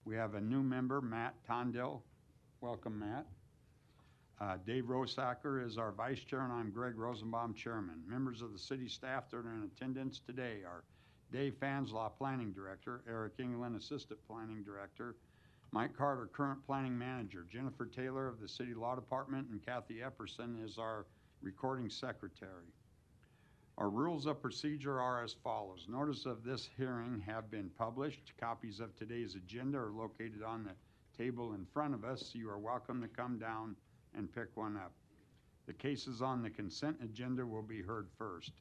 We have a new member, Matt Tondell. Welcome, Matt. Dave Rosacker is our vice chair, and I'm Greg Rosenbaum, chairman. Members of the city staff that are in attendance today are Dave Fanslaw, planning director, Eric England, assistant planning director, Mike Carter, current planning manager, Jennifer Taylor of the city law department, and Kathy Epperson is our recording secretary. Our rules of procedure are as follows. Notice of this hearing have been published. Copies of today's agenda are located on the table in front of us. You are welcome to come down and pick one up. The cases on the consent agenda will be heard first.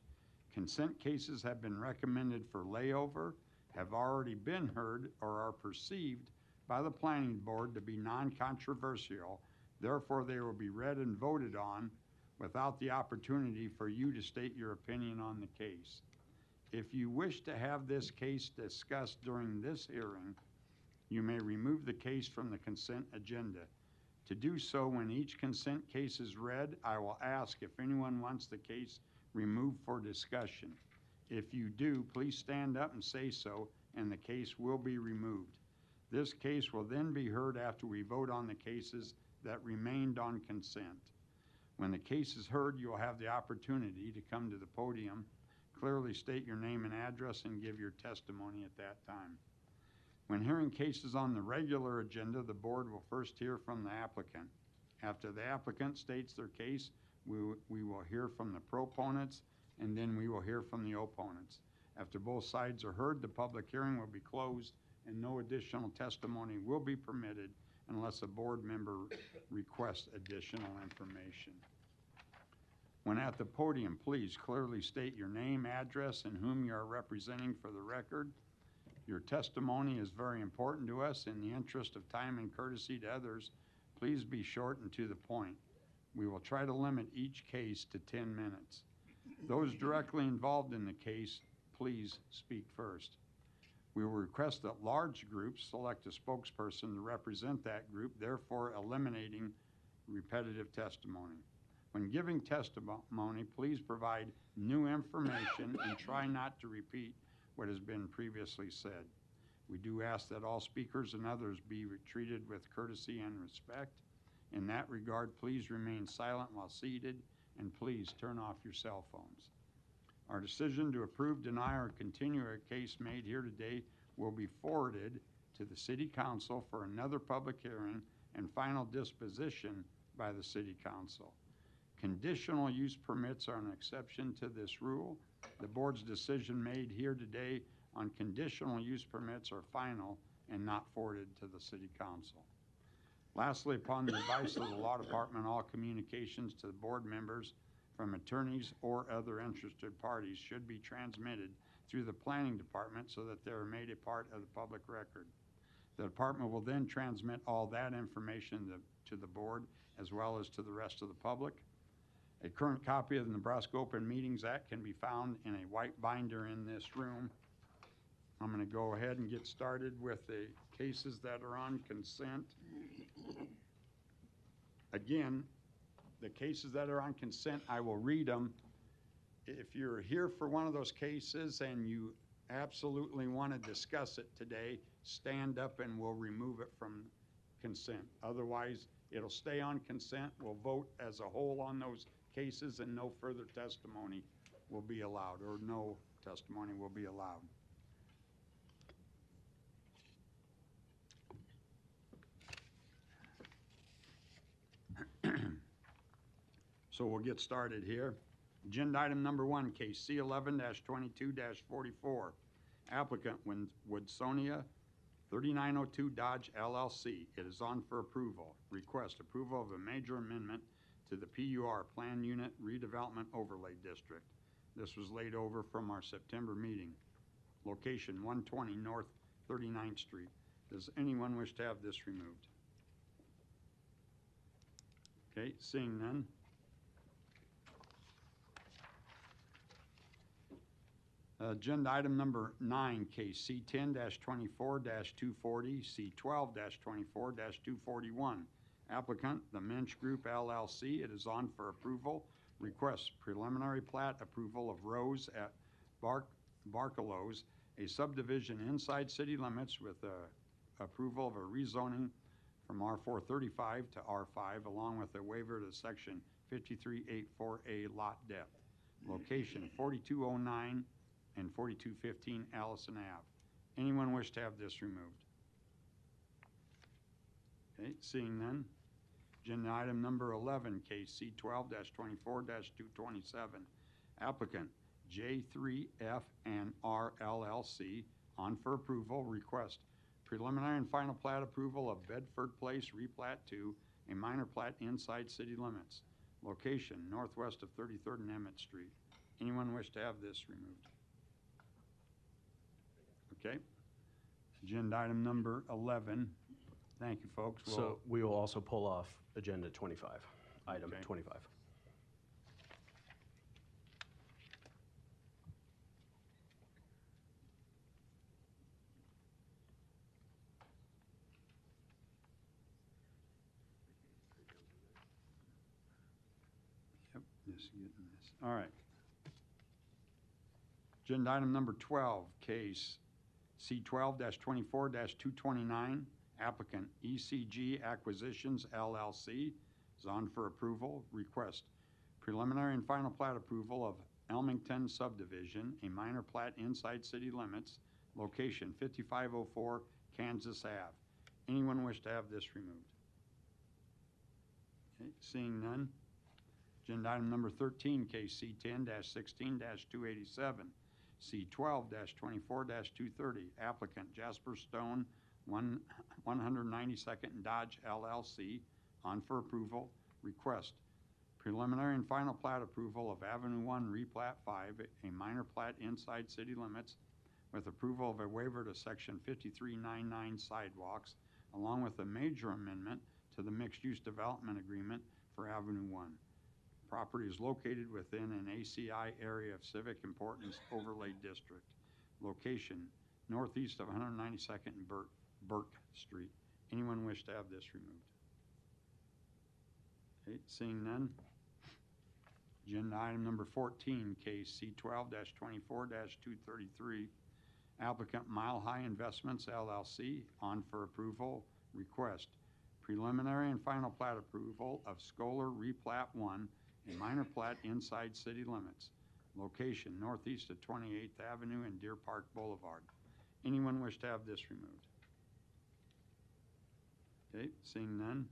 Consent cases have been recommended for layover, have already been heard, or are perceived by the planning board to be non-controversial. Therefore, they will be read and voted on without the opportunity for you to state your opinion on the case. If you wish to have this case discussed during this hearing, you may remove the case from the consent agenda. To do so, when each consent case is read, I will ask if anyone wants the case removed for discussion. If you do, please stand up and say so, and the case will be removed. This case will then be heard after we vote on the cases that remained on consent. When the case is heard, you will have the opportunity to come to the podium, clearly state your name and address, and give your testimony at that time. When hearing cases on the regular agenda, the board will first hear from the applicant. After the applicant states their case, we will hear from the proponents, and then we will hear from the opponents. After both sides are heard, the public hearing will be closed and no additional testimony will be permitted unless a board member requests additional information. When at the podium, please clearly state your name, address, and whom you are representing for the record. Your testimony is very important to us. In the interest of time and courtesy to others, please be short and to the point. We will try to limit each case to 10 minutes. Those directly involved in the case, please speak first. We will request that large groups select a spokesperson to represent that group, therefore eliminating repetitive testimony. When giving testimony, please provide new information and try not to repeat what has been previously said. We do ask that all speakers and others be treated with courtesy and respect. In that regard, please remain silent while seated, and please turn off your cell phones. Our decision to approve, deny, or continue a case made here today will be forwarded to the City Council for another public hearing and final disposition by the City Council. Conditional use permits are an exception to this rule. The board's decision made here today on conditional use permits are final and not forwarded to the City Council. Lastly, upon the advice of the law department, all communications to the board members from attorneys or other interested parties should be transmitted through the planning department so that they are made a part of the public record. The department will then transmit all that information to the board as well as to the rest of the public. A current copy of the Nebraska Open Meetings Act can be found in a white binder in this room. I'm going to go ahead and get started with the cases that are on consent. Again, the cases that are on consent, I will read them. If you're here for one of those cases and you absolutely want to discuss it today, stand up and we'll remove it from consent. Otherwise, it'll stay on consent. We'll vote as a whole on those cases and no further testimony will be allowed, or no testimony will be allowed. So we'll get started here. Agenda item number 1, case C11-22-44. Applicant Woodsonia, 3902 Dodge LLC. It is on for approval. Request approval of a major amendment to the PUR Plan Unit Redevelopment Overlay District. This was laid over from our September meeting. Location 120 North 39th Street. Does anyone wish to have this removed? Okay, seeing none. Agenda item number 9, case C10-24-240, C12-24-241. Applicant, the Mensch Group LLC. It is on for approval. Requests preliminary plat approval of Rose at Barcalos, a subdivision inside city limits with a approval of a rezoning from R435 to R5, along with a waiver to section 5384A lot depth. Location 4209 and 4215 Allison Ave. Anyone wish to have this removed? Okay, seeing none. Agenda item number 11, case C12-24-227. Applicant J3F and R LLC, on for approval, request preliminary and final plat approval of Bedford Place replat 2, a minor plat inside city limits. Location northwest of 33rd and Emmett Street. Anyone wish to have this removed? Okay. Agenda item number 11. Thank you, folks. So we will also pull off agenda 25, item Okay. 25. Yep, just getting this. All right. Agenda item number 12, case C12-24-229. Applicant ECG Acquisitions LLC is on for approval. Request preliminary and final plat approval of Elmington subdivision, a minor plat inside city limits, location 5504 Kansas Ave. Anyone wish to have this removed? Okay, seeing none. Agenda item number 13, case C10-16-287, C12-24-230, applicant Jasper Stone, 192nd and Dodge LLC, on for approval. Request preliminary and final plat approval of Avenue 1 replat 5, a minor plat inside city limits, with approval of a waiver to section 5399 sidewalks, along with a major amendment to the mixed-use development agreement for Avenue 1. Property is located within an ACI area of civic importance overlay district. Location northeast of 192nd and Burke Street. Anyone wish to have this removed? Okay, seeing none. Agenda item number 14, case C12-24-233. Applicant Mile High Investments LLC, on for approval. Request preliminary and final plat approval of Scholar replat 1, a minor plat inside city limits. Location northeast of 28th Avenue and Deer Park Boulevard. Anyone wish to have this removed? Okay, seeing none.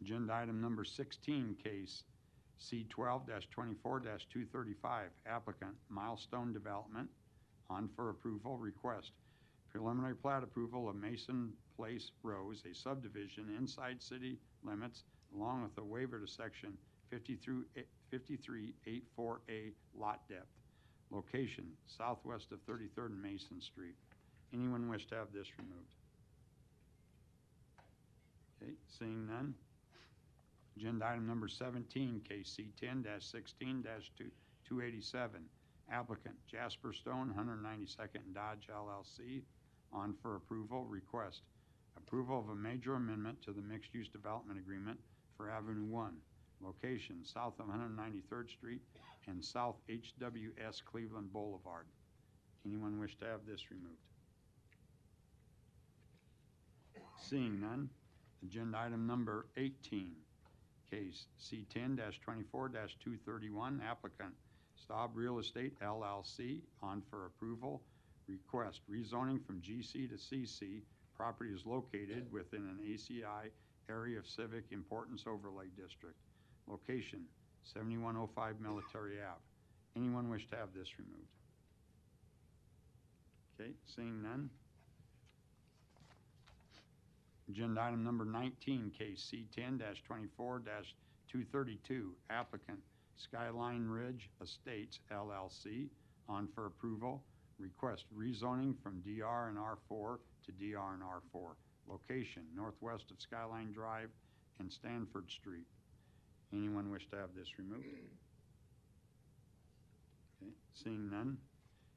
Agenda item number 16, case C12-24-235. Applicant Milestone Development, on for approval. Request preliminary plat approval of Mason Place Rose, a subdivision inside city limits, along with a waiver to section 5384A lot depth. Location southwest of 33rd and Mason Street. Anyone wish to have this removed? Okay, seeing none. Agenda item number 17, case C10-16-287. Applicant Jasper Stone, 192nd and Dodge LLC, on for approval. Request approval of a major amendment to the mixed-use development agreement for Avenue 1. Location south of 193rd Street and south HWS Cleveland Boulevard. Anyone wish to have this removed? Seeing none. Agenda item number 18, case C10-24-231, applicant Staub Real Estate LLC, on for approval. Request rezoning from GC to CC. Property is located within an ACI area of civic importance overlay district. Location 7105 Military Ave. Anyone wish to have this removed? Okay, seeing none. Agenda item number 19, case C10-24-232, applicant Skyline Ridge Estates LLC, on for approval. Request rezoning from DR and R4 to DR and R4. Location northwest of Skyline Drive and Stanford Street. Anyone wish to have this removed? Okay, seeing none.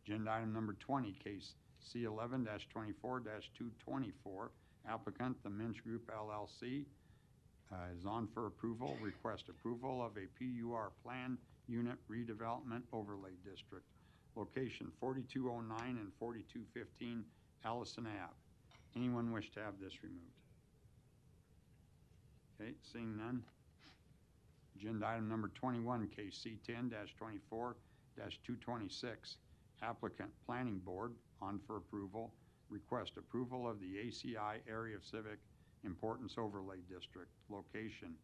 Agenda item number 20, case C11-24-224, applicant the Minch Group LLC, is on for approval. Request approval of a PUR plan unit redevelopment overlay district. Location 4209 and 4215 Allison Ave. Anyone wish to have this removed? Okay, seeing none. Agenda item number 21, case C10-24-226. Applicant Planning Board on for approval. Request approval of the ACI Area of Civic Importance Overlay District. Location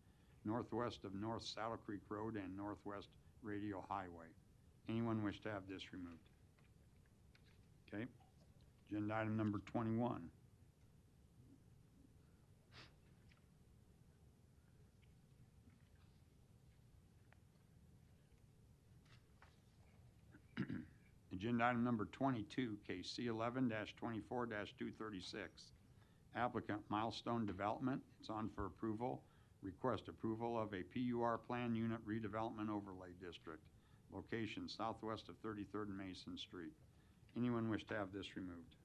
northwest of North Saddle Creek Road and Northwest Radial Highway. Anyone wish to have this removed? Okay. Agenda item number 21. Agenda item number 22, case C11-24-236. Applicant Milestone Development, it's on for approval. Request approval of a PUR Plan Unit Redevelopment Overlay District. Location southwest of 33rd and Mason Street. Anyone wish to have this removed?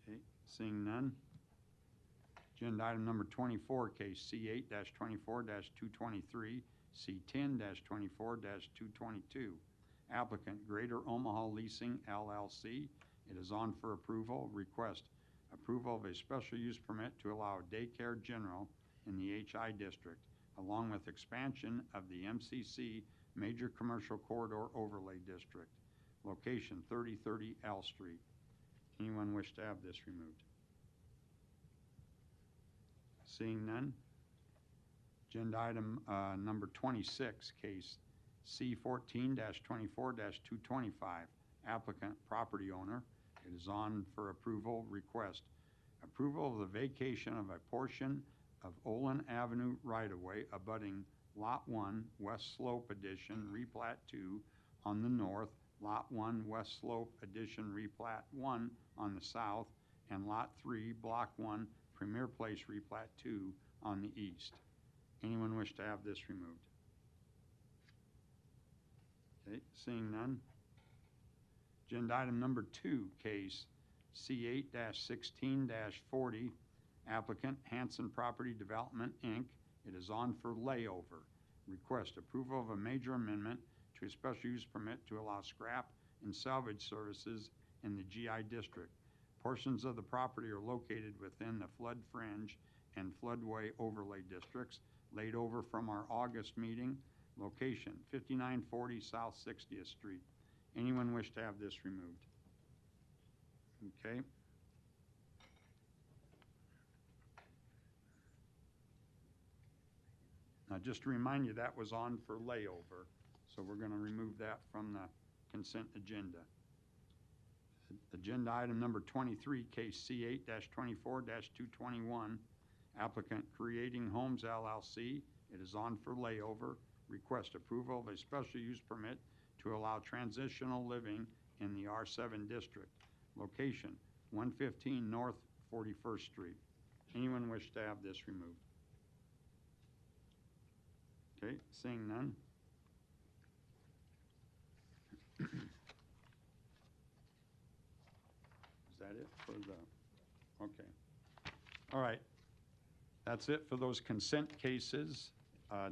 Okay, seeing none. Agenda item number 24, case C8-24-223, C10-24-222. Applicant Greater Omaha Leasing LLC. It is on for approval. Request approval of a special use permit to allow daycare general in the HI district, along with expansion of the MCC Major Commercial Corridor Overlay District. Location 3030 L Street. Anyone wish to have this removed? Seeing none. Agenda item number 26, case C14-24-225. Applicant property owner. It is on for approval. Request approval of the vacation of a portion of Olin Avenue right-of-way abutting Lot 1 West Slope Addition Replat 2 on the north, Lot 1 West Slope Addition Replat 1 on the south, and Lot 3 Block 1 Premier Place Replat 2 on the east. Anyone wish to have this removed? Okay, seeing none. Agenda item number 2, case C8-16-40. Applicant Hanson Property Development, Inc. It is on for layover. Request approval of a major amendment to a special use permit to allow scrap and salvage services in the GI district. Portions of the property are located within the flood fringe and floodway overlay districts, laid over from our August meeting. Location 5940 South 60th Street. Anyone wish to have this removed? Okay. Now, just to remind you, that was on for layover, so we're going to remove that from the consent agenda. Agenda item number 23, case C8-24-221. Applicant Creating Homes LLC. It is on for layover. Request approval of a special use permit to allow transitional living in the R7 district. Location 115 North 41st Street. Anyone wish to have this removed? Okay, seeing none. Is that it for the, okay. All right, that's it for those consent cases.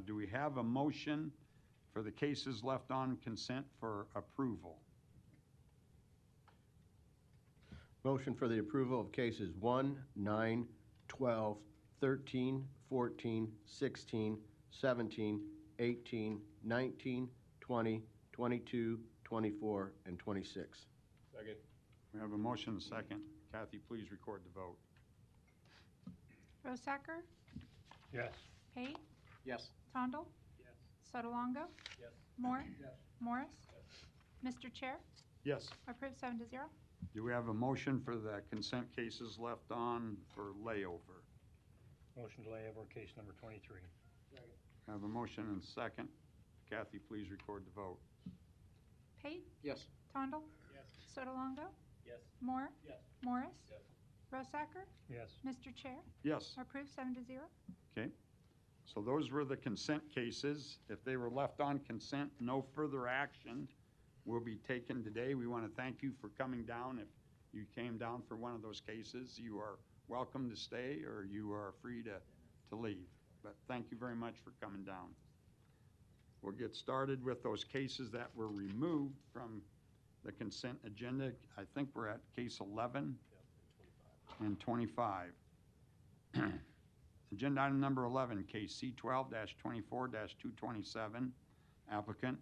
Do we have a motion for the cases left on consent for approval? Motion for the approval of cases 1, 9, 12, 13, 14, 16, 17, 18, 19, 20, 22, 24, and 26. Second. We have a motion and a second. Kathy, please record the vote. Rosacker? Yes. Pate? Yes. Tondel? Yes. Sotolongo? Yes. Moore? Yes. Morris? Mr. Chair? Yes. Approved 7-0. Do we have a motion for the consent cases left on for layover? Motion to lay over case number 23. Second. I have a motion and a second. Kathy, please record the vote. Pate? Yes. Tondel? Yes. Sotolongo? Yes. Moore? Yes. Morris? Yes. Rosacker? Yes. Mr. Chair? Yes. Approved 7-0. Okay. So those were the consent cases. If they were left on consent, no further action will be taken today. We want to thank you for coming down. If you came down for one of those cases, you are welcome to stay or you are free to leave. But thank you very much for coming down. We'll get started with those cases that were removed from the consent agenda. I think we're at case 11. Yeah. and 25. Agenda item number 11, case C12-24-227, applicant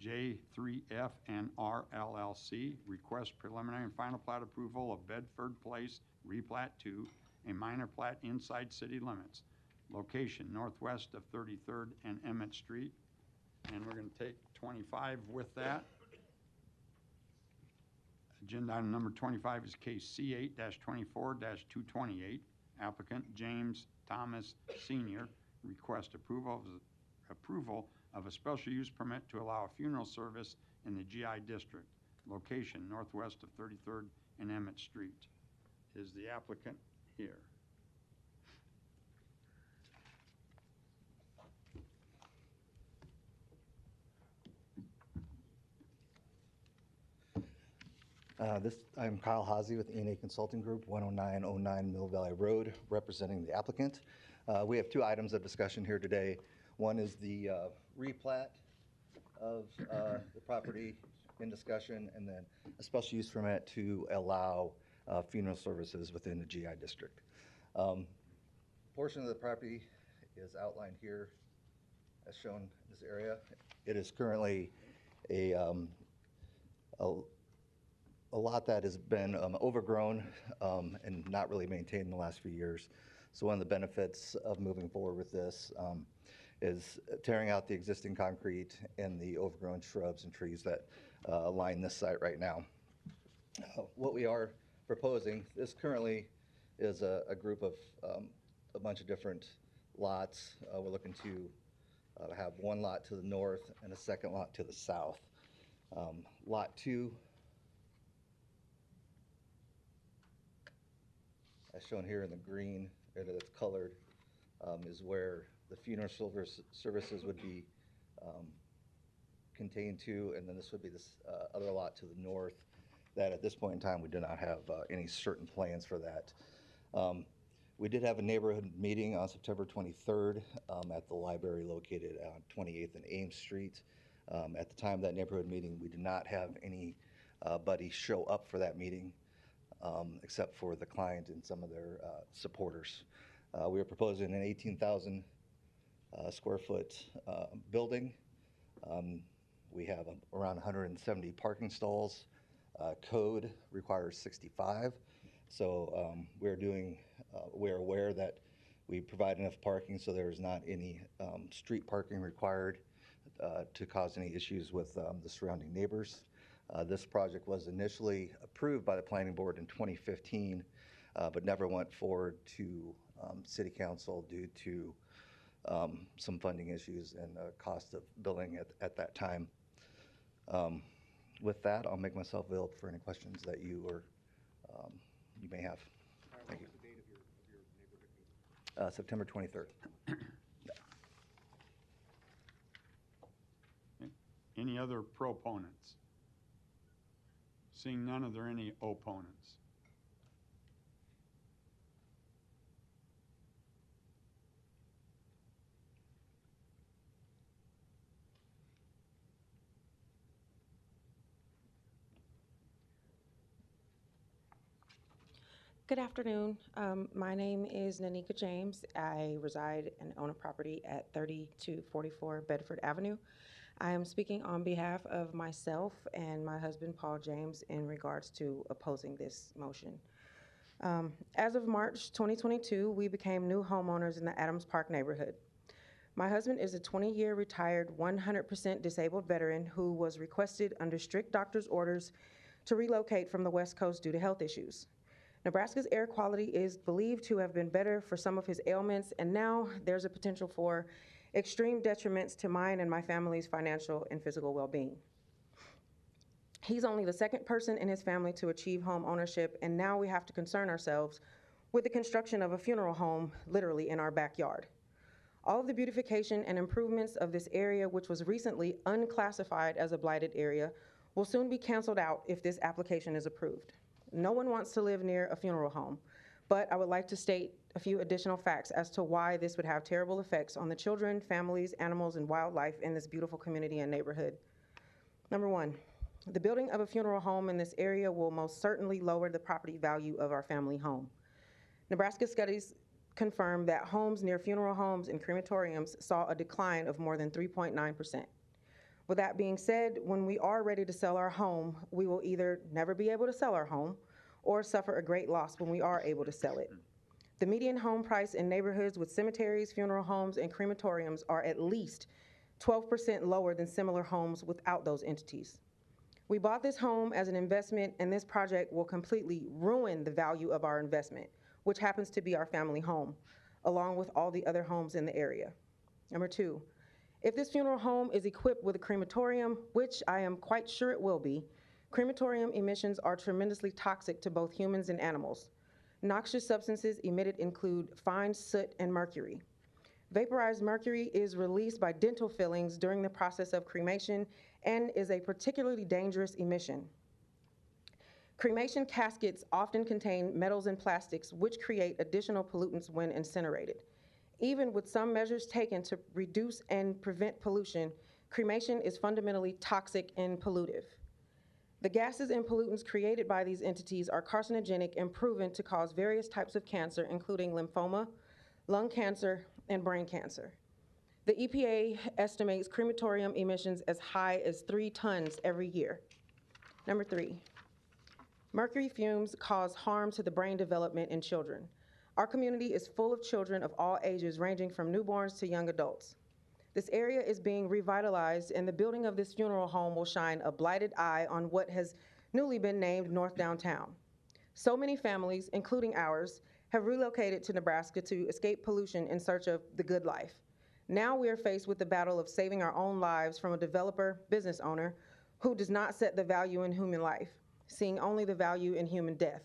J3F and R LLC, request preliminary and final plat approval of Bedford Place replat 2, a minor plat inside city limits. Location northwest of 33rd and Emmett Street. And we're going to take 25 with that. Agenda item number 25 is case C8-24-228. Applicant James Thomas Sr. request approval of a special use permit to allow a funeral service in the GI district. Location northwest of 33rd and Emmett Street. Is the applicant here? I'm Kyle Hazy with E&A Consulting Group, 10909 Mill Valley Road, representing the applicant. We have two items of discussion here today. One is the replat of the property in discussion, and then a special use permit to allow funeral services within the GI district. Portion of the property is outlined here as shown in this area. It is currently a lot that has been overgrown and not really maintained in the last few years. So one of the benefits of moving forward with this is tearing out the existing concrete and the overgrown shrubs and trees that line this site right now. What we are proposing, this currently is a group of a bunch of different lots. We're looking to have one lot to the north and a second lot to the south. Lot 2, as shown here in the green, that's colored, is where the funeral services would be contained to, and then this would be this other lot to the north that at this point in time we do not have any certain plans for that. We did have a neighborhood meeting on September 23rd at the library located on 28th and Ames Street. At the time of that neighborhood meeting, we did not have anybody show up for that meeting except for the client and some of their supporters. We are proposing an 18,000 square foot building. We have around 170 parking stalls. Code requires 65. So we're aware that we provide enough parking so there is not any street parking required to cause any issues with the surrounding neighbors. This project was initially approved by the planning board in 2015, but never went forward to city council due to some funding issues and cost of building at that time. With that, I'll make myself available for any questions that you may have. Thank you. What's the date of your neighborhood meeting? September 23rd. Any other proponents? Seeing none, are there any opponents? Good afternoon. My name is Nanika James. I reside and own a property at 3244 Bedford Avenue. I am speaking on behalf of myself and my husband, Paul James, in regards to opposing this motion. As of March 2022, we became new homeowners in the Adams Park neighborhood. My husband is a 20-year retired, 100% disabled veteran who was requested under strict doctor's orders to relocate from the West Coast due to health issues. Nebraska's air quality is believed to have been better for some of his ailments, and now there's a potential for extreme detriments to mine and my family's financial and physical well-being. He's only the second person in his family to achieve home ownership, and now we have to concern ourselves with the construction of a funeral home literally in our backyard. All of the beautification and improvements of this area, which was recently unclassified as a blighted area, will soon be canceled out if this application is approved. No one wants to live near a funeral home, but I would like to state a few additional facts as to why this would have terrible effects on the children, families, animals, and wildlife in this beautiful community and neighborhood. Number one, the building of a funeral home in this area will most certainly lower the property value of our family home. Nebraska studies confirm that homes near funeral homes and crematoriums saw a decline of more than 3.9%. With that being said, when we are ready to sell our home, we will either never be able to sell our home or suffer a great loss when we are able to sell it. The median home price in neighborhoods with cemeteries, funeral homes, and crematoriums are at least 12% lower than similar homes without those entities. We bought this home as an investment, and this project will completely ruin the value of our investment, which happens to be our family home, along with all the other homes in the area. Number two, if this funeral home is equipped with a crematorium, which I am quite sure it will be, crematorium emissions are tremendously toxic to both humans and animals. Noxious substances emitted include fine soot and mercury. Vaporized mercury is released by dental fillings during the process of cremation and is a particularly dangerous emission. Cremation caskets often contain metals and plastics, which create additional pollutants when incinerated. Even with some measures taken to reduce and prevent pollution, cremation is fundamentally toxic and pollutive. The gases and pollutants created by these entities are carcinogenic and proven to cause various types of cancer, including lymphoma, lung cancer, and brain cancer. The EPA estimates crematorium emissions as high as 3 tons every year. Number 3, mercury fumes cause harm to the brain development in children. Our community is full of children of all ages, ranging from newborns to young adults. This area is being revitalized, and the building of this funeral home will shine a blighted eye on what has newly been named North Downtown. So many families, including ours, have relocated to Nebraska to escape pollution in search of the good life. Now we are faced with the battle of saving our own lives from a developer, business owner, who does not set the value in human life, seeing only the value in human death.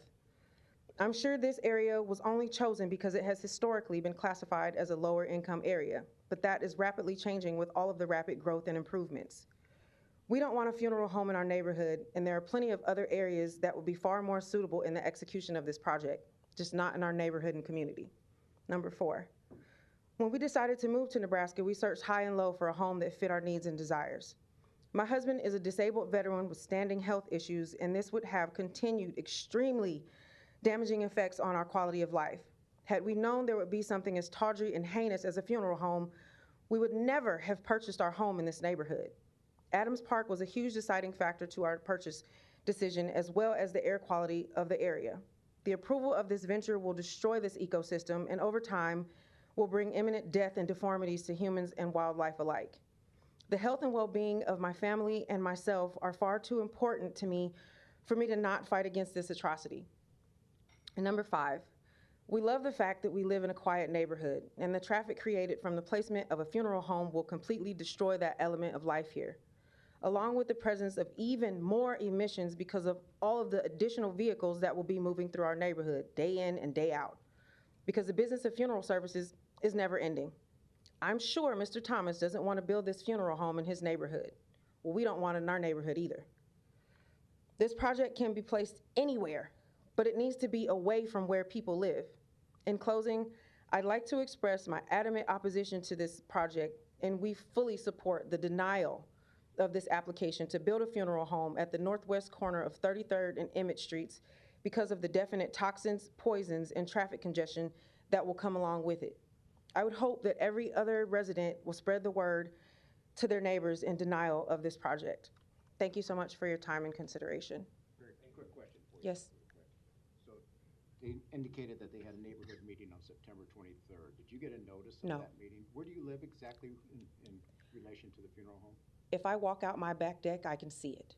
I'm sure this area was only chosen because it has historically been classified as a lower income area, but that is rapidly changing with all of the rapid growth and improvements. We don't want a funeral home in our neighborhood, and there are plenty of other areas that would be far more suitable in the execution of this project, just not in our neighborhood and community. Number 4, when we decided to move to Nebraska, we searched high and low for a home that fit our needs and desires. My husband is a disabled veteran with standing health issues, and this would have continued extremely damaging effects on our quality of life. Had we known there would be something as tawdry and heinous as a funeral home, we would never have purchased our home in this neighborhood. Adams Park was a huge deciding factor to our purchase decision, as well as the air quality of the area. The approval of this venture will destroy this ecosystem, and over time will bring imminent death and deformities to humans and wildlife alike. The health and well-being of my family and myself are far too important to me for me to not fight against this atrocity. And number 5, we love the fact that we live in a quiet neighborhood, and the traffic created from the placement of a funeral home will completely destroy that element of life here, along with the presence of even more emissions because of all of the additional vehicles that will be moving through our neighborhood day in and day out, because the business of funeral services is never ending. I'm sure Mr. Thomas doesn't want to build this funeral home in his neighborhood. Well, we don't want it in our neighborhood either. This project can be placed anywhere, but it needs to be away from where people live. In closing, I'd like to express my adamant opposition to this project, and we fully support the denial of this application to build a funeral home at the northwest corner of 33rd and Emmett Streets because of the definite toxins, poisons, and traffic congestion that will come along with it. I would hope that every other resident will spread the word to their neighbors in denial of this project. Thank you so much for your time and consideration. Very quick question for you. Yes. So they indicated that they had a neighborhood meeting on September 23rd. Did you get a notice of No. that meeting? Where do you live exactly in relation to the funeral home? If I walk out my back deck, I can see it.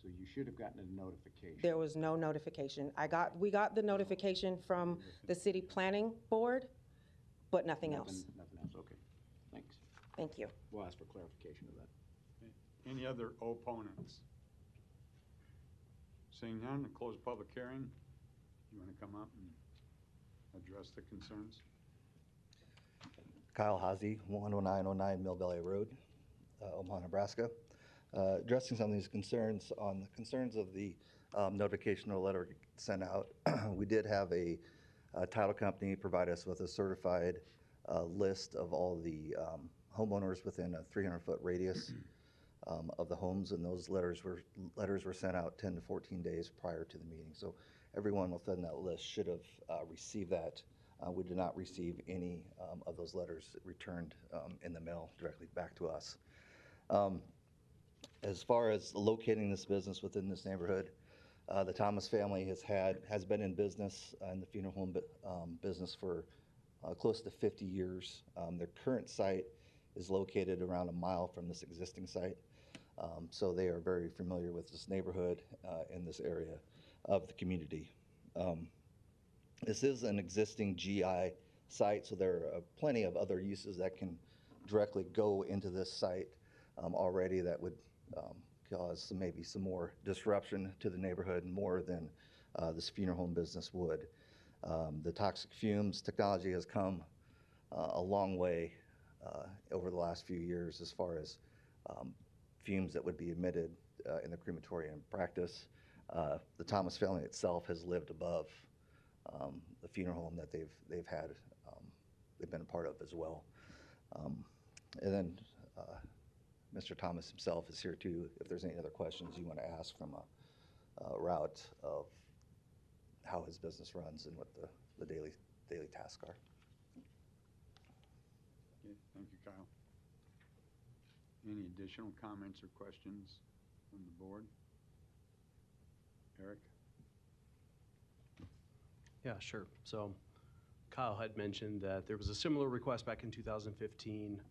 So you should have gotten a notification. There was no notification. We got the notification from the city planning board, but nothing else. Nothing else, okay. Thanks. Thank you. We'll ask for clarification of that. Any other opponents? Seeing none, to close public hearing. You want to come up and address the concerns? Kyle Hazy, 10909 Mill Valley Road, Omaha, Nebraska. Addressing some of these concerns, on the concerns of the notification or letter sent out, we did have a title company provide us with a certified list of all the homeowners within a 300-foot radius of the homes, and those letters were sent out 10 to 14 days prior to the meeting. So everyone within that list should have received that. We did not receive any of those letters returned in the mail directly back to us. As far as locating this business within this neighborhood, the Thomas family has been in business in the funeral home business for close to 50 years. Their current site is located around a mile from this existing site, so they are very familiar with this neighborhood in this area of the community. This is an existing GI site, so there are plenty of other uses that can directly go into this site already that would cause maybe some more disruption to the neighborhood more than this funeral home business would. The toxic fumes technology has come a long way over the last few years as far as fumes that would be emitted in the crematorium practice. The Thomas family itself has lived above the funeral home that they've had, they've been a part of as well. And then Mr. Thomas himself is here too, if there's any other questions you want to ask from a route of how his business runs and what the daily tasks are. Okay, thank you, Kyle. Any additional comments or questions from the board? Eric? Yeah, sure. So Kyle had mentioned that there was a similar request back in 2015,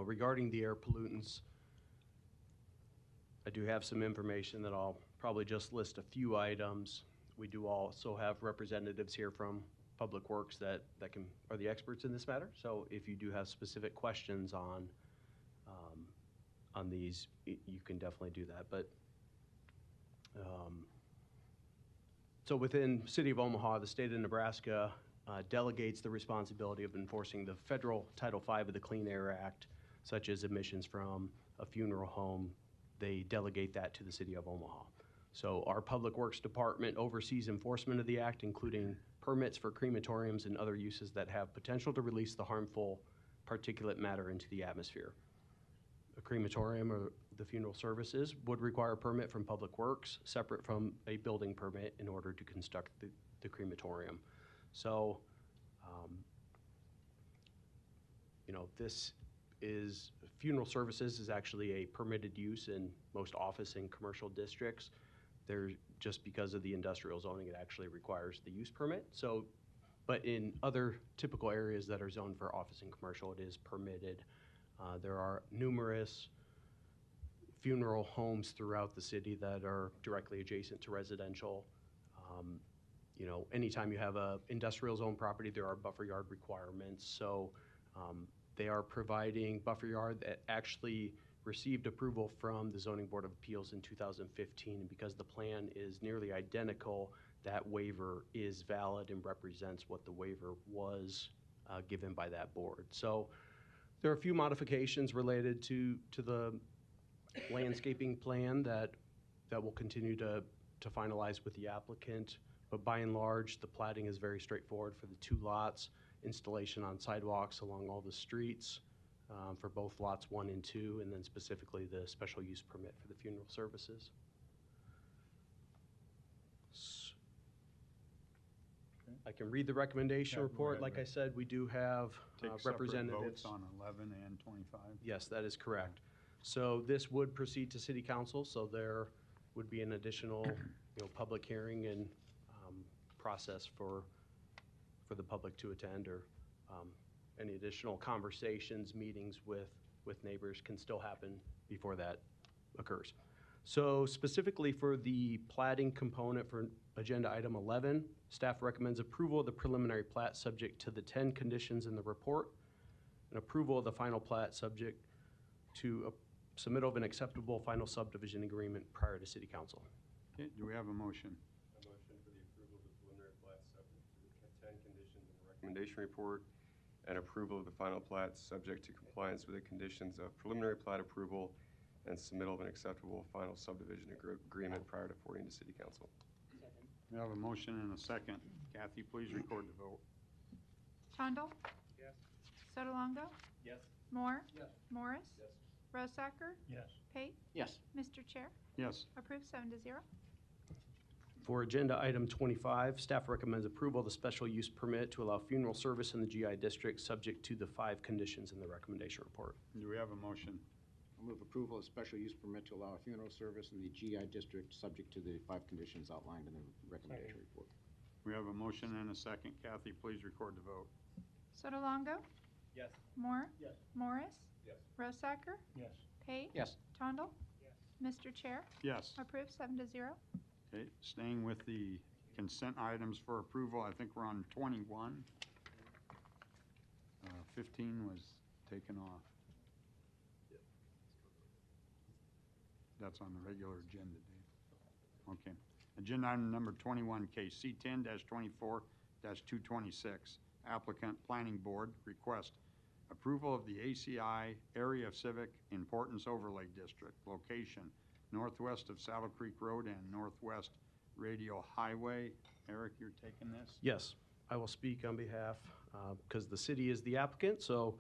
regarding the air pollutants. I do have some information that I'll probably just list a few items. We do also have representatives here from Public Works that are the experts in this matter. So if you do have specific questions on these, you can definitely do that. But so within City of Omaha, the state of Nebraska delegates the responsibility of enforcing the federal Title V of the Clean Air Act, such as emissions from a funeral home. They delegate that to the City of Omaha. So our Public Works Department oversees enforcement of the act, including permits for crematoriums and other uses that have potential to release the harmful particulate matter into the atmosphere. A crematorium or the funeral services would require a permit from Public Works, separate from a building permit, in order to construct the crematorium. So, this is, funeral services is actually a permitted use in most office and commercial districts. Just because of the industrial zoning, it actually requires the use permit. So, but in other typical areas that are zoned for office and commercial, it is permitted. There are numerous funeral homes throughout the city that are directly adjacent to residential. Anytime you have a industrial zone property, there are buffer yard requirements. So they are providing buffer yard that actually received approval from the Zoning Board of Appeals in 2015. And because the plan is nearly identical, that waiver is valid and represents what the waiver was given by that board. So there are a few modifications related to the landscaping plan that will continue to finalize with the applicant. But by and large, the plating is very straightforward for the two lots, installation on sidewalks along all the streets for both lots 1 and 2, and then specifically the special use permit for the funeral services. I can read the recommendation Yeah, go report. ahead, Like I Rick. said, we do have Take separate representatives. votes on 11 and 25. Yes, that is correct. So this would proceed to City Council, so there would be an additional public hearing and process for the public to attend, or any additional conversations, meetings with neighbors can still happen before that occurs. So specifically for the plating component for agenda item 11, staff recommends approval of the preliminary plat subject to the 10 conditions in the report, and approval of the final plat subject to a submittal of an acceptable final subdivision agreement prior to City Council. Okay, do we have a motion? A motion for the approval of the preliminary plat subject to the 10 conditions in the recommendation report, and approval of the final plat subject to compliance with the conditions of preliminary plat approval and submittal of an acceptable final subdivision agreement prior to forwarding to City Council. We have a motion and a second. Kathy, please record the vote. Tondel? Yes. Sotolongo? Yes. Moore? Yes. Morris? Yes. Rosacker? Yes. Pate? Yes. Mr. Chair? Yes. Approved 7-0. For agenda item 25, staff recommends approval of the special use permit to allow funeral service in the GI district, subject to the 5 conditions in the recommendation report. Do we have a motion? I'll move approval of special use permit to allow a funeral service in the GI district, subject to the 5 conditions outlined in the recommendation report. We have a motion and a second. Kathy, please record the vote. Sotolongo? Yes. Moore? Yes. Morris? Yes. Rosacker? Yes. Pate? Yes. Tondal? Mr. Chair? Yes. Approved 7-0. Okay, staying with the consent items for approval, I think we're on 21. 15 was taken off. That's on the regular agenda, Dave. Okay. Agenda item number 21, case C10-24-226. Applicant Planning Board request approval of the ACI Area of Civic Importance Overlay District. Location northwest of Saddle Creek Road and northwest Radial Highway. Eric, you're taking this? Yes, I will speak on behalf, because the city is the applicant, so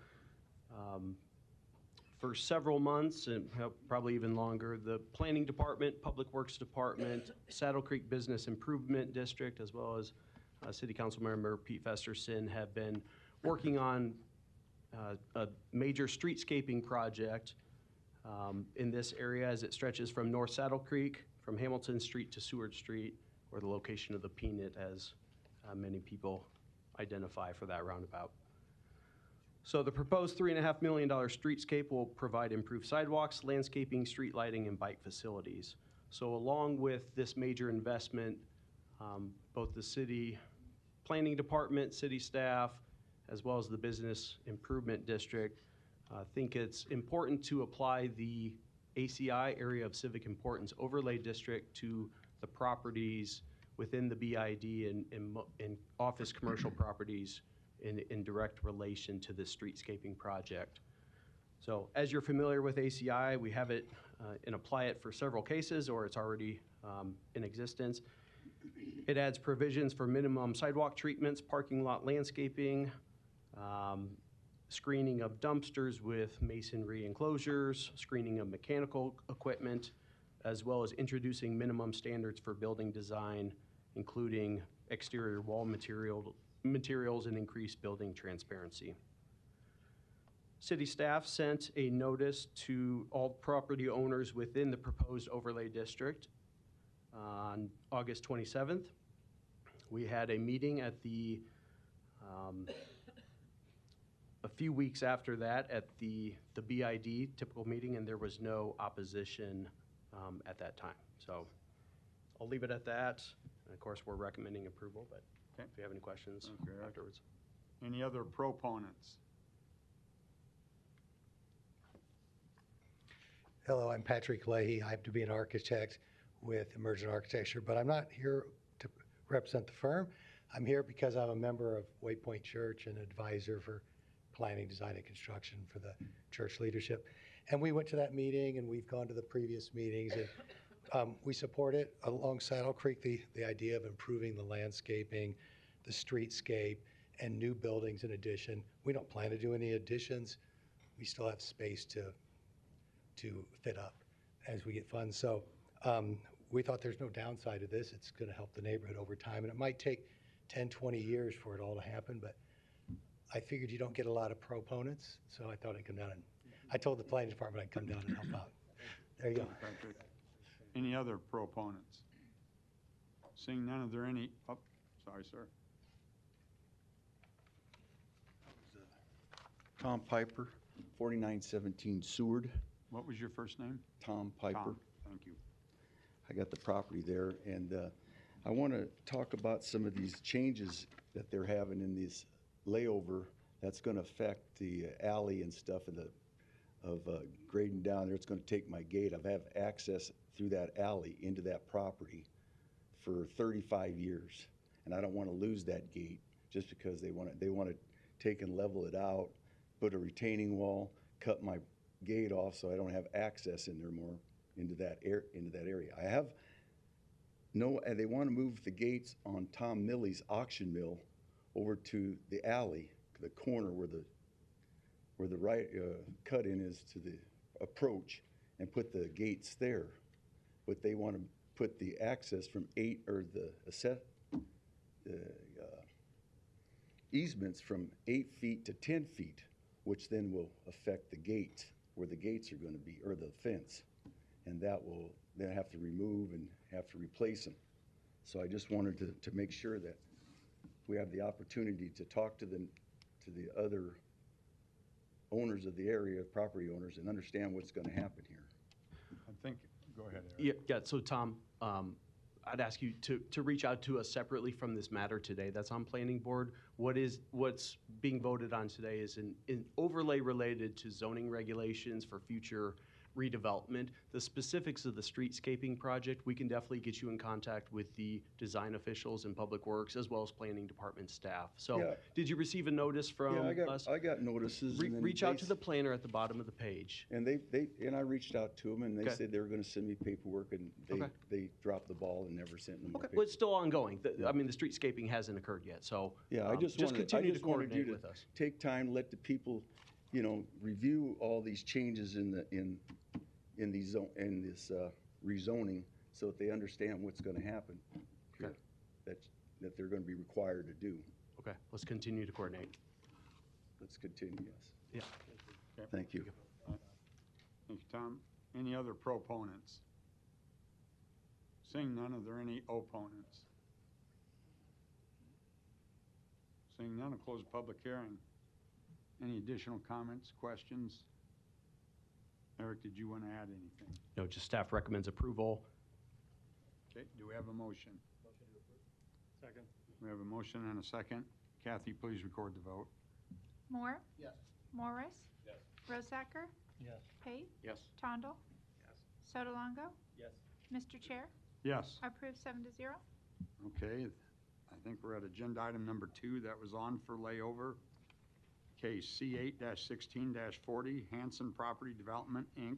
for several months, and probably even longer, the Planning Department, Public Works Department, Saddle Creek Business Improvement District, as well as City Council Member Pete Festerson have been working on a major streetscaping project in this area as it stretches from North Saddle Creek, from Hamilton Street to Seward Street, or the location of the Peanut, as many people identify for that roundabout. So the proposed $3.5 million streetscape will provide improved sidewalks, landscaping, street lighting, and bike facilities. So along with this major investment, both the city planning department, city staff, as well as the business improvement district, think it's important to apply the ACI, Area of Civic Importance Overlay District, to the properties within the BID and office commercial properties in direct relation to this streetscaping project. So as you're familiar with ACI, we have it and apply it for several cases, or it's already in existence. It adds provisions for minimum sidewalk treatments, parking lot landscaping, screening of dumpsters with masonry enclosures, screening of mechanical equipment, as well as introducing minimum standards for building design, including exterior wall materials and increased building transparency. City staff sent a notice to all property owners within the proposed overlay district on August 27th. We had a meeting at the a few weeks after that at the BID typical meeting, and there was no opposition at that time. So I'll leave it at that. And of course, we're recommending approval, but Okay. if you have any questions Okay. afterwards. Any other proponents? Hello, I'm Patrick Leahy. I have to be an architect with Emergent Architecture, but I'm not here to represent the firm. I'm here because I'm a member of Waypoint Church and advisor for planning, design, and construction for the church leadership. And we went to that meeting, and we've gone to the previous meetings, and we support it along Saddle Creek, the idea of improving the landscaping, the streetscape, and new buildings in addition. We don't plan to do any additions. We still have space to fit up as we get funds. So we thought there's no downside to this. It's going to help the neighborhood over time. And it might take 10, 20 years for it all to happen, but I figured you don't get a lot of proponents, so I thought I'd come down and, I told the planning department I'd come down and help out. There you go. Patrick. Any other proponents? Seeing none, are there any, oh, sorry, sir. Tom Piper, 4917 Seward. What was your first name? Tom Piper. Tom, thank you. I got the property there, and I want to talk about some of these changes that they're having in this layover that's going to affect the alley and stuff of grading down there. It's going to take my gate. I've had access through that alley into that property for 35 years, and I don't want to lose that gate just because they want to take and level it out, put a retaining wall, cut my gate off so I don't have access in there more into that area. I have no, and they want to move the gates on Tom Millie's auction mill over to the alley, the corner where the right cut in is to the approach, and put the gates there. But they want to put the access from the easements from 8 feet to 10 feet, which then will affect the gate, where the gates are gonna be, or the fence. And that will then have to remove and have to replace them. So I just wanted to make sure that we have the opportunity to talk to the other owners of the area, property owners, and understand what's gonna happen here. I think, go ahead, Eric. Yeah, so Tom, I'd ask you to reach out to us separately from this matter today that's on planning board. What's being voted on today is an overlay related to zoning regulations for future redevelopment. The specifics of the streetscaping project, we can definitely get you in contact with the design officials and public works as well as planning department staff. So Yeah. did you receive a notice from us? I got notices. and then Reach out they to the planner at the bottom of the page. And I reached out to them, and they Okay. said they were gonna send me paperwork, and Okay. they dropped the ball and never sent them more Okay, well, paperwork. it's still ongoing. I mean, the streetscaping hasn't occurred yet, so. Yeah, I just continue to wanted you coordinate to with us. take time, let the people, review all these changes in this rezoning, so that they understand what's gonna happen here, that they're gonna be required to do. Okay, let's continue to coordinate. Let's continue, yes. Yeah. Thank you. Thank you, Tom. Any other proponents? Seeing none, are there any opponents? Seeing none, I'll close the public hearing. Any additional comments, questions? Eric, did you want to add anything? No, just staff recommends approval. Okay, do we have a motion? Motion to approve. Second. We have a motion and a second. Kathy, please record the vote. Moore? Yes. Morris? Yes. Rosacker? Yes. Pate? Yes. Tondal? Yes. Sotolongo? Yes. Mr. Chair? Yes. Approved 7-0. Okay, I think we're at agenda item number 2 that was on for layover. Case C8-16-40, Hanson Property Development, Inc.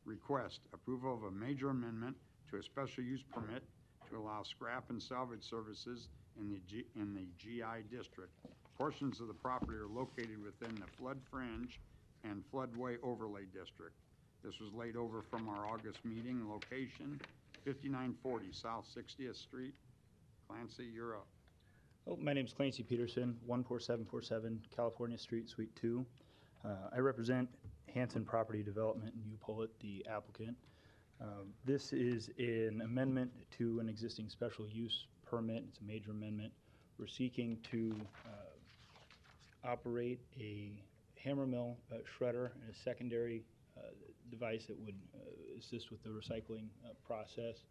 Request approval of a major amendment to a special use permit to allow scrap and salvage services in the GI district. Portions of the property are located within the flood fringe and floodway overlay district. This was laid over from our August meeting. Location 5940 South 60th Street. Clancy, you're up. Oh, my name is Clancy Peterson, 14747 California Street, Suite 2. I represent Hanson Property Development, and you pull it, the applicant. This is an amendment to an existing special use permit. It's a major amendment. We're seeking to operate a hammer mill, shredder, and a secondary device that would assist with the recycling process.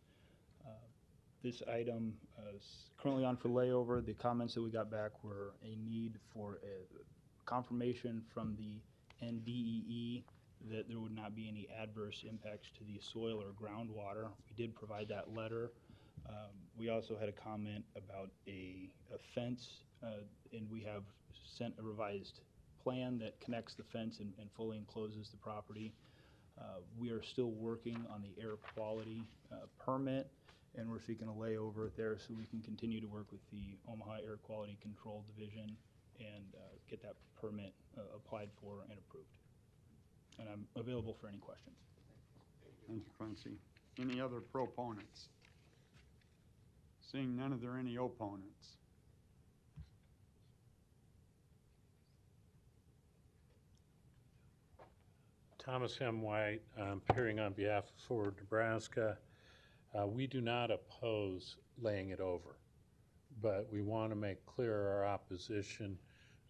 This item is currently on for layover. The comments that we got back were a need for a confirmation from the NDEE that there would not be any adverse impacts to the soil or groundwater. We did provide that letter. We also had a comment about a fence, and we have sent a revised plan that connects the fence and fully encloses the property. We are still working on the air quality permit, and we're seeking a layover there so we can continue to work with the Omaha Air Quality Control Division and get that permit applied for and approved. And I'm available for any questions. Thank you, Clancy. Any other proponents? Seeing none, are there any opponents? Thomas M. White, appearing on behalf of Forward Nebraska. We do not oppose laying it over, but we want to make clear our opposition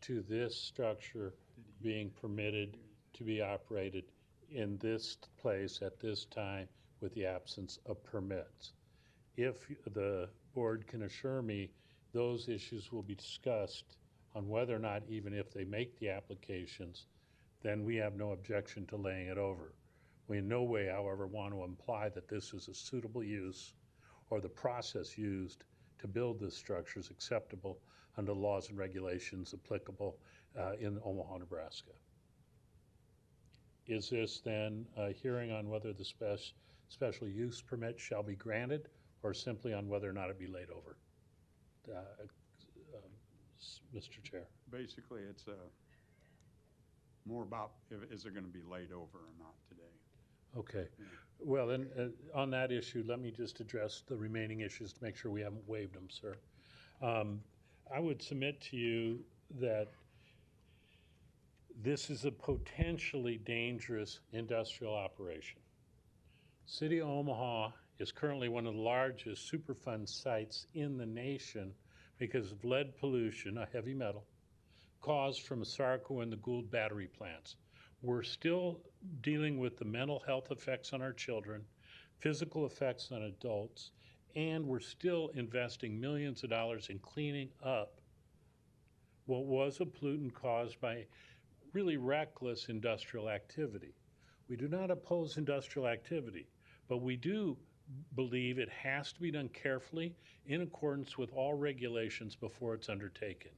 to this structure being permitted to be operated in this place at this time with the absence of permits. If the board can assure me those issues will be discussed on whether or not, even if they make the applications, then we have no objection to laying it over. We in no way, however, want to imply that this is a suitable use or the process used to build this structure is acceptable under laws and regulations applicable in Omaha, Nebraska. Is this then a hearing on whether the special use permit shall be granted or simply on whether or not it be laid over? Mr. Chair. Basically, it's more about is it going to be laid over or not today. Okay. Well, then, on that issue, let me just address the remaining issues to make sure we haven't waived them, sir. I would submit to you that this is a potentially dangerous industrial operation. City of Omaha is currently one of the largest Superfund sites in the nation because of lead pollution, a heavy metal, caused from ASARCO and the Gould battery plants. We're still dealing with the mental health effects on our children, physical effects on adults, and we're still investing millions of dollars in cleaning up what was a pollutant caused by really reckless industrial activity. We do not oppose industrial activity, but we do believe it has to be done carefully in accordance with all regulations before it's undertaken.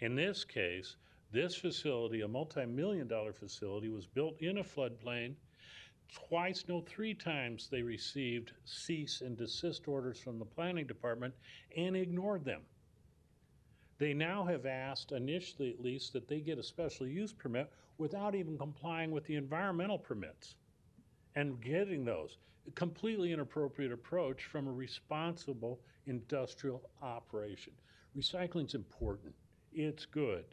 In this case, this facility, a multi-million-dollar facility, was built in a floodplain. Twice, no, 3 times they received cease and desist orders from the planning department and ignored them. They now have asked, initially at least, that they get a special use permit without even complying with the environmental permits and getting those. A completely inappropriate approach from a responsible industrial operation. Recycling's important. It's good,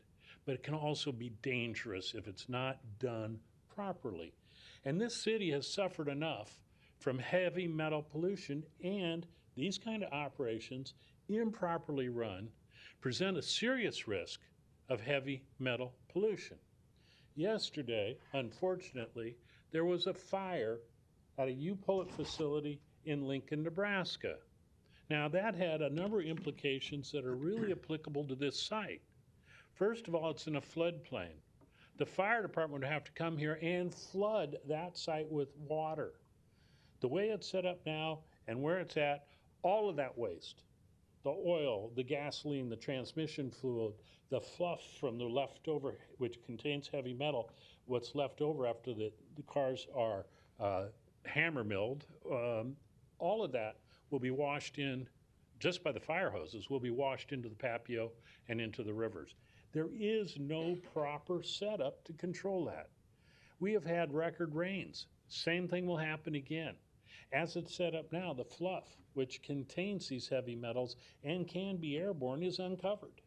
but it can also be dangerous if it's not done properly. And this city has suffered enough from heavy metal pollution, and these kind of operations, improperly run, present a serious risk of heavy metal pollution. Yesterday, unfortunately, there was a fire at a U-Pullet facility in Lincoln, Nebraska. Now, that had a number of implications that are really applicable to this site. First of all, it's in a floodplain. The fire department would have to come here and flood that site with water. The way it's set up now and where it's at, all of that waste, the oil, the gasoline, the transmission fluid, the fluff from the leftover, which contains heavy metal, what's left over after the cars are hammer milled, all of that will be washed in, just by the fire hoses, will be washed into the Papio and into the rivers. There is no proper setup to control that. We have had record rains. Same thing will happen again. As it's set up now, the fluff, which contains these heavy metals and can be airborne, is uncovered.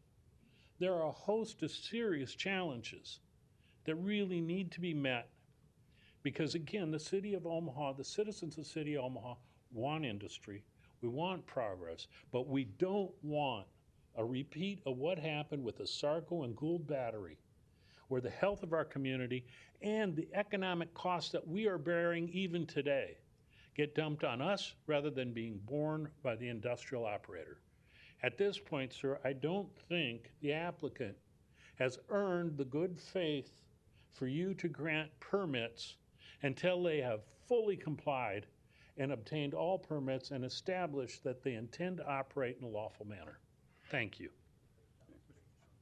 There are a host of serious challenges that really need to be met because, again, the city of Omaha, the citizens of the city of Omaha want industry, we want progress, but we don't want a repeat of what happened with the ASARCO and Gould battery, where the health of our community and the economic costs that we are bearing even today get dumped on us rather than being borne by the industrial operator. At this point, sir, I don't think the applicant has earned the good faith for you to grant permits until they have fully complied and obtained all permits and established that they intend to operate in a lawful manner. Thank you.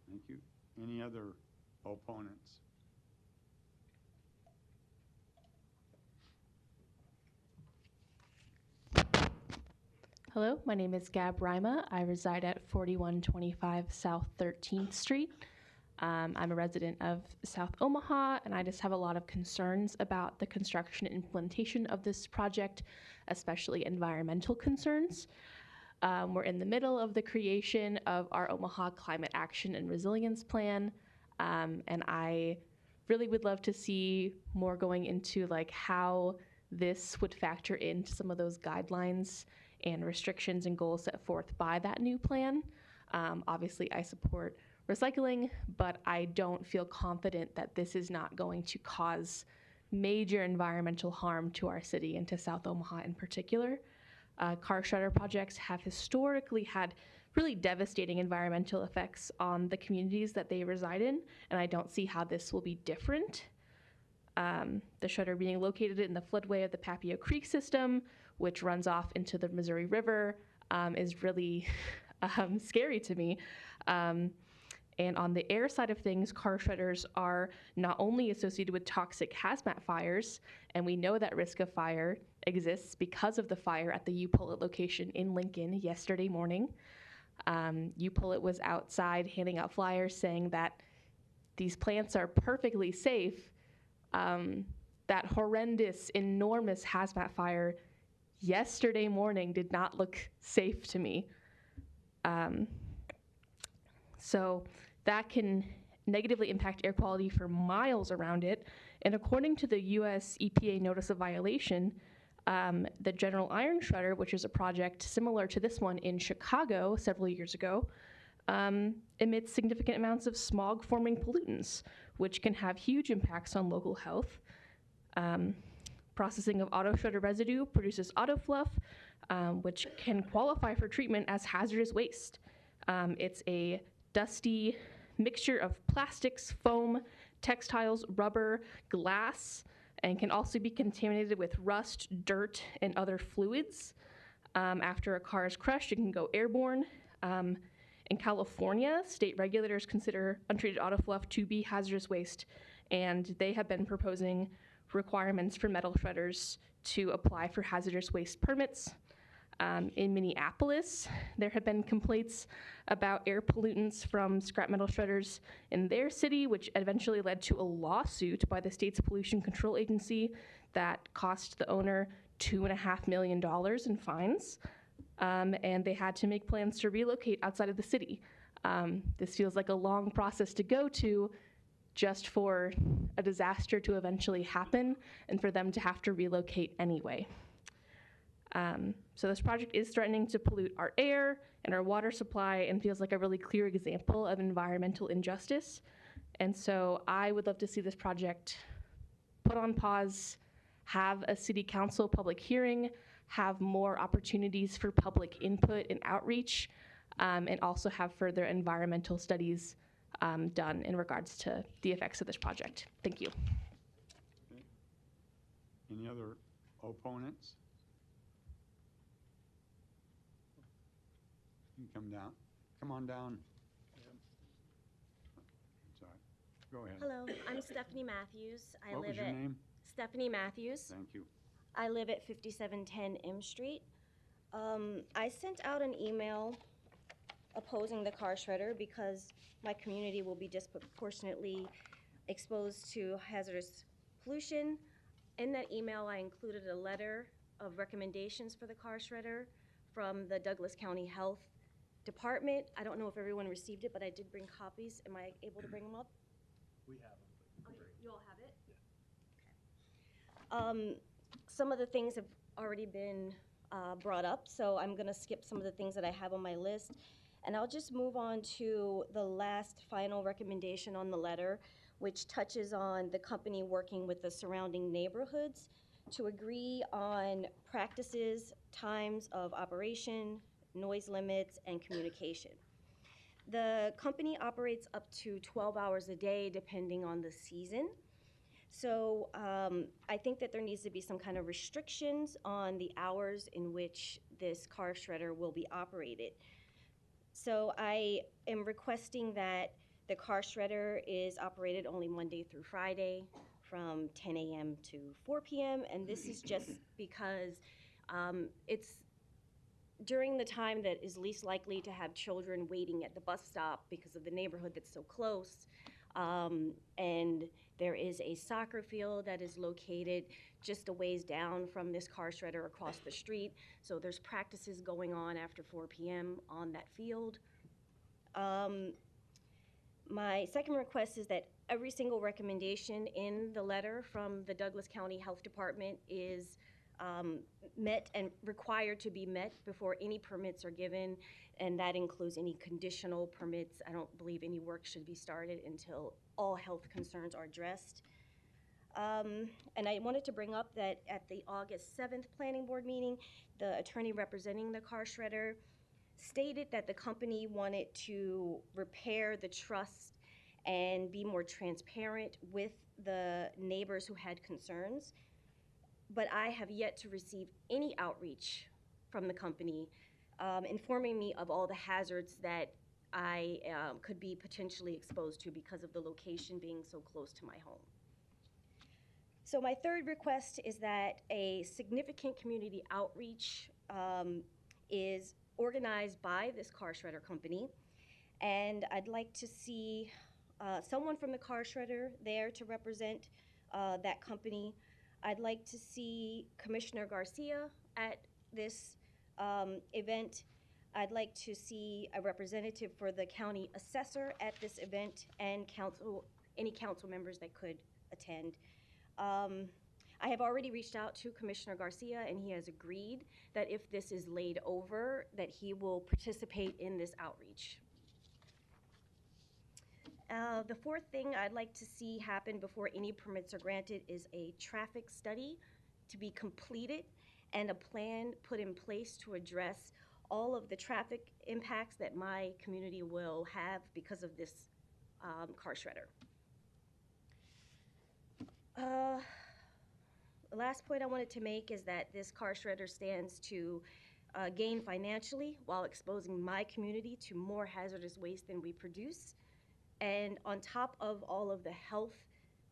Thank you. Any other opponents? Hello, my name is Gab Rima. I reside at 4125 South 13th Street. I'm a resident of South Omaha, and I just have a lot of concerns about the construction and implementation of this project, especially environmental concerns. We're in the middle of the creation of our Omaha Climate Action and Resilience Plan, and I really would love to see more going into like how this would factor into some of those guidelines and restrictions and goals set forth by that new plan. Obviously, I support recycling, but I don't feel confident that this is not going to cause major environmental harm to our city and to South Omaha in particular. Car shredder projects have historically had really devastating environmental effects on the communities that they reside in, and I don't see how this will be different. The shredder being located in the floodway of the Papio Creek system, which runs off into the Missouri River, is really scary to me. And on the air side of things, car shredders are not only associated with toxic hazmat fires, and we know that risk of fire exists because of the fire at the U-Pullet location in Lincoln yesterday morning. U-Pullet was outside handing out flyers saying that these plants are perfectly safe, that horrendous, enormous hazmat fire yesterday morning did not look safe to me. So that can negatively impact air quality for miles around it. And according to the US EPA notice of violation, the General Iron Shredder, which is a project similar to this one in Chicago several years ago, emits significant amounts of smog-forming pollutants, which can have huge impacts on local health. Processing of auto shredder residue produces auto fluff, which can qualify for treatment as hazardous waste. It's a dusty mixture of plastics, foam, textiles, rubber, glass, and can also be contaminated with rust, dirt, and other fluids. After a car is crushed, it can go airborne. In California, state regulators consider untreated auto fluff to be hazardous waste, and they have been proposing requirements for metal shredders to apply for hazardous waste permits. In Minneapolis, there have been complaints about air pollutants from scrap metal shredders in their city, which eventually led to a lawsuit by the state's pollution control agency that cost the owner $2.5 million in fines. And they had to make plans to relocate outside of the city. This feels like a long process to go to just for a disaster to eventually happen and for them to have to relocate anyway. So this project is threatening to pollute our air and our water supply and feels like a really clear example of environmental injustice. And so I would love to see this project put on pause, have a city council public hearing, have more opportunities for public input and outreach, and also have further environmental studies done in regards to the effects of this project. Thank you. Any other opponents? You can come down. Come on down. Sorry. Go ahead. Hello, I'm Stephanie Matthews. What was your name? Stephanie Matthews. Thank you. I live at 5710 M Street. I sent out an email opposing the car shredder because my community will be disproportionately exposed to hazardous pollution. In that email, I included a letter of recommendations for the car shredder from the Douglas County Health Department. I don't know if everyone received it, but I did bring copies. Am I able to bring them up? We have them. Okay, you all have it? Okay. Some of the things have already been brought up, so I'm gonna skip some of the things that I have on my list. And I'll just move on to the last final recommendation on the letter, which touches on the company working with the surrounding neighborhoods to agree on practices, times of operation, noise limits, and communication. The company operates up to 12 hours a day depending on the season. So I think that there needs to be some kind of restrictions on the hours in which this car shredder will be operated. So I am requesting that the car shredder is operated only Monday through Friday from 10 a.m. to 4 p.m. And this is just because it's during the time that is least likely to have children waiting at the bus stop because of the neighborhood that's so close. And there is a soccer field that is located just a ways down from this car shredder across the street. So there's practices going on after 4 p.m. on that field. My second request is that every single recommendation in the letter from the Douglas County Health Department is met and required to be met before any permits are given, and that includes any conditional permits. I don't believe any work should be started until all health concerns are addressed. And I wanted to bring up that at the August 7th Planning Board meeting, the attorney representing the car shredder stated that the company wanted to repair the trust and be more transparent with the neighbors who had concerns. But I have yet to receive any outreach from the company informing me of all the hazards that I could be potentially exposed to because of the location being so close to my home. So my third request is that a significant community outreach is organized by this car shredder company, and I'd like to see someone from the car shredder there to represent that company. I'd like to see Commissioner Garcia at this event. I'd like to see a representative for the county assessor at this event, and any council members that could attend. I have already reached out to Commissioner Garcia, and he has agreed that if this is laid over, that he will participate in this outreach. The fourth thing I'd like to see happen before any permits are granted is a traffic study to be completed and a plan put in place to address all of the traffic impacts that my community will have because of this car shredder. The last point I wanted to make is that this car shredder stands to gain financially while exposing my community to more hazardous waste than we produce. And on top of all of the health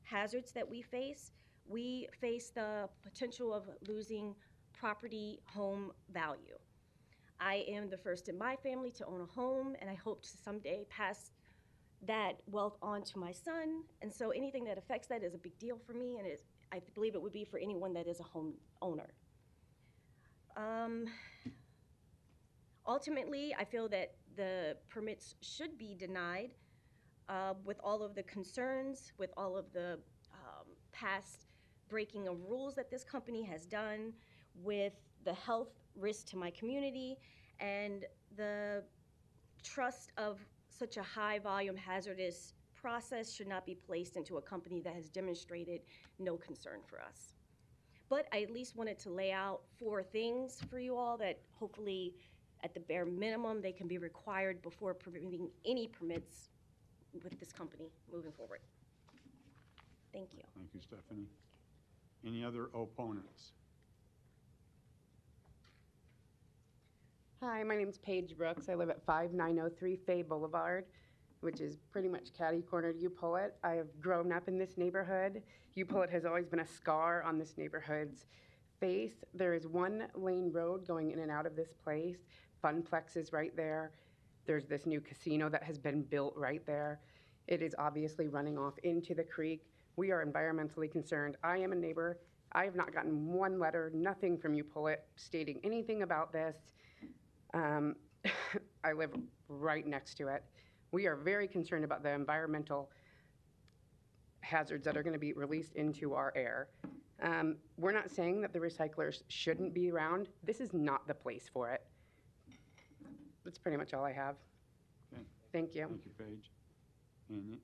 hazards that we face the potential of losing property, home value. I am the first in my family to own a home, and I hope to someday pass that wealth on to my son. And so anything that affects that is a big deal for me, and I believe it would be for anyone that is a home owner. Ultimately, I feel that the permits should be denied with all of the concerns, with all of the past breaking of rules that this company has done, with the health risk to my community, and the trust of such a high volume hazardous process should not be placed into a company that has demonstrated no concern for us. But I at least wanted to lay out 4 things for you all that hopefully at the bare minimum they can be required before permitting any permits with this company moving forward. Thank you. Thank you, Stephanie. Any other opponents? Hi, my name's Paige Brooks. I live at 5903 Fay Boulevard, which is pretty much catty-cornered U-Pullet. I have grown up in this neighborhood. U-Pullet has always been a scar on this neighborhood's face. There is 1-lane road going in and out of this place. Funplex is right there. There's this new casino that has been built right there. It is obviously running off into the creek. We are environmentally concerned. I am a neighbor. I have not gotten 1 letter, nothing from U-Pullet stating anything about this. I live right next to it. We are very concerned about the environmental hazards that are going to be released into our air. We're not saying that the recyclers shouldn't be around. This is not the place for it. That's pretty much all I have. Okay. Thank you. Thank you, Paige. Amy?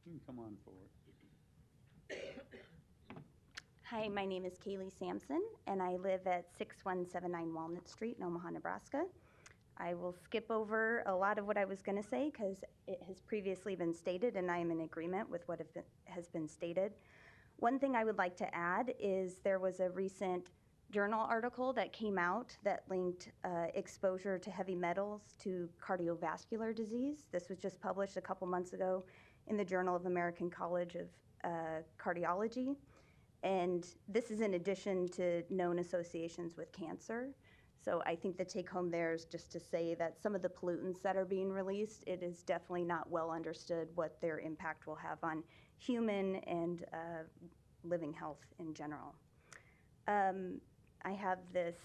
You can come on forward. Hi, my name is Kaylee Sampson, and I live at 6179 Walnut Street in Omaha, Nebraska. I will skip over a lot of what I was going to say because it has previously been stated, and I am in agreement with what has been stated. One thing I would like to add is there was a recent journal article that came out that linked exposure to heavy metals to cardiovascular disease. This was just published a couple months ago in the Journal of American College of Cardiology. And this is in addition to known associations with cancer. So I think the take home there is just to say that some of the pollutants that are being released, it is definitely not well understood what their impact will have on human and living health in general. I have this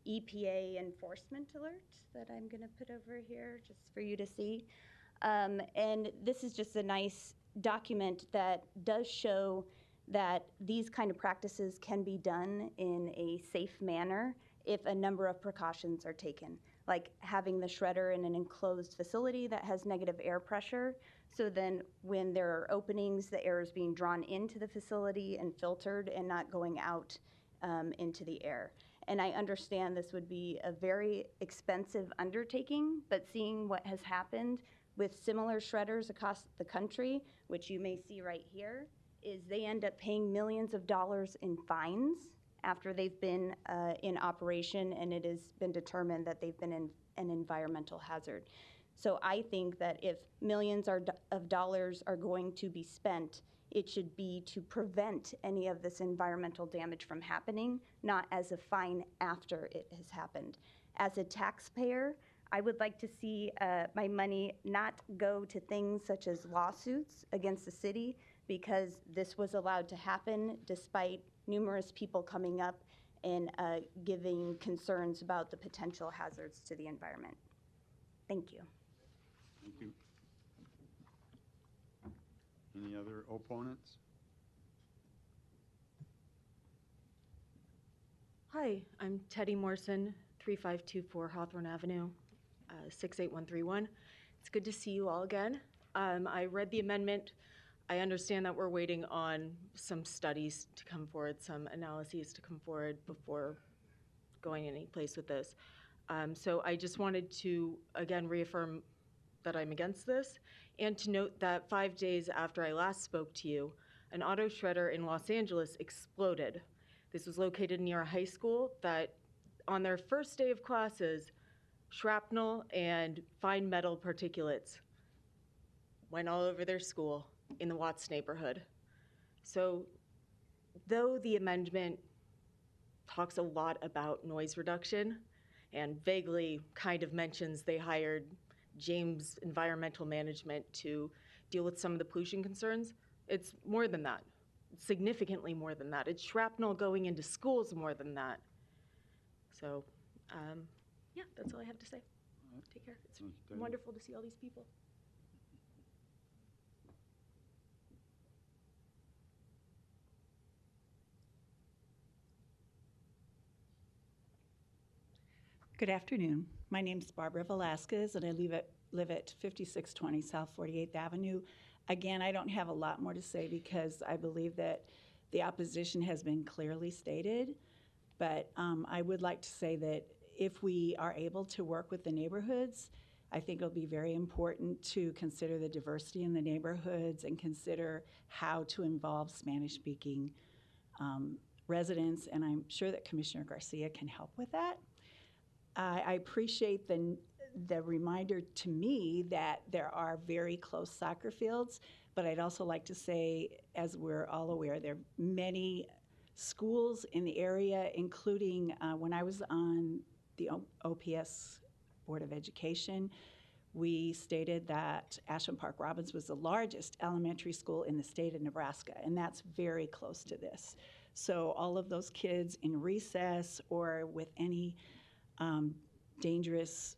EPA enforcement alert that I'm going to put over here just for you to see. And this is just a nice document that does show that these kind of practices can be done in a safe manner if a number of precautions are taken, like having the shredder in an enclosed facility that has negative air pressure. So then when there are openings, the air is being drawn into the facility and filtered and not going out into the air. And I understand this would be a very expensive undertaking, but seeing what has happened with similar shredders across the country, which you may see right here, is they end up paying millions of dollars in fines after they've been in operation and it has been determined that they've been an environmental hazard. So I think that if millions of dollars are going to be spent, it should be to prevent any of this environmental damage from happening, not as a fine after it has happened. As a taxpayer, I would like to see my money not go to things such as lawsuits against the city, because this was allowed to happen despite numerous people coming up and giving concerns about the potential hazards to the environment. Thank you. Thank you. Any other opponents? Hi, I'm Teddy Morrison, 3524 Hawthorne Avenue, 68131. It's good to see you all again. I read the amendment. I understand that we're waiting on some studies to come forward, some analyses to come forward before going any place with this. So I just wanted to, again, reaffirm that I'm against this, and to note that 5 days after I last spoke to you, an auto shredder in Los Angeles exploded. This was located near a high school that, on their first day of classes, shrapnel and fine metal particulates went all over their school in the Watts neighborhood. So, though the amendment talks a lot about noise reduction and vaguely kind of mentions they hired James Environmental Management to deal with some of the pollution concerns, it's more than that. Significantly more than that. It's shrapnel going into schools more than that. So, yeah, that's all I have to say. Take care. It's wonderful to see all these people. Good afternoon. My name is Barbara Velasquez, and I live at 5620 South 48th Avenue. Again, I don't have a lot more to say because I believe that the opposition has been clearly stated, but I would like to say that if we are able to work with the neighborhoods, I think it'll be very important to consider the diversity in the neighborhoods and consider how to involve Spanish-speaking residents, and I'm sure that Commissioner Garcia can help with that. I appreciate the reminder to me that there are very close soccer fields, but I'd also like to say, as we're all aware, there are many schools in the area, including when I was on the OPS Board of Education, we stated that Ashland Park Robbins was the largest elementary school in the state of Nebraska, and that's very close to this. So all of those kids in recess or with any dangerous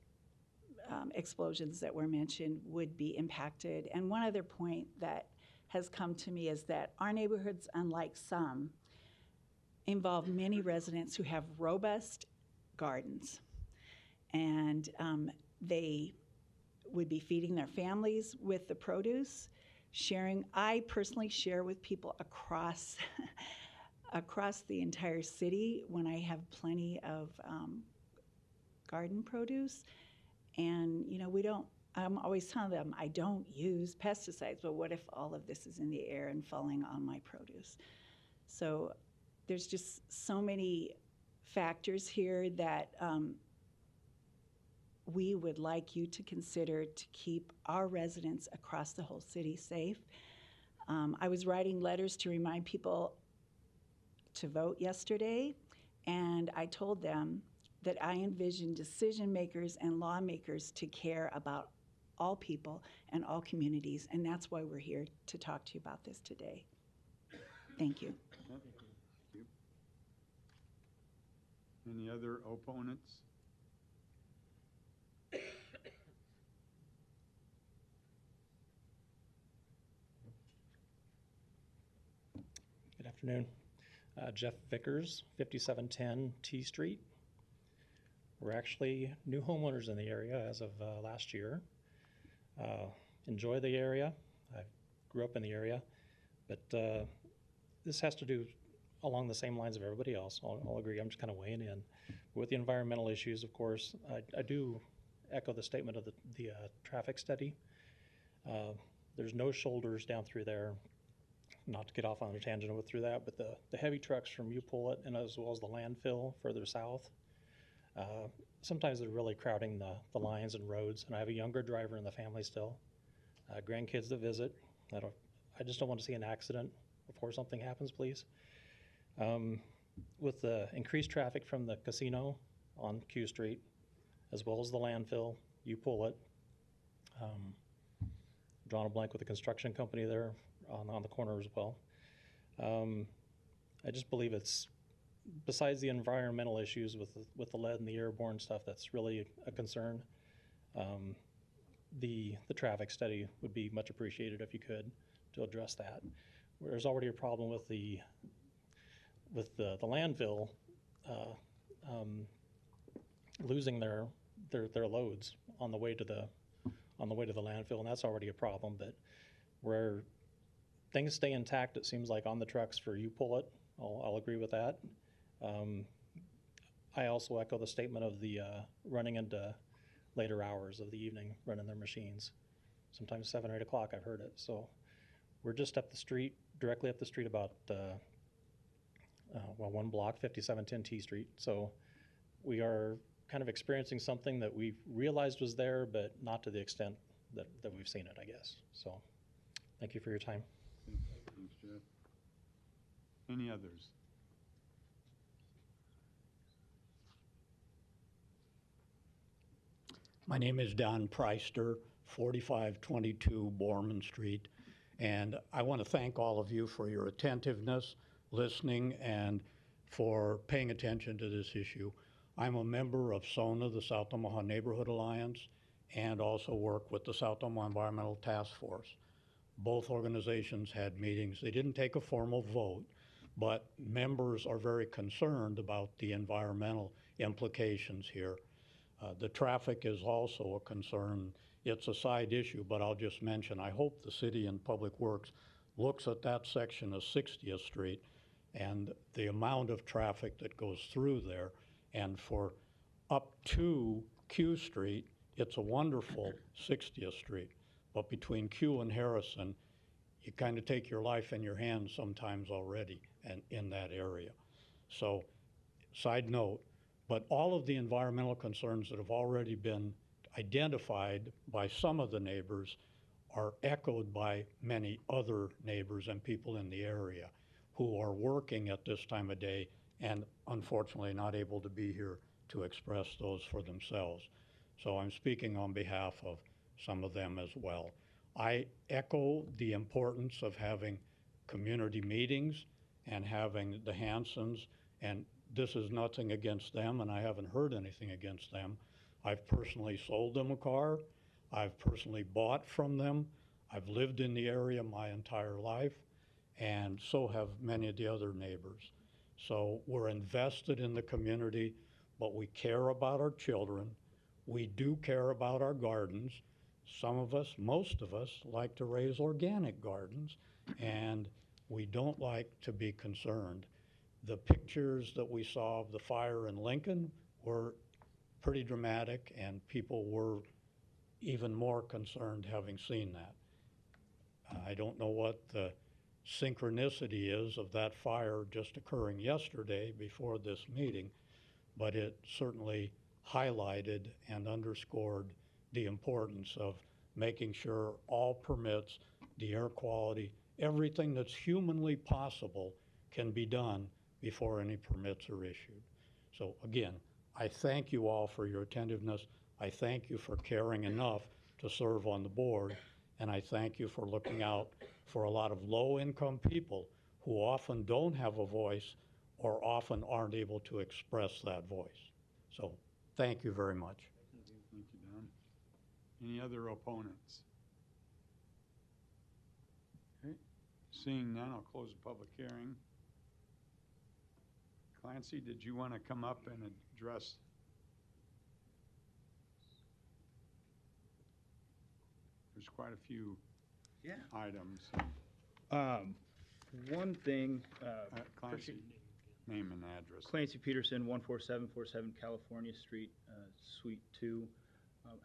explosions that were mentioned would be impacted. And one other point that has come to me is that our neighborhoods, unlike some, involve many residents who have robust gardens. And they would be feeding their families with the produce, sharing. I personally share with people across across the entire city when I have plenty of garden produce. And, you know, I'm always telling them I don't use pesticides, but what if all of this is in the air and falling on my produce? So there's just so many factors here that we would like you to consider to keep our residents across the whole city safe. I was writing letters to remind people to vote yesterday, and I told them that I envision decision makers and lawmakers to care about all people and all communities, and that's why we're here to talk to you about this today. Thank you. Thank you. Any other opponents? Good afternoon. Jeff Vickers, 5710 T Street. We're actually new homeowners in the area as of last year. Enjoy the area. I grew up in the area, but this has to do along the same lines of everybody else. I'll agree. I'm just kind of weighing in. With the environmental issues, of course, I do echo the statement of the traffic study. There's no shoulders down through there. Not to get off on a tangent through that, but the heavy trucks from Upullet and as well as the landfill further south, sometimes they're really crowding the lines and roads. And I have a younger driver in the family still, grandkids that visit. I just don't want to see an accident before something happens, please. With the increased traffic from the casino on Q Street, as well as the landfill. You pull it. Drawn a blank with the construction company there on the corner as well. I just believe it's, besides the environmental issues with the lead and the airborne stuff, that's really a concern. The traffic study would be much appreciated if you could, to address that. There's already a problem with the landfill losing their loads on the way to the landfill, and that's already a problem. But where things stay intact, it seems like on the trucks for you pull it, I'll agree with that. I also echo the statement of the running into later hours of the evening, running their machines. Sometimes 7 or 8 o'clock, I've heard it. So we're just up the street, directly up the street about, one block, 5710 T Street. So we are kind of experiencing something that we realized was there, but not to the extent that we've seen it, I guess. So thank you for your time. Thanks, Jeff. Any others? My name is Don Preister, 4522 Borman Street, and I want to thank all of you for your attentiveness, listening, and for paying attention to this issue. I'm a member of SONA, the South Omaha Neighborhood Alliance, and also work with the South Omaha Environmental Task Force. Both organizations had meetings. They didn't take a formal vote, but members are very concerned about the environmental implications here. The traffic is also a concern. It's a side issue, but I'll just mention, I hope the city and Public Works looks at that section of 60th Street and the amount of traffic that goes through there. And for up to Q Street, it's a wonderful 60th Street. But between Q and Harrison, you kind of take your life in your hands sometimes already and in that area. So, side note, but all of the environmental concerns that have already been identified by some of the neighbors are echoed by many other neighbors and people in the area who are working at this time of day and unfortunately not able to be here to express those for themselves. So I'm speaking on behalf of some of them as well. I echo the importance of having community meetings and having the Hansons, and this is nothing against them, and I haven't heard anything against them. I've personally sold them a car. I've personally bought from them. I've lived in the area my entire life, and so have many of the other neighbors. So we're invested in the community, but we care about our children. We do care about our gardens. Some of us, most of us, like to raise organic gardens, and we don't like to be concerned. The pictures that we saw of the fire in Lincoln were pretty dramatic, and people were even more concerned having seen that. I don't know what the synchronicity is of that fire just occurring yesterday before this meeting, but it certainly highlighted and underscored the importance of making sure all permits, the air quality, everything that's humanly possible can be done before any permits are issued. So again, I thank you all for your attentiveness. I thank you for caring enough to serve on the board, and I thank you for looking out for a lot of low-income people who often don't have a voice or often aren't able to express that voice. So thank you very much. Thank you, Don. Any other opponents? Okay. Seeing none, I'll close the public hearing. Clancy, did you want to come up and address? There's quite a few items. One thing, Clancy, name and address. Clancy Peterson, 14747 California Street, Suite 2.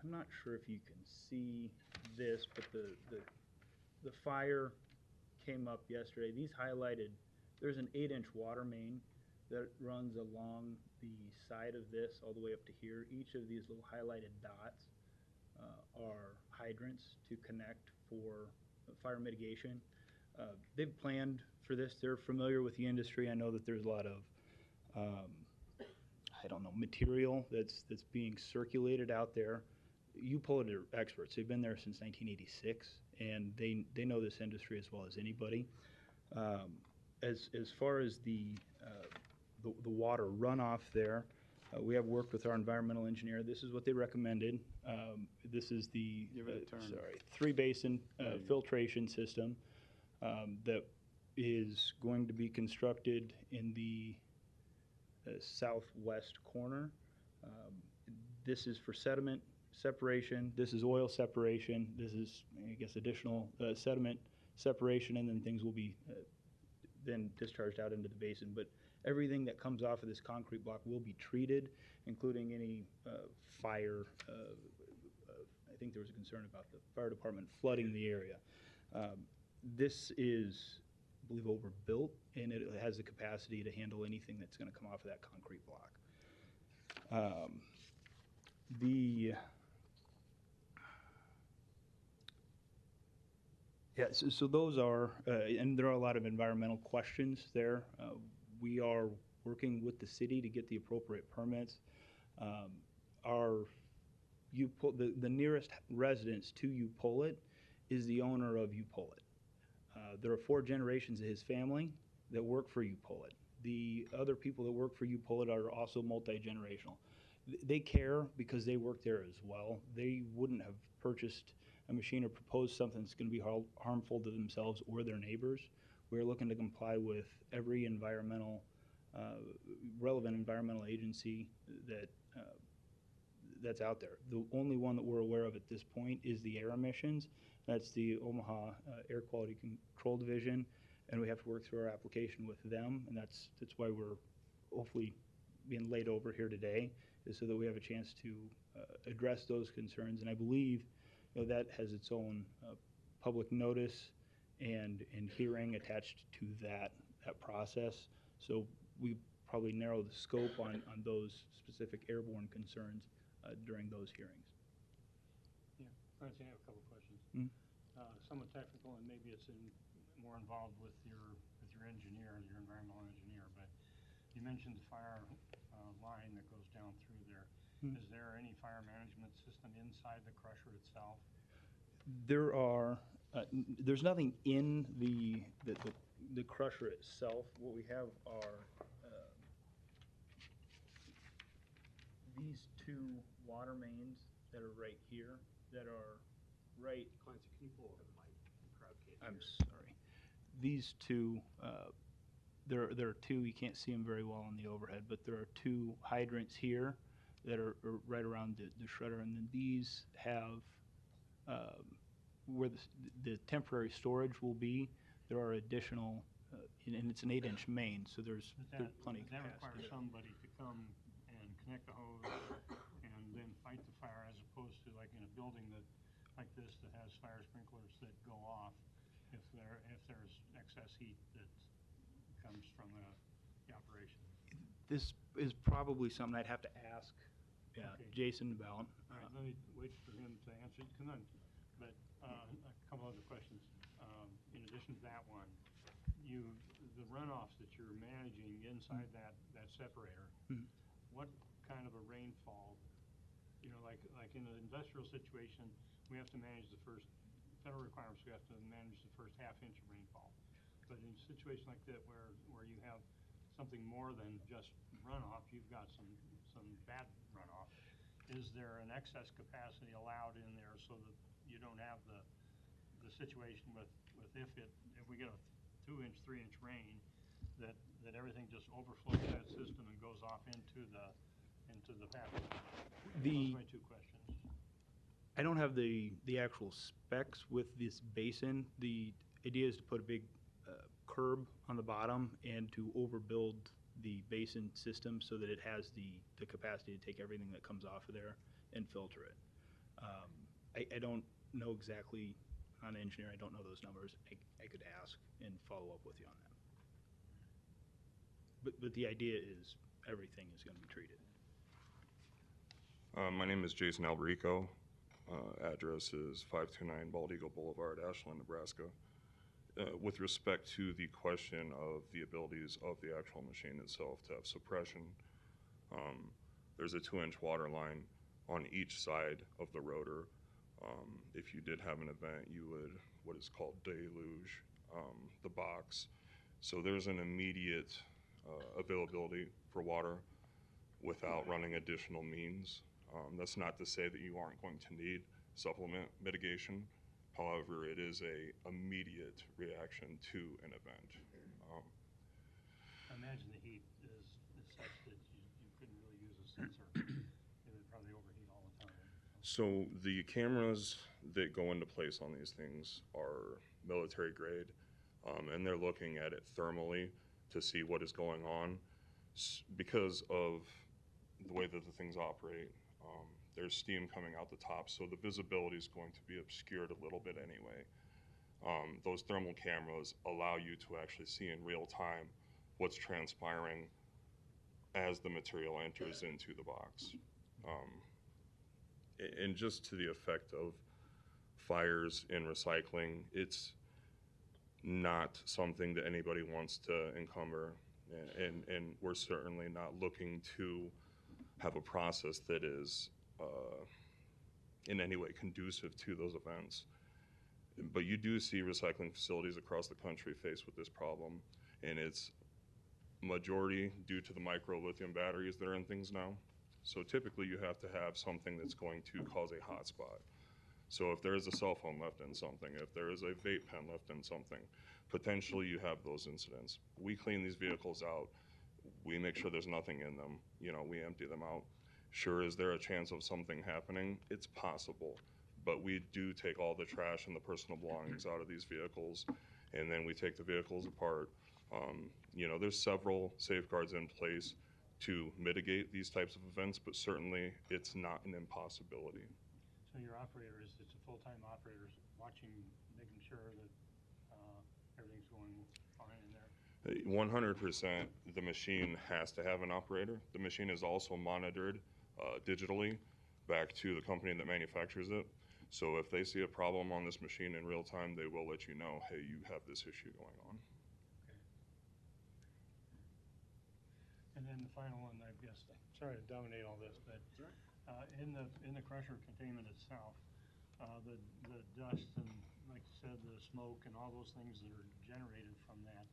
I'm not sure if you can see this, but the fire came up yesterday. These highlighted, there's an 8-inch water main that runs along the side of this all the way up to here. Each of these little highlighted dots are hydrants to connect for fire mitigation. They've planned for this. They're familiar with the industry. I know that there's a lot of I don't know, material that's being circulated out there. UPOLIT are experts. They've been there since 1986, and they know this industry as well as anybody. As far as the water runoff there, we have worked with our environmental engineer. This is what they recommended. This is the three-basin filtration system that is going to be constructed in the southwest corner. This is for sediment separation. This is oil separation. This is, I guess, additional sediment separation, and then things will be then discharged out into the basin. But everything that comes off of this concrete block will be treated, including any fire. I think there was a concern about the fire department flooding the area. This is, I believe, overbuilt, and it has the capacity to handle anything that's going to come off of that concrete block. So those are, and there are a lot of environmental questions there. We are working with the city to get the appropriate permits. The nearest residence to UPOLIT is the owner of UPOLIT. There are 4 generations of his family that work for UPOLIT. The other people that work for UPOLIT are also multi-generational. They care because they work there as well. They wouldn't have purchased a machine or proposed something that's going to be harmful to themselves or their neighbors. We're looking to comply with every relevant environmental agency that's out there. The only one that we're aware of at this point is the air emissions. That's the Omaha Air Quality Control Division, and we have to work through our application with them, and that's why we're hopefully being laid over here today, is so that we have a chance to address those concerns. And I believe that has its own public notice and hearing attached to that process. So we probably narrow the scope on those specific airborne concerns during those hearings. Yeah, Francine, I have a couple of questions. Somewhat technical, and maybe it's more involved with your engineer, your environmental engineer. But you mentioned the fire line that goes down through there. Is there any fire management system inside the crusher itself? There's nothing in the crusher itself. What we have are these 2 water mains that are right here, that are right. Clancy, can you pull over the mic? The crowd can't I'm hear. sorry. These 2, there are 2. You can't see them very well on the overhead, but there are 2 hydrants here that are right around the shredder, and then these have where the temporary storage will be. There are additional, and it's an 8-inch main, so there's plenty of capacity. That requires somebody to come and connect the hose and then fight the fire, as opposed to like in a building like this that has fire sprinklers that go off if there's excess heat that comes from the operation. This is probably something I'd have to ask Jason about. All right, let me wait for him to answer it. But a couple other questions. In addition to that one, the runoffs that you're managing inside that separator, what kind of a rainfall? Like in an industrial situation, we have to manage the first federal requirements. We have to manage the first half-inch of rainfall. But in a situation like that, where you have something more than just runoff, you've got some bad runoff. Is there an excess capacity allowed in there so that you don't have the situation with if we get a 2-inch, 3-inch rain, that everything just overflows that system and goes off into the pathway? Those are my 2 questions. I don't have the actual specs with this basin. The idea is to put a big curb on the bottom and to overbuild the basin system so that it has the capacity to take everything that comes off of there and filter it. I don't know exactly, I'm an engineer, I don't know those numbers. I could ask and follow up with you on that. But the idea is everything is going to be treated. My name is Jason Alberico. Address is 529 Bald Eagle Boulevard, Ashland, Nebraska. With respect to the question of the abilities of the actual machine itself to have suppression, There's a 2-inch water line on each side of the rotor. If you did have an event, you would what is called deluge the box. So there's an immediate availability for water without running additional means. That's not to say that you aren't going to need supplement mitigation. However, it is a immediate reaction to an event. I imagine the heat is such that you couldn't really use a sensor. It would probably overheat all the time. So the cameras that go into place on these things are military grade, and they're looking at it thermally to see what is going on. Because of the way that the things operate, there's steam coming out the top, so the visibility is going to be obscured a little bit anyway. Those thermal cameras allow you to actually see in real time what's transpiring as the material enters into the box. And just to the effect of fires in recycling, it's not something that anybody wants to encumber, and we're certainly not looking to have a process that is in any way conducive to those events. But you do see recycling facilities across the country faced with this problem, and it's majority due to the micro lithium batteries that are in things now. So typically you have to have something that's going to cause a hotspot. So if there is a cell phone left in something, if there is a vape pen left in something, potentially you have those incidents. We clean these vehicles out. We make sure there's nothing in them. You know, we empty them out. Sure, is there a chance of something happening? It's possible. But we do take all the trash and the personal belongings out of these vehicles, and then we take the vehicles apart. You know, there's several safeguards in place to mitigate these types of events, but certainly it's not an impossibility. So your operator it's a full-time operator watching, making sure that everything's going fine in there? 100%, the machine has to have an operator. The machine is also monitored digitally back to the company that manufactures it. So if they see a problem on this machine in real time, they will let you know, hey, you have this issue going on. And then the final one, I guess, sorry to dominate all this, but in the crusher containment itself, the dust and, like you said, the smoke and all those things that are generated from that,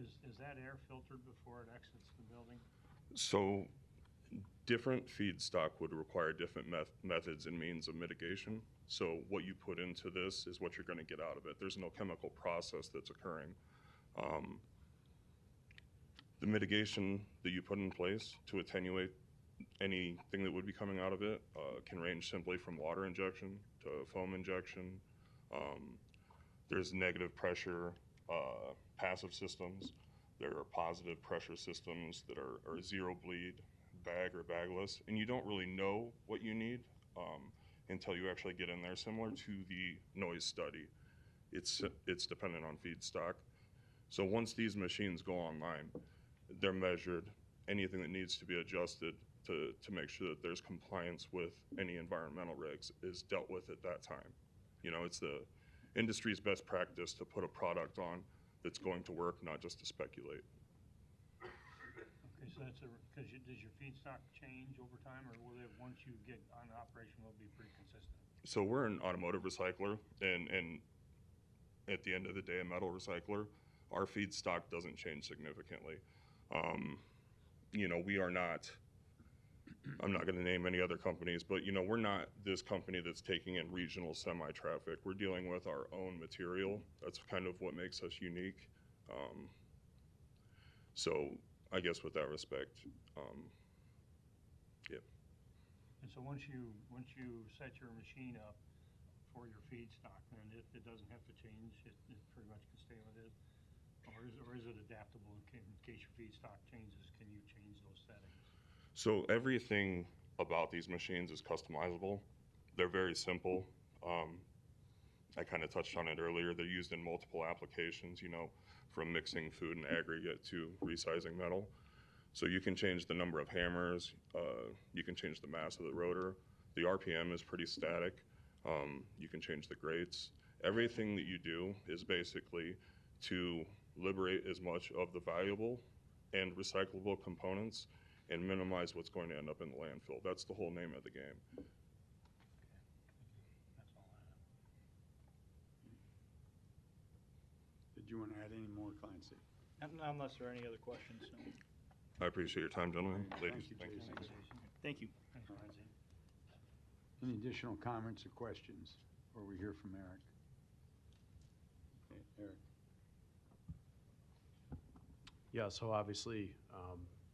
is that air filtered before it exits the building? So different feedstock would require different methods and means of mitigation. So what you put into this is what you're going to get out of it. There's no chemical process that's occurring. The mitigation that you put in place to attenuate anything that would be coming out of it can range simply from water injection to foam injection. There's negative pressure passive systems. There are positive pressure systems that are zero bleed, bag or bagless, and you don't really know what you need until you actually get in there, similar to the noise study. It's dependent on feedstock. So once these machines go online, they're measured. Anything that needs to be adjusted to make sure that there's compliance with any environmental regs is dealt with at that time. You know, it's the industry's best practice to put a product on that's going to work, not just to speculate. Okay, so that's because does your feedstock change over time, or will it, once you get on operation, will it be pretty consistent? So we're an automotive recycler, and at the end of the day, a metal recycler. Our feedstock doesn't change significantly. You know, we are not, I'm not going to name any other companies, but, you know, we're not this company that's taking in regional semi-traffic. We're dealing with our own material. That's kind of what makes us unique. So I guess with that respect, yeah. And so once you set your machine up for your feedstock, then it doesn't have to change. It pretty much can stay what it is. Or is it adaptable in case your feedstock changes? Can you change those settings? So everything about these machines is customizable. They're very simple. I kind of touched on it earlier. They're used in multiple applications, you know, from mixing food and aggregate to resizing metal. So you can change the number of hammers. You can change the mass of the rotor. The RPM is pretty static. You can change the grates. Everything that you do is basically to liberate as much of the valuable and recyclable components and minimize what's going to end up in the landfill. That's the whole name of the game. Did you want to add any more, Clancy? Unless there are any other questions. I appreciate your time, gentlemen. Thank Ladies, you, thank you. Jason. Thank you. Any additional comments or questions before we hear from Eric? Okay, Eric. Yeah, so obviously,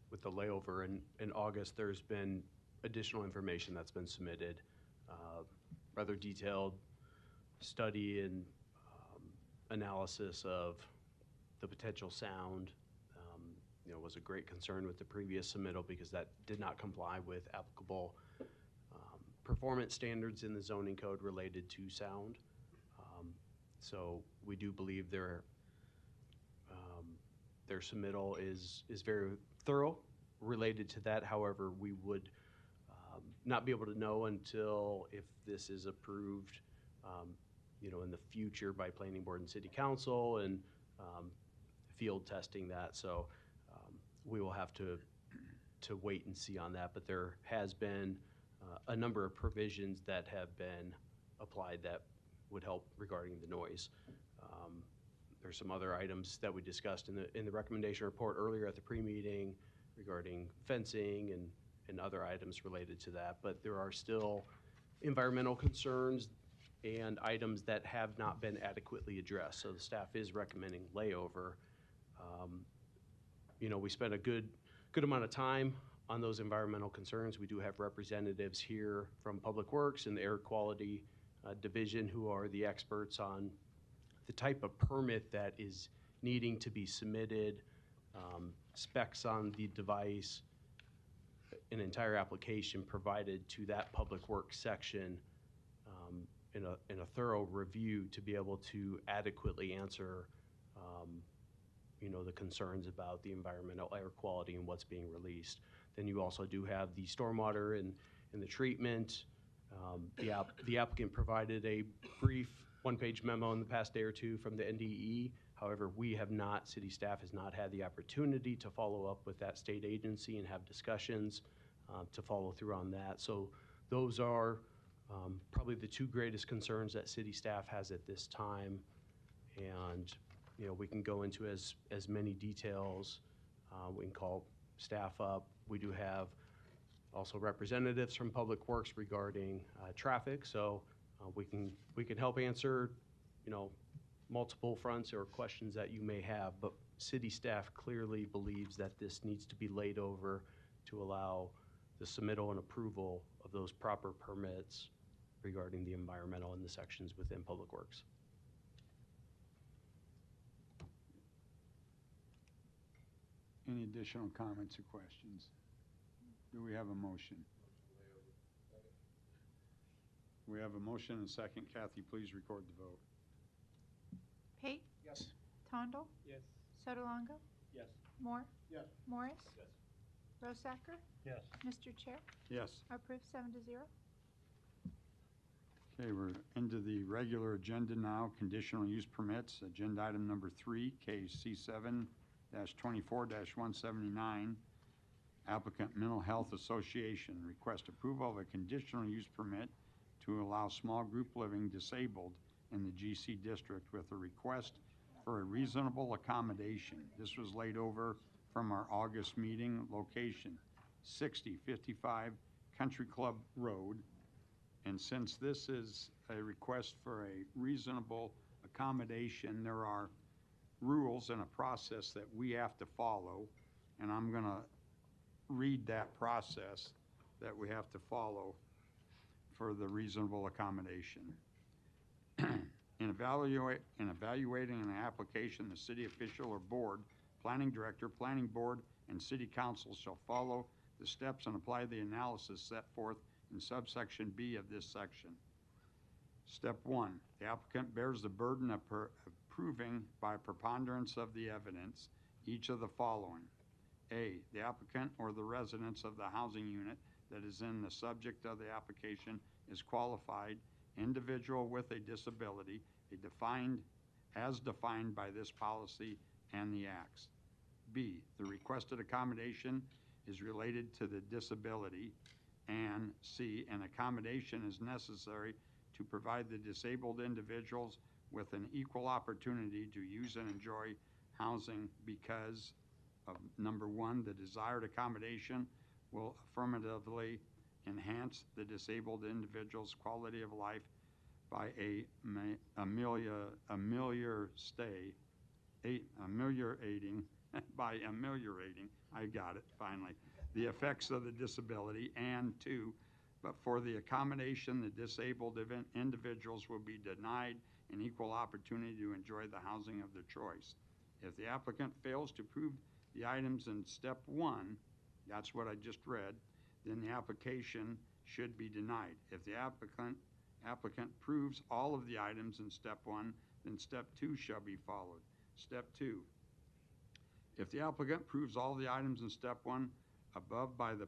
with the layover in August, there's been additional information that's been submitted, rather detailed study and analysis of the potential sound. Was a great concern with the previous submittal because that did not comply with applicable performance standards in the zoning code related to sound. So we do believe their submittal is very thorough related to that. However, we would not be able to know until if this is approved, in the future by planning board and city council and field testing that. So we will have to wait and see on that. But there has been a number of provisions that have been applied that would help regarding the noise. There's some other items that we discussed in the recommendation report earlier at the pre-meeting regarding fencing and other items related to that. But there are still environmental concerns and items that have not been adequately addressed. So the staff is recommending layover. We spent a good amount of time on those environmental concerns. We do have representatives here from Public Works and the Air Quality Division who are the experts on the type of permit that is needing to be submitted, specs on the device, an entire application provided to that Public Works section in a thorough review to be able to adequately answer the concerns about the environmental air quality and what's being released. Then you also do have the stormwater and the treatment. The applicant provided a brief one-page memo in the past day or two from the NDE. However, city staff has not had the opportunity to follow up with that state agency and have discussions to follow through on that. So those are probably the two greatest concerns that city staff has at this time. And we can go into as many details. We can call staff up. We do have also representatives from Public Works regarding traffic. So we can help answer, multiple fronts or questions that you may have. But city staff clearly believes that this needs to be laid over to allow the submittal and approval of those proper permits regarding the environmental and the sections within Public Works. Any additional comments or questions? Do we have a motion? We have a motion and a second. Kathy, please record the vote. Pate? Yes. Tondel? Yes. Sotolongo? Yes. Moore? Yes. Morris? Yes. Rosacker? Yes. Mr. Chair? Yes. Approved 7-0. Okay, we're into the regular agenda now, conditional use permits. Agenda item number 3, KC 7-24-179. Applicant Mental Health Association request approval of a conditional use permit to allow small group living disabled in the GC district with a request for a reasonable accommodation. This was laid over from our August meeting. Location 6055 Country Club Road. And since this is a request for a reasonable accommodation, there are rules and a process that we have to follow. And I'm going to read that process that we have to follow for the reasonable accommodation. In evaluating an application, the city official or board, planning director, planning board, and city council shall follow the steps and apply the analysis set forth in subsection B of this section. Step 1, the applicant bears the burden of proving by preponderance of the evidence each of the following. A, the applicant or the residents of the housing unit that is in the subject of the application is qualified, individual with a disability, as defined by this policy and the acts. B, the requested accommodation is related to the disability, and C, an accommodation is necessary to provide the disabled individuals with an equal opportunity to use and enjoy housing because of, number one, the desired accommodation will affirmatively enhance the disabled individual's quality of life by ameliorating, I got it finally, the effects of the disability, and two, but for the accommodation, the disabled individuals will be denied an equal opportunity to enjoy the housing of their choice. If the applicant fails to prove the items in step one, that's what I just read, then the application should be denied. If the applicant proves all of the items in step one, then step two shall be followed. Step two, if the applicant proves all the items in step one above by the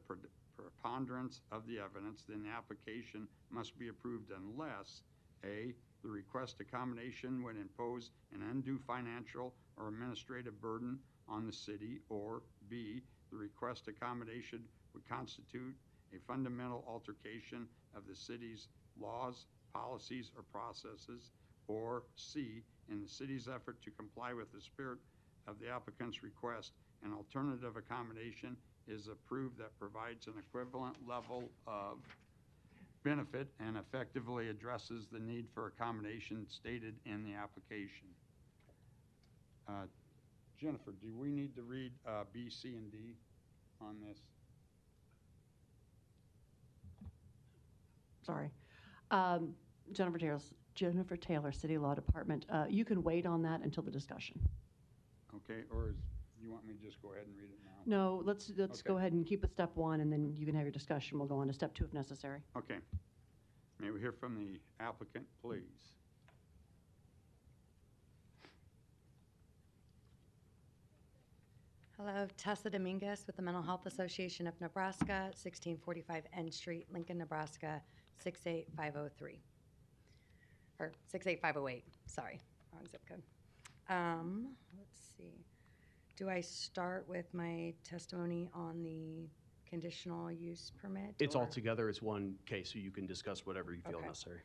preponderance of the evidence, then the application must be approved unless A, the request accommodation would impose an undue financial or administrative burden on the city, or B, the request accommodation would constitute a fundamental altercation of the city's laws, policies, or processes, or C, in the city's effort to comply with the spirit of the applicant's request, an alternative accommodation is approved that provides an equivalent level of benefit and effectively addresses the need for accommodation stated in the application. Jennifer, do we need to read B, C, and D on this? Sorry. Jennifer Taylor, City Law Department. You can wait on that until the discussion. Okay, or you want me to just go ahead and read it now? No, let's Okay. go ahead and keep with step one, and then you can have your discussion. We'll go on to step two if necessary. Okay. May we hear from the applicant, please? Hello, Tessa Dominguez with the Mental Health Association of Nebraska, 1645 N Street, Lincoln, Nebraska, 68503. Or 68508, sorry, wrong zip code. Let's see. Do I start with my testimony on the conditional use permit? It's or- all together as one case, so you can discuss whatever you feel Okay. necessary.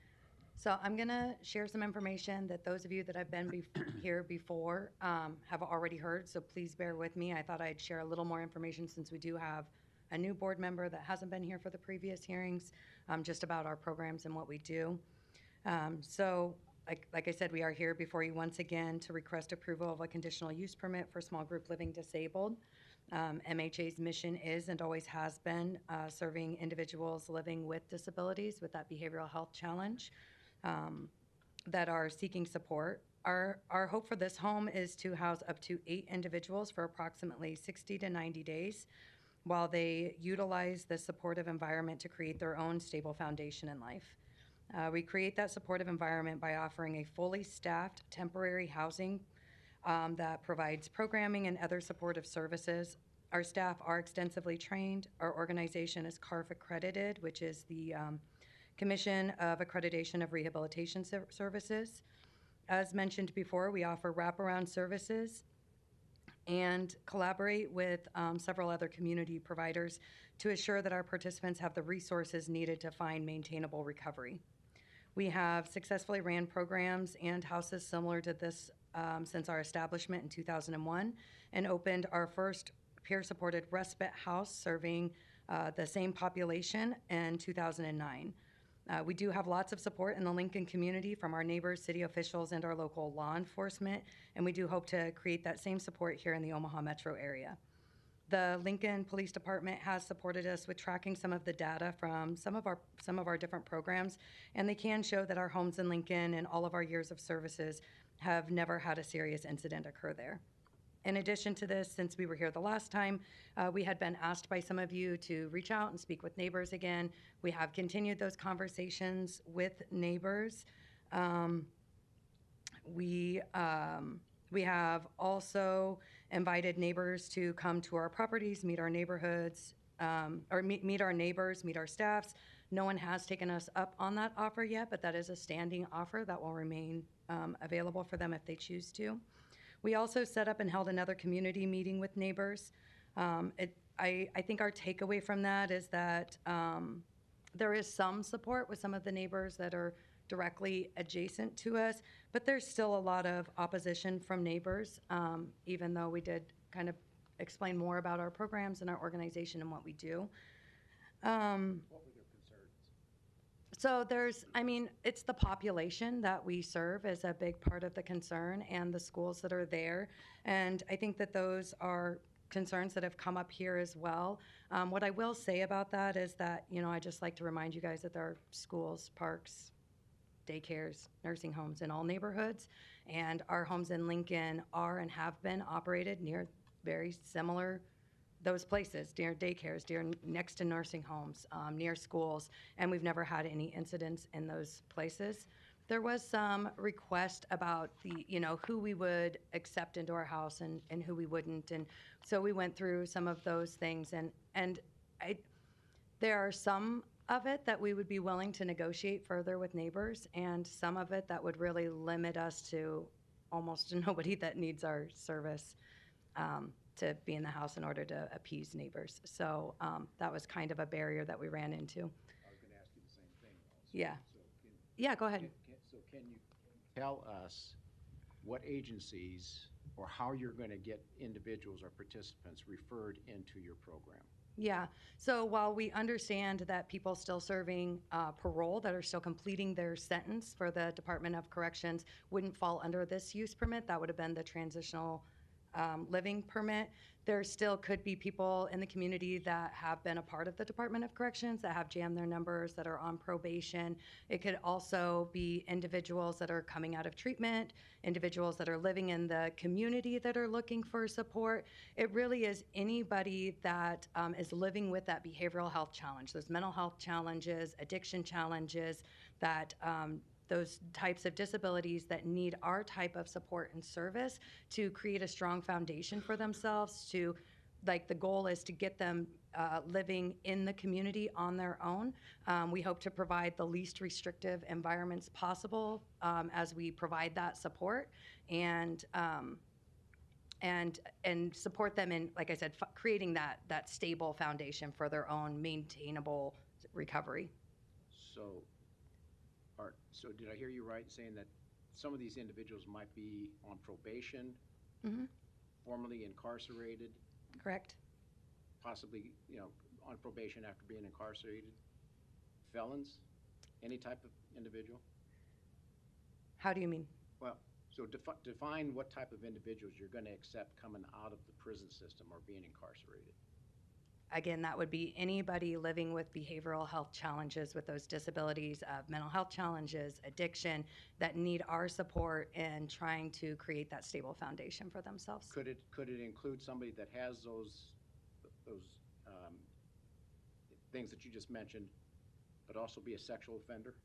So I'm going to share some information that those of you that have been here before have already heard, so please bear with me. I thought I'd share a little more information since we do have a new board member that hasn't been here for the previous hearings, just about our programs and what we do. So like I said, we are here before you once again to request approval of a conditional use permit for small group living disabled. MHA's mission is and always has been serving individuals living with disabilities with that behavioral health challenge that are seeking support. Our hope for this home is to house up to 8 individuals for approximately 60 to 90 days while they utilize the supportive environment to create their own stable foundation in life. We create that supportive environment by offering a fully staffed temporary housing that provides programming and other supportive services. Our staff are extensively trained. Our organization is CARF accredited, which is the Commission of Accreditation of Rehabilitation Services. As mentioned before, we offer wraparound services and collaborate with several other community providers to assure that our participants have the resources needed to find maintainable recovery. We have successfully ran programs and houses similar to this since our establishment in 2001 and opened our first peer-supported respite house serving the same population in 2009. We do have lots of support in the Lincoln community from our neighbors, city officials, and our local law enforcement, and we do hope to create that same support here in the Omaha metro area. The Lincoln Police Department has supported us with tracking some of the data from some of our different programs, and they can show that our homes in Lincoln and all of our years of services have never had a serious incident occur there. In addition to this, since we were here the last time, we had been asked by some of you to reach out and speak with neighbors again. We have continued those conversations with neighbors. We have also invited neighbors to come to our properties, meet our neighborhoods, or meet our neighbors, meet our staffs. No one has taken us up on that offer yet, but that is a standing offer that will remain available for them if they choose to. We also set up and held another community meeting with neighbors. I think our takeaway from that is that there is some support with some of the neighbors that are directly adjacent to us, but there's still a lot of opposition from neighbors, even though we did kind of explain more about our programs and our organization and what we do. What were their concerns? So it's the population that we serve is a big part of the concern, and the schools that are there. And I think that those are concerns that have come up here as well. What I will say about that is that, I just like to remind you guys that there are schools, parks, daycares, nursing homes in all neighborhoods. And our homes in Lincoln are and have been operated near very similar those places, near daycares, next to nursing homes, near schools, and we've never had any incidents in those places. There was some request about who we would accept into our house and who we wouldn't, and so we went through some of those things, and there are some of it that we would be willing to negotiate further with neighbors, and some of it that would really limit us to almost nobody that needs our service to be in the house in order to appease neighbors. So that was kind of a barrier that we ran into. I was going to ask you the same thing also. Yeah. So Yeah, go ahead. Can you tell us what agencies or how you're going to get individuals or participants referred into your program? Yeah. So while we understand that people still serving parole that are still completing their sentence for the Department of Corrections wouldn't fall under this use permit, that would have been the transitional living permit. There still could be people in the community that have been a part of the Department of Corrections that have jammed their numbers, that are on probation. It could also be individuals that are coming out of treatment, individuals that are living in the community that are looking for support. It really is anybody that is living with that behavioral health challenge, those mental health challenges, addiction challenges, that those types of disabilities that need our type of support and service to create a strong foundation for themselves. The goal is to get them living in the community on their own. We hope to provide the least restrictive environments possible as we provide that support, and support them in, like I said, creating that stable foundation for their own maintainable recovery. So did I hear you right saying that some of these individuals might be on probation, formerly incarcerated? Correct. Possibly, on probation after being incarcerated? Felons? Any type of individual? How do you mean? Well, so define what type of individuals you're going to accept coming out of the prison system or being incarcerated. Again, that would be anybody living with behavioral health challenges, with those disabilities, mental health challenges, addiction, that need our support in trying to create that stable foundation for themselves. Could it include somebody that has those things that you just mentioned, but also be a sexual offender?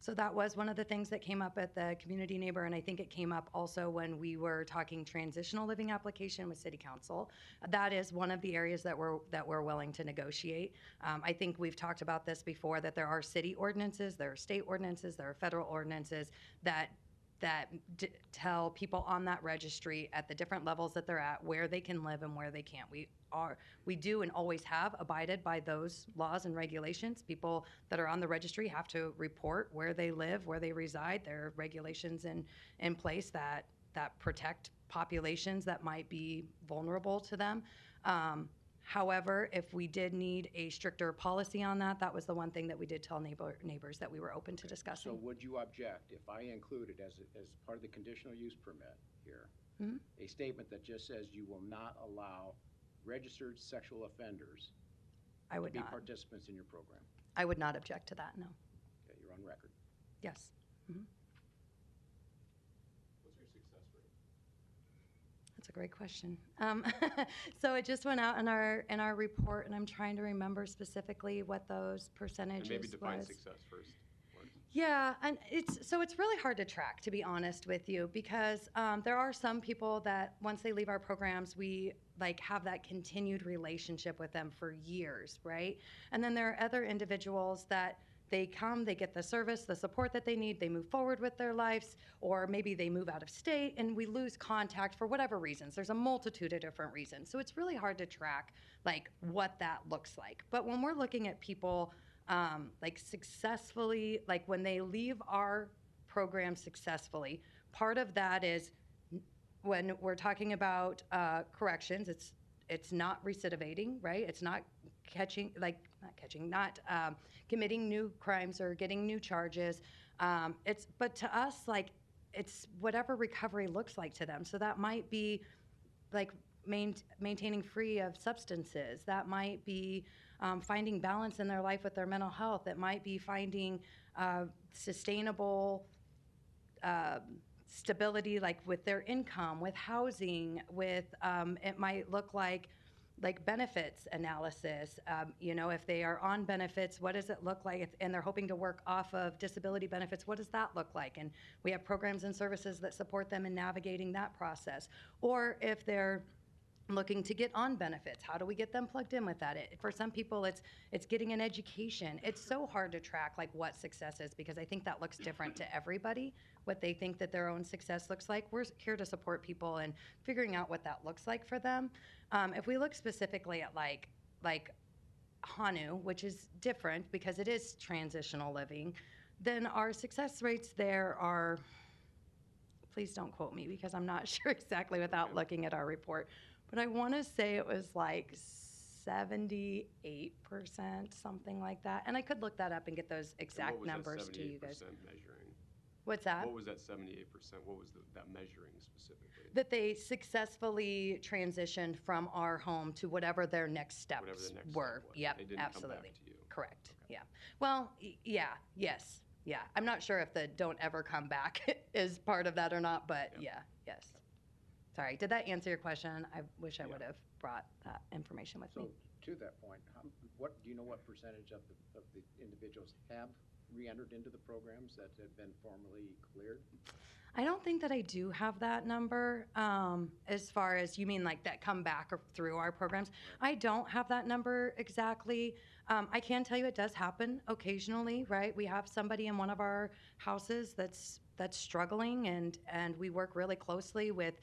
So that was one of the things that came up at the community neighbor, and I think it came up also when we were talking transitional living application with City Council. That is one of the areas that we're willing to negotiate. I think we've talked about this before, that there are city ordinances, there are state ordinances, there are federal ordinances that tell people on that registry at the different levels that they're at where they can live and where they can't. We do and always have abided by those laws and regulations. People that are on the registry have to report where they live, where they reside. There are regulations in place that protect populations that might be vulnerable to them. However, if we did need a stricter policy on that, that was the one thing that we did tell neighbors that we were open to discussing. So would you object if I included as part of the conditional use permit here, a statement that just says you will not allow registered sexual offenders to be participants in your program? I would not object to that, no. Okay, you're on record. Yes. What's your success rate? That's a great question. So it just went out in our report, and I'm trying to remember specifically what those percentages And maybe define was. success first. Yeah, and it's really hard to track, to be honest with you, because there are some people that once they leave our programs, we have that continued relationship with them for years, right? And then there are other individuals that they come, they get the service, the support that they need, they move forward with their lives, or maybe they move out of state and we lose contact for whatever reasons. There's a multitude of different reasons. So it's really hard to track like what that looks like. But when we're looking at people like successfully, like when they leave our program successfully, part of that is when we're talking about corrections, it's not recidivating, right? It's not committing new crimes or getting new charges. But to us, like, it's whatever recovery looks like to them. So that might be like maintaining free of substances. That might be finding balance in their life with their mental health. It might be finding sustainable stability, like with their income, with housing, with it might look like benefits analysis. If they are on benefits, what does it look like? And they're hoping to work off of disability benefits, what does that look like? And we have programs and services that support them in navigating that process. Or if they're looking to get on benefits, how do we get them plugged in with that? For some people, it's getting an education. It's so hard to track like what success is, because I think that looks different to everybody, what they think that their own success looks like. We're here to support people in figuring out what that looks like for them. If we look specifically at like HANU, which is different because it is transitional living, then our success rates there are, please don't quote me because I'm not sure exactly without looking at our report, but I want to say it was like 78%, something like that. And I could look that up and get those exact numbers to you guys. Measuring? What's that? What was that 78%? What was that measuring specifically? That they successfully transitioned from our home to whatever their next steps were. Yep, They didn't absolutely. come back to you. Correct. Okay. Yeah. Well, yes. Yeah. I'm not sure if the don't ever come back is part of that or not, but yes. Sorry, did that answer your question? I wish I would have brought that information with me. So to that point, what do you know what percentage of the individuals have re-entered into the programs that have been formally cleared? I don't think that I do have that number. As far as you mean like that come back through our programs, I don't have that number exactly. I can tell you it does happen occasionally, right? We have somebody in one of our houses that's struggling, and we work really closely with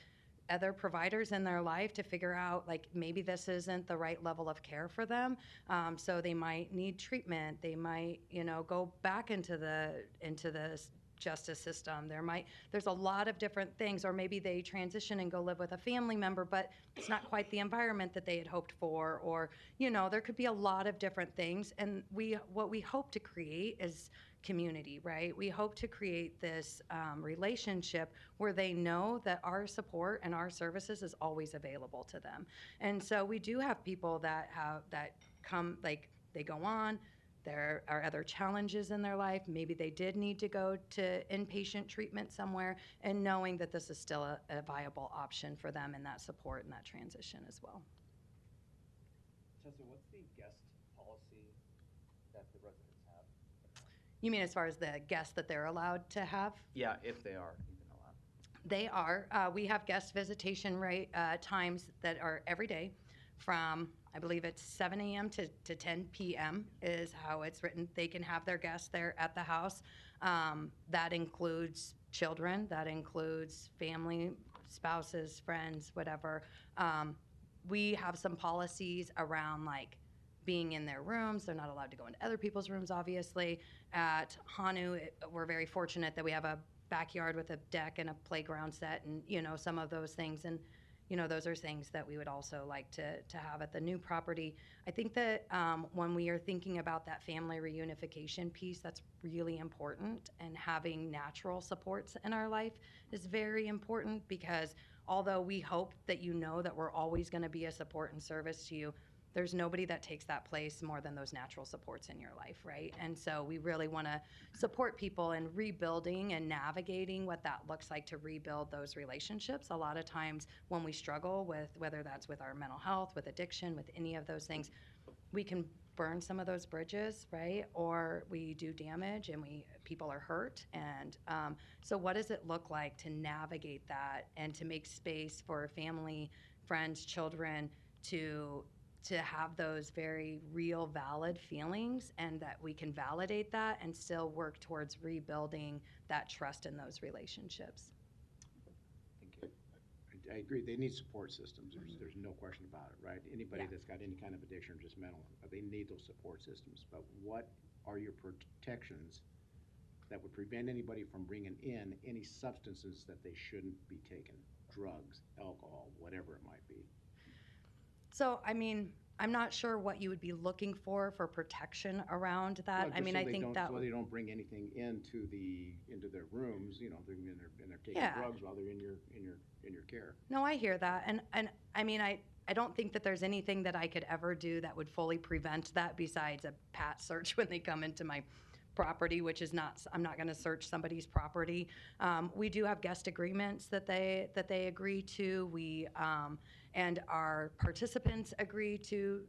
other providers in their life to figure out like maybe this isn't the right level of care for them. So they might need treatment. They might, go back into the justice system. There's a lot of different things, or maybe they transition and go live with a family member, but it's not quite the environment that they had hoped for, or, there could be a lot of different things. And what we hope to create is community, right? We hope to create this relationship where they know that our support and our services is always available to them. And so we do have people that come, like they go on, there are other challenges in their life. Maybe they did need to go to inpatient treatment somewhere, and knowing that this is still a viable option for them in that support and that transition as well. Chester, what's the guest policy that the residents have? You mean as far as the guests that they're allowed to have? Yeah, if they are even allowed. They are. We have guest visitation times that are every day from, I believe it's 7 a.m. to 10 p.m. is how it's written. They can have their guests there at the house. That includes children. That includes family, spouses, friends, whatever. We have some policies around like being in their rooms. They're not allowed to go into other people's rooms, obviously. At HANU, we're very fortunate that we have a backyard with a deck and a playground set and, some of those things. And, those are things that we would also like to have at the new property. I think that when we are thinking about that family reunification piece, that's really important. And having natural supports in our life is very important, because although we hope that that we're always going to be a support and service to you, there's nobody that takes that place more than those natural supports in your life, right? And so we really want to support people in rebuilding and navigating what that looks like to rebuild those relationships. A lot of times when we struggle with, whether that's with our mental health, with addiction, with any of those things, we can burn some of those bridges, right? Or we do damage and people are hurt. And so what does it look like to navigate that and to make space for family, friends, children to to have those very real, valid feelings, and that we can validate that and still work towards rebuilding that trust in those relationships. I agree, they need support systems, there's no question about it, right? Anybody that's got any kind of addiction or just mental, they need those support systems. But what are your protections that would prevent anybody from bringing in any substances that they shouldn't be taking? Drugs, alcohol, whatever it might be. So, I mean, I'm not sure what you would be looking for protection around that. Well, I mean, just I so think that so they don't bring anything into their rooms. You know, they're in there and they're taking Yeah. drugs while they're in your care. No, I hear that. And I mean, I don't think that there's anything that I could ever do that would fully prevent that besides a pat search when they come into my property, which is not, I'm not going to search somebody's property. We do have guest agreements that they agree to. We, and our participants agree to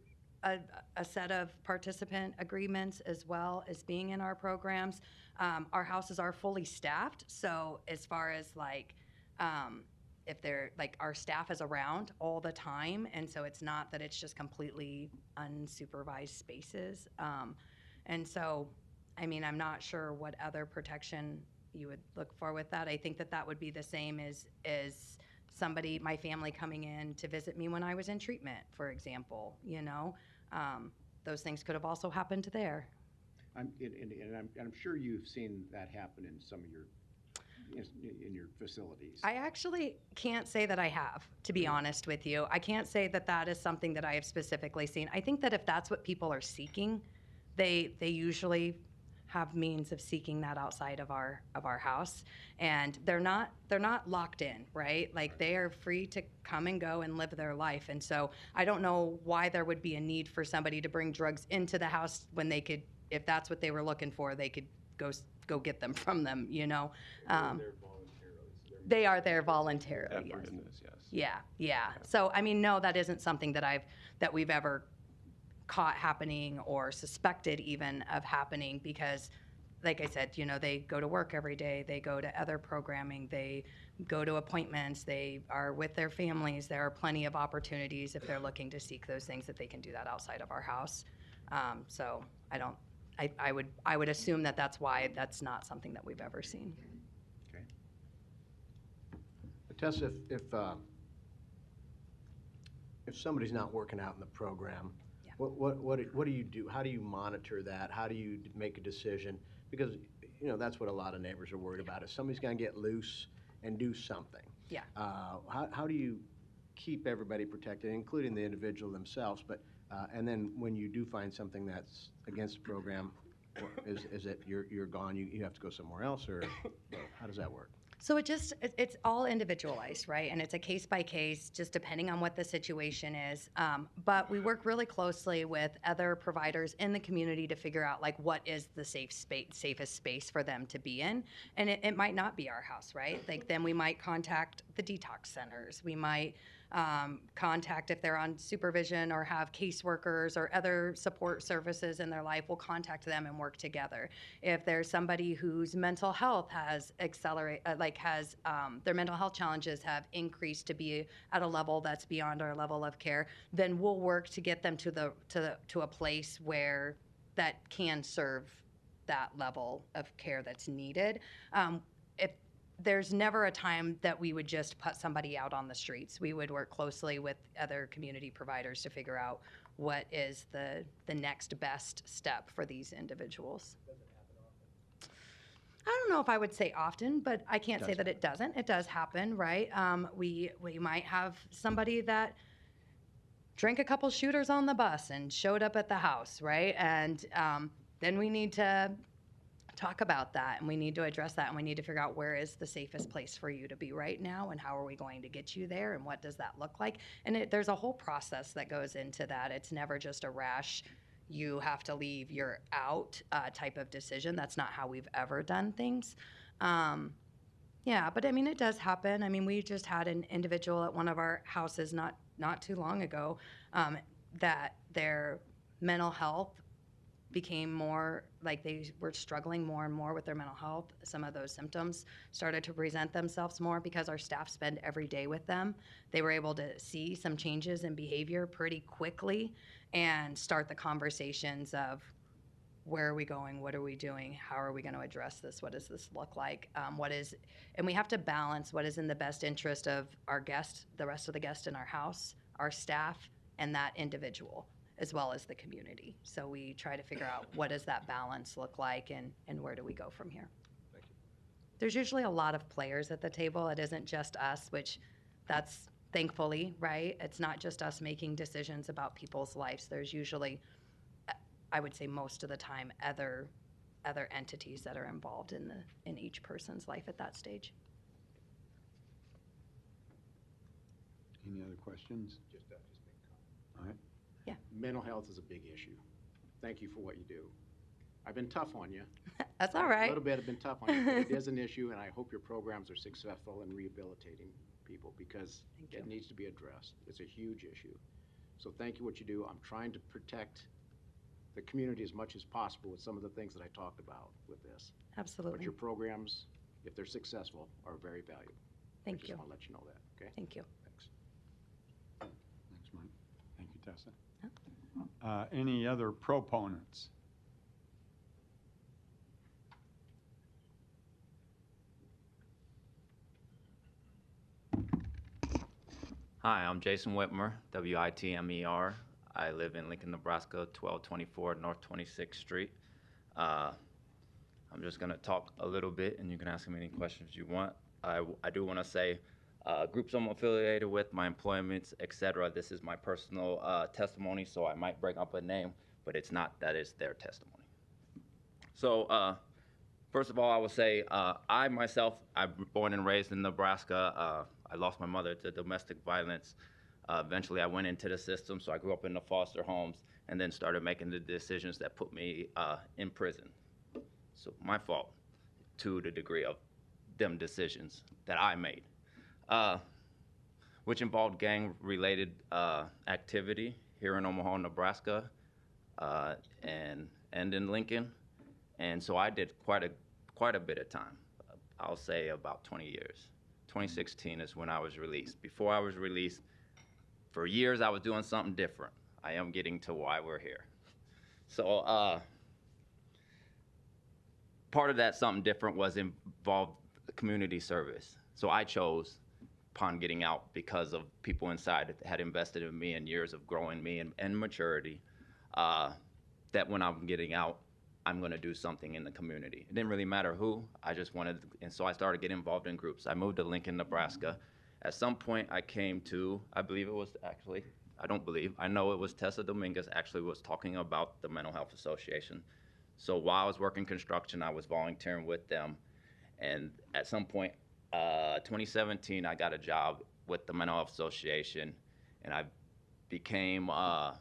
a set of participant agreements as well as being in our programs. Our houses are fully staffed. So as far as like, if they're like, our staff is around all the time, and so it's not that it's just completely unsupervised spaces. And so, I mean, I'm not sure what other protection you would look for with that. I think that that would be the same as somebody, my family coming in to visit me when I was in treatment, for example, you know? Those things could have also happened there. I'm sure you've seen that happen in some of in your facilities. I actually can't say that I have, to be honest with you. I can't say that that is something that I have specifically seen. I think that if that's what people are seeking, they usually have means of seeking that outside of our house, and they're not locked in, right? Like, they are free to come and go and live their life. And so I don't know why there would be a need for somebody to bring drugs into the house when they could, if that's what they were looking for, they could go get them from them, you know? They are there voluntarily. Effort Yes. in this, yes. Yeah. So I mean, no, that isn't something that we've ever caught happening or suspected even of happening, because like I said, you know, they go to work every day, they go to other programming, they go to appointments, they are with their families. There are plenty of opportunities if they're looking to seek those things that they can do that outside of our house. So I would assume that that's why that's not something that we've ever seen. Okay. Tessa, if somebody's not working out in the program, what do you do? How do you monitor that? How do you make a decision? Because, you know, that's what a lot of neighbors are worried about. If somebody's going to get loose and do something, yeah. How do you keep everybody protected, including the individual themselves? But and then when you do find something that's against the program, is it you're gone? You have to go somewhere else, or how does that work? So it's all individualized, right? And it's a case by case, just depending on what the situation is. But we work really closely with other providers in the community to figure out like what is the safest space for them to be in. And it might not be our house, right? Like then we might contact the detox centers. We might contact, if they're on supervision or have caseworkers or other support services in their life, we'll contact them and work together. If there's somebody whose mental health has their mental health challenges have increased to be at a level that's beyond our level of care, then we'll work to get them to a place where that can serve that level of care that's needed. There's never a time that we would just put somebody out on the streets. We would work closely with other community providers to figure out what is the next best step for these individuals. Does it happen often? I don't know if I would say often, but I can't say that it doesn't. It does happen, right? We might have somebody that drank a couple shooters on the bus and showed up at the house, right? And then we need to talk about that, and we need to address that, and we need to figure out where is the safest place for you to be right now, and how are we going to get you there, and what does that look like? And there's a whole process that goes into that. It's never just a rash, you have to leave, you're out type of decision. That's not how we've ever done things. Yeah, but I mean, it does happen. I mean, we just had an individual at one of our houses not too long ago that their mental health became more like they were struggling more and more with their mental health. Some of those symptoms started to present themselves more because our staff spend every day with them. They were able to see some changes in behavior pretty quickly and start the conversations of where are we going? What are we doing? How are we going to address this? What does this look like? And we have to balance what is in the best interest of our guests, the rest of the guests in our house, our staff, and that individual, as well as the community. So we try to figure out what does that balance look like and where do we go from here. Thank you. There's usually a lot of players at the table. It isn't just us, which that's thankfully, right? It's not just us making decisions about people's lives. There's usually, I would say most of the time, other entities that are involved in each person's life at that stage. Any other questions? Just make a comment. All right. Yeah. Mental health is a big issue. Thank you for what you do. I've been tough on you. That's all right. A little bit, I've been tough on you, but it is an issue, and I hope your programs are successful in rehabilitating people because it needs to be addressed. It's a huge issue. So thank you what you do. I'm trying to protect the community as much as possible with some of the things that I talked about with this. Absolutely. But your programs, if they're successful, are very valuable. Thank I you. just want to let you know that, okay? Thank you. Thanks. Thanks, Mike. Thank you, Tessa. Any other proponents? Hi, I'm Jason Whitmer, Whitmer. I live in Lincoln, Nebraska, 1224 North 26th Street. I'm just going to talk a little bit, and you can ask me any questions you want. I do want to say groups I'm affiliated with, my employments, etc. This is my personal testimony, so I might bring up a name, but it's not. That is their testimony. So first of all, I will say I myself, I'm born and raised in Nebraska. I lost my mother to domestic violence. Eventually, I went into the system, so I grew up in the foster homes and then started making the decisions that put me in prison. So my fault to the degree of them decisions that I made, which involved gang-related activity here in Omaha, Nebraska, and in Lincoln. And so I did quite a bit of time. I'll say about 20 years. 2016 is when I was released. Before I was released, for years I was doing something different. I am getting to why we're here. So part of that something different was involved community service. So I chose, upon getting out, because of people inside that had invested in me and years of growing me and maturity, that when I'm getting out, I'm going to do something in the community. It didn't really matter who. I just wanted, and so I started getting involved in groups. I moved to Lincoln, Nebraska. At some point, I came to, I believe it was actually, I don't believe, I know it was Tessa Dominguez actually was talking about the Mental Health Association. So while I was working construction, I was volunteering with them. And at some point, 2017, I got a job with the Mental Health Association, and I became, I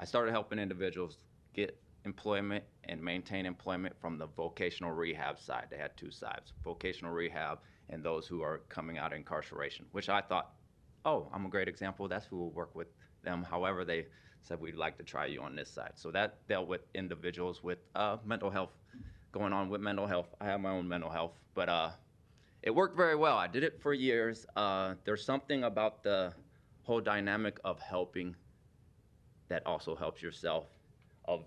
started helping individuals get employment and maintain employment from the vocational rehab side. They had two sides, vocational rehab and those who are coming out of incarceration, which I thought, oh, I'm a great example. That's who will work with them. However, they said, we'd like to try you on this side. So that dealt with individuals with mental health, going on with mental health. I have my own mental health, but it worked very well. I did it for years. There's something about the whole dynamic of helping that also helps yourself, of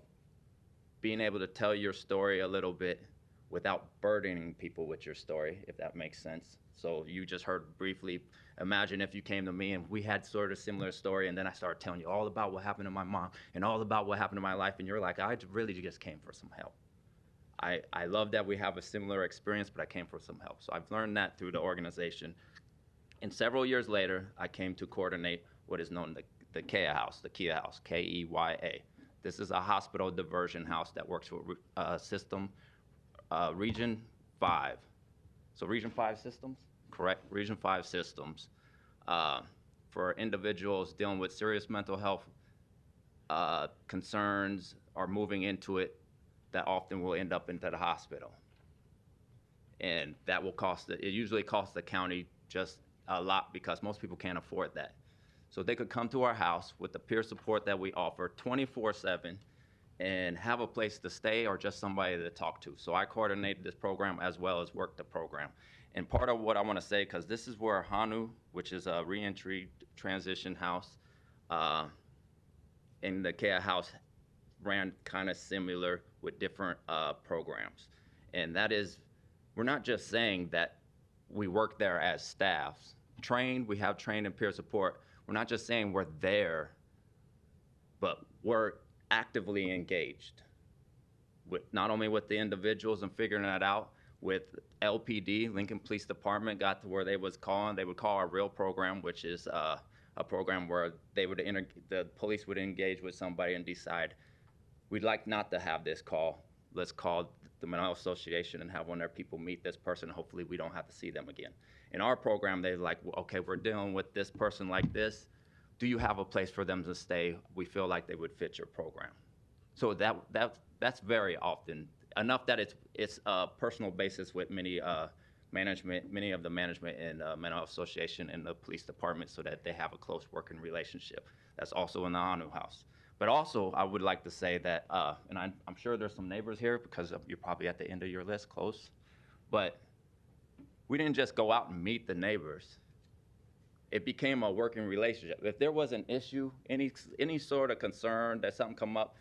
being able to tell your story a little bit without burdening people with your story, if that makes sense. So you just heard briefly, imagine if you came to me and we had sort of similar story, and then I started telling you all about what happened to my mom and all about what happened to my life, and you're like, I really just came for some help. I love that we have a similar experience, but I came for some help. So I've learned that through the organization. And several years later, I came to coordinate what is known as the KEA House, K-E-Y-A. This is a hospital diversion house that works with system Region 5. So Region 5 systems, correct? Region 5 systems for individuals dealing with serious mental health concerns or moving into it that often will end up into the hospital. And that will cost, it usually costs the county just a lot because most people can't afford that. So they could come to our house with the peer support that we offer 24/7, and have a place to stay or just somebody to talk to. So I coordinated this program as well as worked the program. And part of what I want to say, because this is where HANU, which is a reentry transition house, and the Kea House ran kind of similar with different programs. And that is, we're not just saying that we work there as staffs. Trained, we have trained and peer support. We're not just saying we're there, but we're actively engaged with not only with the individuals and figuring that out, with LPD, Lincoln Police Department, got to where they would call our real program, which is a program where the police would engage with somebody and decide, we'd like not to have this call. Let's call the Mental Health Association and have one of their people meet this person. Hopefully we don't have to see them again. In our program, they're like, well, okay, we're dealing with this person like this. Do you have a place for them to stay? We feel like they would fit your program. So that's very often enough that it's a personal basis with many of the management in Mental Health Association and the police department, so that they have a close working relationship. That's also in the HANU house. But also, I would like to say that, and I'm sure there's some neighbors here because you're probably at the end of your list, close, but we didn't just go out and meet the neighbors. It became a working relationship. If there was an issue, any sort of concern that something come up,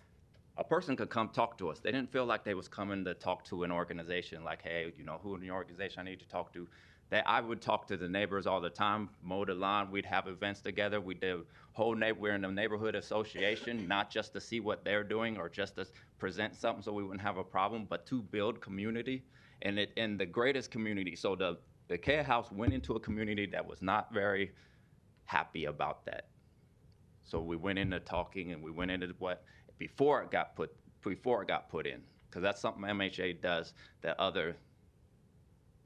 a person could come talk to us. They didn't feel like they was coming to talk to an organization, like, hey, you know, who in the organization I need to talk to. I would talk to the neighbors all the time, mow the lawn, we'd have events together. We did we're in the neighborhood association, not just to see what they're doing or just to present something so we wouldn't have a problem, but to build community and in the greatest community. So the Kea House went into a community that was not very happy about that. So we went into talking and we went into before it got put in, because that's something MHA does that other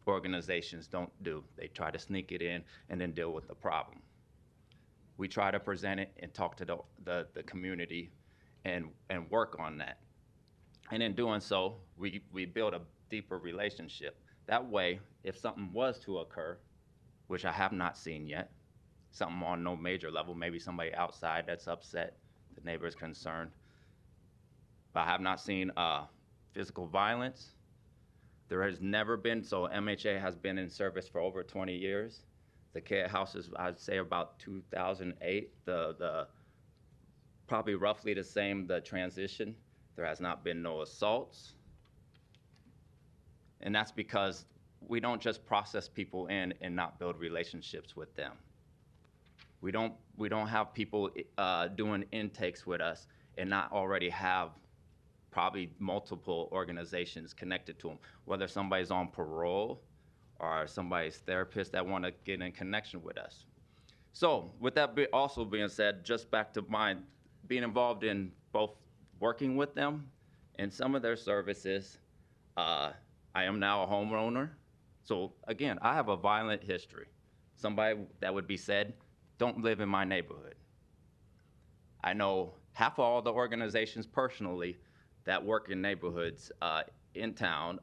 organizations don't do. They try to sneak it in and then deal with the problem. We try to present it and talk to the community and work on that. And in doing so, we build a deeper relationship. That way, if something was to occur, which I have not seen yet, something on no major level, maybe somebody outside that's upset, the neighbor is concerned, but I have not seen physical violence. There has never been, so MHA has been in service for over 20 years. The Kea House is, I'd say, about 2008. The probably roughly the same, the transition. There has not been no assaults. And that's because we don't just process people in and not build relationships with them. We don't have people doing intakes with us and not already have probably multiple organizations connected to them, whether somebody's on parole or somebody's therapist that want to get in connection with us. So with that also being said, just back to mine, being involved in both working with them and some of their services, I am now a homeowner. So again, I have a violent history. Somebody that would be said, don't live in my neighborhood. I know half of all the organizations personally that work in neighborhoods in town.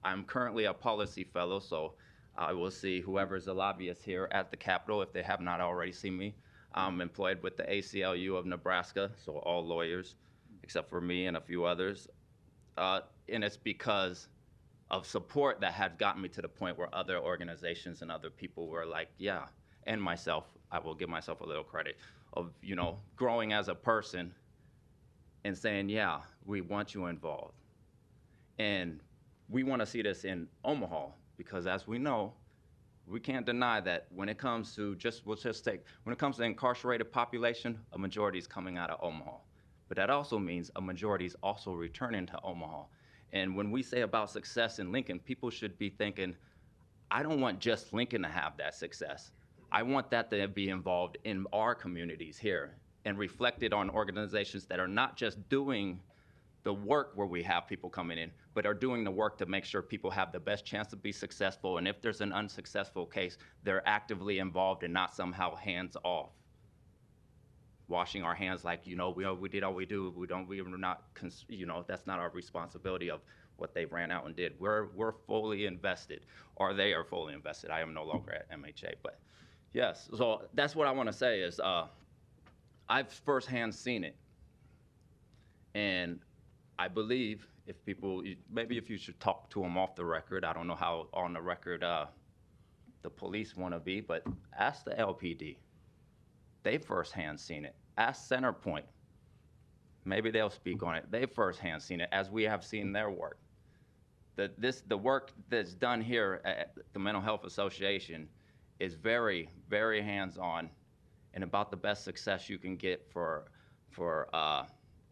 I'm currently a policy fellow, so I will see whoever's a lobbyist here at the Capitol if they have not already seen me. I'm employed with the ACLU of Nebraska, so all lawyers except for me and a few others. And it's because of support that had gotten me to the point where other organizations and other people were like, yeah, and myself, I will give myself a little credit of, you know, growing as a person and saying, yeah, we want you involved. And we want to see this in Omaha because, as we know, we can't deny that when it comes to when it comes to the incarcerated population, a majority is coming out of Omaha. But that also means a majority is also returning to Omaha. And when we say about success in Lincoln, people should be thinking, I don't want just Lincoln to have that success. I want that to be involved in our communities here and reflected on organizations that are not just doing the work where we have people coming in, but are doing the work to make sure people have the best chance to be successful. And if there's an unsuccessful case, they're actively involved and not somehow hands off. Washing our hands like, you know, we did all we do. We're not, you know, that's not our responsibility of what they ran out and did. We're fully invested, or they are fully invested. I am no longer at MHA, but yes. So that's what I want to say is I've firsthand seen it. And I believe if people, maybe if you should talk to them off the record, I don't know how on the record the police want to be, but ask the LPD. They firsthand seen it. Ask Centerpoint. Maybe they'll speak on it. They firsthand seen it, as we have seen their work. The work that's done here at the Mental Health Association is very, very hands-on and about the best success you can get for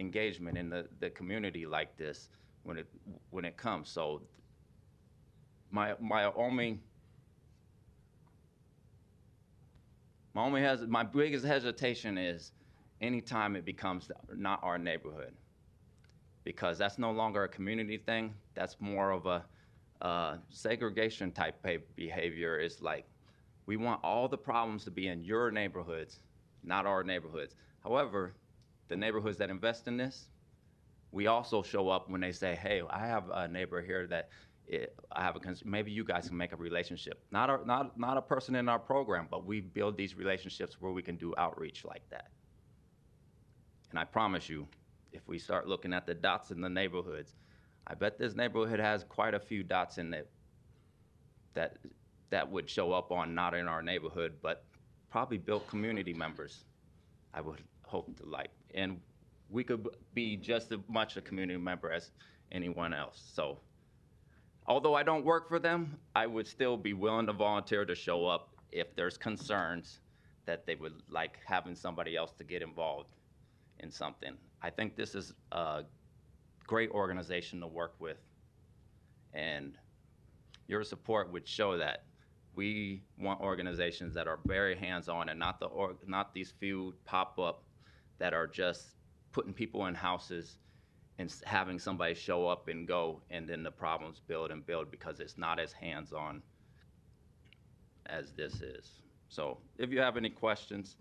engagement in the community like this when it comes. So my biggest hesitation is anytime it becomes not our neighborhood, because that's no longer a community thing. That's more of a segregation type behavior. It's like, we want all the problems to be in your neighborhoods, not our neighborhoods. However, the neighborhoods that invest in this, we also show up when they say, hey, I have a neighbor here that maybe you guys can make a relationship. Not a person in our program, but we build these relationships where we can do outreach like that. And I promise you, if we start looking at the dots in the neighborhoods, I bet this neighborhood has quite a few dots in it that would show up on not in our neighborhood, but probably built community members, I would hope to like. And we could be just as much a community member as anyone else. So although I don't work for them, I would still be willing to volunteer to show up if there's concerns that they would like having somebody else to get involved in something. I think this is a great organization to work with, and your support would show that. We want organizations that are very hands-on and not these few pop-up that are just putting people in houses and having somebody show up and go, and then the problems build and build because it's not as hands-on as this is. So if you have any questions,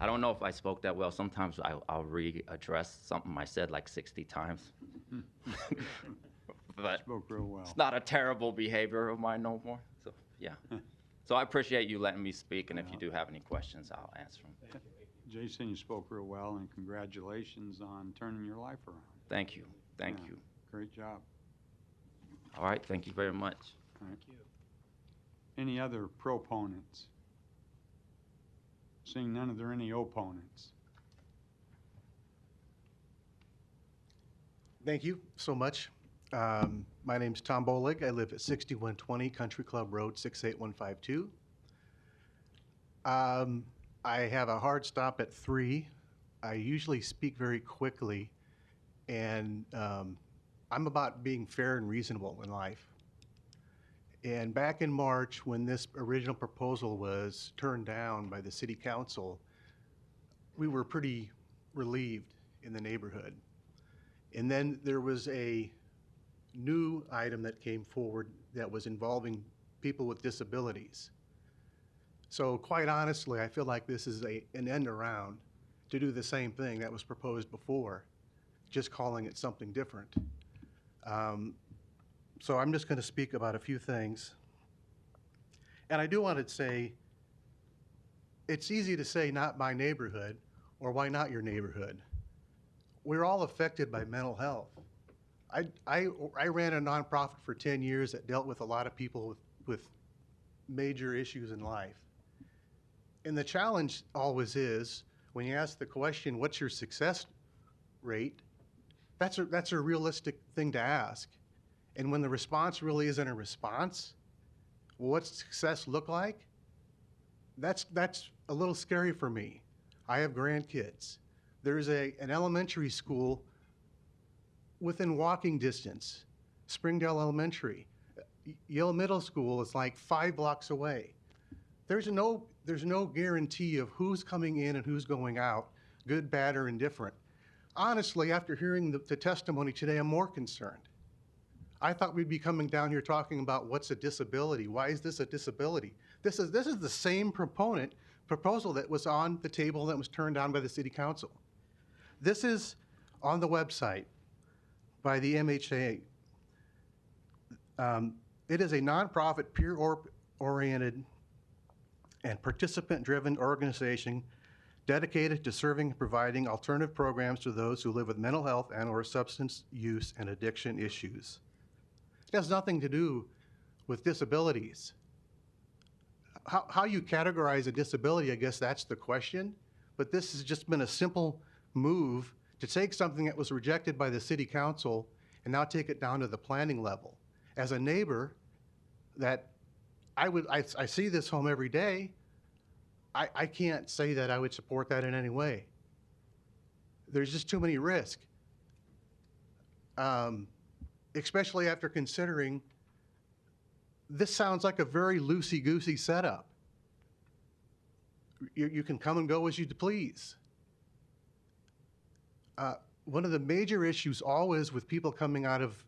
I don't know if I spoke that well. Sometimes I'll readdress something I said like 60 times. But spoke real well. It's not a terrible behavior of mine no more. So yeah. So I appreciate you letting me speak, and if you do have any questions, I'll answer them. Jason, you spoke real well, and congratulations on turning your life around. Thank you. Thank you. Great job. All right. Thank you very much. Thank you. Any other proponents? Seeing none, are there any opponents? Thank you so much. My name's Tom Bolig. I live at 6120 Country Club Road, 68152. I have a hard stop at 3. I usually speak very quickly, and I'm about being fair and reasonable in life. And back in March, when this original proposal was turned down by the city council, we were pretty relieved in the neighborhood. And then there was a new item that came forward that was involving people with disabilities. So quite honestly, I feel like this is an end around to do the same thing that was proposed before, just calling it something different. So I'm just going to speak about a few things. And I do want to say, it's easy to say not my neighborhood or why not your neighborhood. We're all affected by mental health. I ran a nonprofit for 10 years that dealt with a lot of people with major issues in life. And the challenge always is, when you ask the question, what's your success rate? That's a realistic thing to ask. And when the response really isn't a response, well, what's success look like? That's a little scary for me. I have grandkids. There's an elementary school within walking distance, Springdale Elementary. Yale Middle School is like 5 blocks away. There's no guarantee of who's coming in and who's going out, good, bad, or indifferent. Honestly, after hearing the testimony today, I'm more concerned. I thought we'd be coming down here talking about what's a disability. Why is this a disability? This is the same proposal that was on the table that was turned down by the city council. This is on the website by the MHA. It is a nonprofit, peer-oriented, and participant-driven organization dedicated to serving and providing alternative programs to those who live with mental health and/or substance use and addiction issues. It has nothing to do with disabilities. How you categorize a disability, I guess that's the question. But this has just been a simple move to take something that was rejected by the city council and now take it down to the planning level. As a neighbor, that I see this home every day, I can't say that I would support that in any way. There's just too many risks. Especially after considering this sounds like a very loosey-goosey setup. You can come and go as you please. One of the major issues always with people coming out of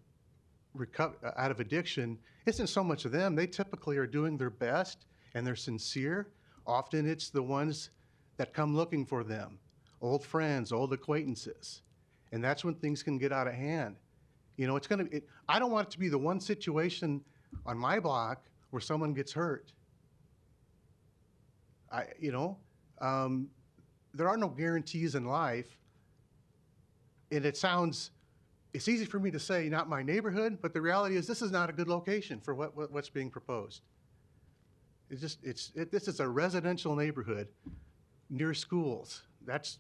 addiction isn't so much of them. They typically are doing their best and they're sincere. Often it's the ones that come looking for them, old friends, old acquaintances. And that's when things can get out of hand. You know, I don't want it to be the one situation on my block where someone gets hurt. There are no guarantees in life. And it's easy for me to say, not my neighborhood, but the reality is this is not a good location for what's being proposed. This is a residential neighborhood near schools. That's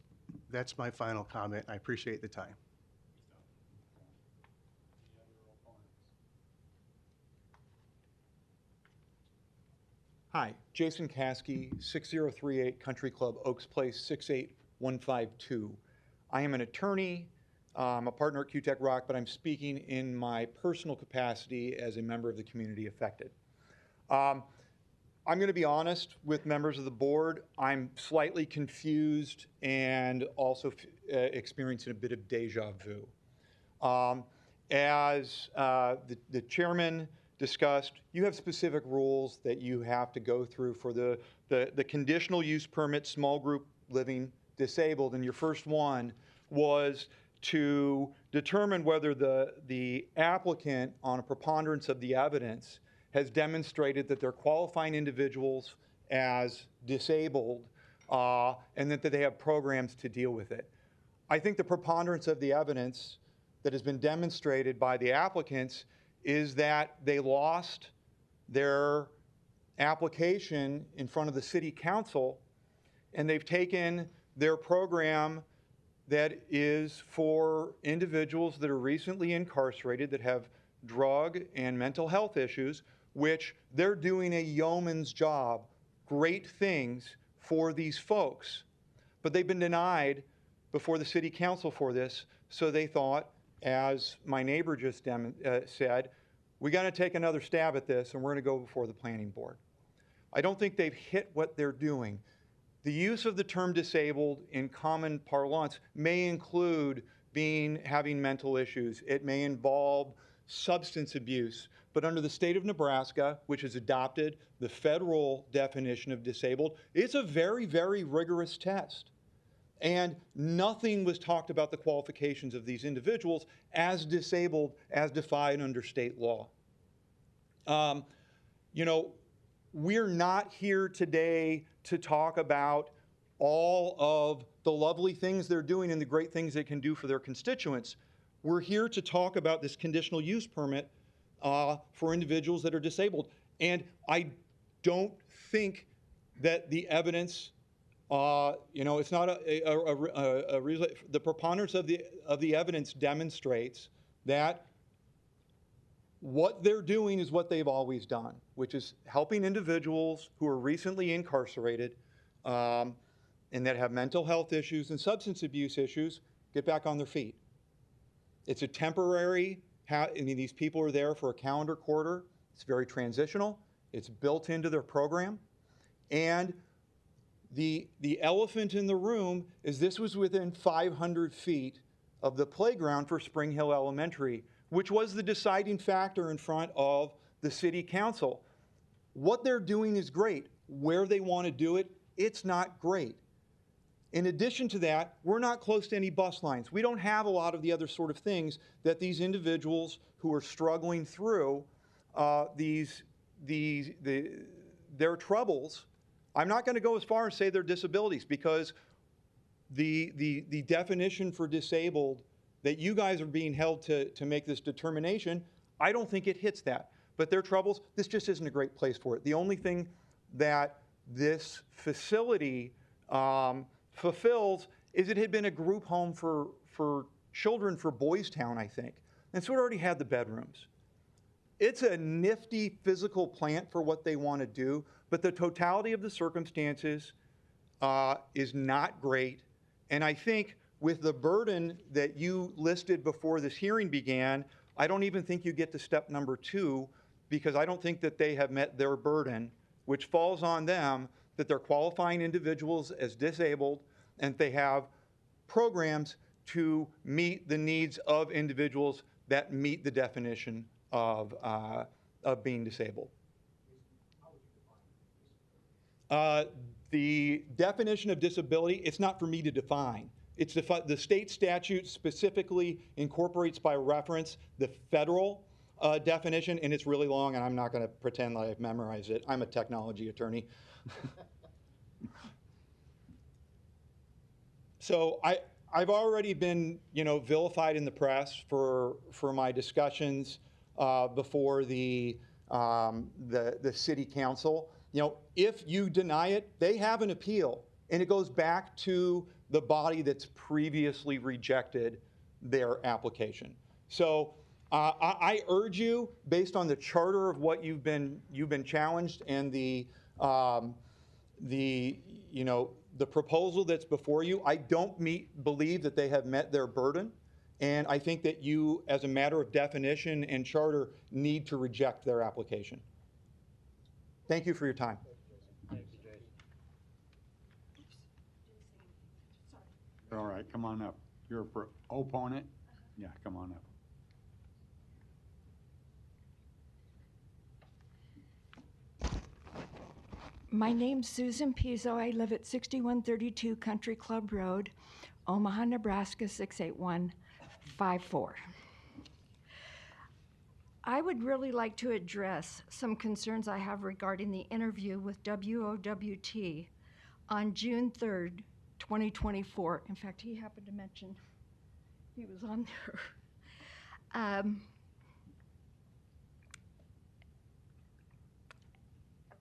my final comment. I appreciate the time. Hi, Jason Caskey, 6038 Country Club, Oaks Place, 68152. I am an attorney. I'm a partner at QTech Rock, but I'm speaking in my personal capacity as a member of the community affected. I'm going to be honest with members of the board. I'm slightly confused and also experiencing a bit of deja vu. As the chairman discussed, you have specific rules that you have to go through for the conditional use permit, small group living disabled, and your first one was to determine whether the applicant, on a preponderance of the evidence, has demonstrated that they're qualifying individuals as disabled and that they have programs to deal with it. I think the preponderance of the evidence that has been demonstrated by the applicants is that they lost their application in front of the city council, and they've taken their program that is for individuals that are recently incarcerated that have drug and mental health issues, which they're doing a yeoman's job, great things for these folks. But they've been denied before the city council for this, so they thought, as my neighbor just said, we got to take another stab at this and we're going to go before the planning board. I don't think they've hit what they're doing. The use of the term disabled in common parlance may include having mental issues. It may involve substance abuse. But under the state of Nebraska, which has adopted the federal definition of disabled, it's a very, very rigorous test. And nothing was talked about the qualifications of these individuals as disabled as defined under state law. We're not here today to talk about all of the lovely things they're doing and the great things they can do for their constituents. We're here to talk about this conditional use permit for individuals that are disabled. And I don't think that the evidence, it's not the preponderance of the evidence demonstrates that what they're doing is what they've always done, which is helping individuals who are recently incarcerated and that have mental health issues and substance abuse issues get back on their feet. It's a temporary, these people are there for a calendar quarter. It's very transitional. It's built into their program. And the elephant in the room is this was within 500 feet of the playground for Spring Hill Elementary, which was the deciding factor in front of the city council. What they're doing is great. Where they want to do it, it's not great. In addition to that, we're not close to any bus lines. We don't have a lot of the other sort of things that these individuals who are struggling through their troubles. I'm not going to go as far as say their disabilities, because the definition for disabled that you guys are being held to make this determination, I don't think it hits that. But their troubles, this just isn't a great place for it. The only thing that this facility fulfills is it had been a group home for children for Boys Town, I think. And so it already had the bedrooms. It's a nifty physical plant for what they want to do, but the totality of the circumstances is not great. And I think with the burden that you listed before this hearing began, I don't even think you get to step number 2, because I don't think that they have met their burden, which falls on them, that they're qualifying individuals as disabled and they have programs to meet the needs of individuals that meet the definition of being disabled. The definition of disability, it's not for me to define. It's the state statute specifically incorporates by reference the federal definition, and it's really long, and I'm not going to pretend that I've memorized it. I'm a technology attorney. So I've already been, vilified in the press for my discussions before the city council. If you deny it, they have an appeal, and it goes back to the body that's previously rejected their application. So I urge you, based on the charter of what you've been challenged and the proposal that's before you, I don't believe that they have met their burden. And I think that you, as a matter of definition and charter, need to reject their application. Thank you for your time. All right, come on up. Your opponent? Yeah, come on up. My name's Susan Pizzo. I live at 6132 Country Club Road, Omaha, Nebraska 68154. I would really like to address some concerns I have regarding the interview with WOWT on June 3rd, 2024. In fact, he happened to mention he was on there.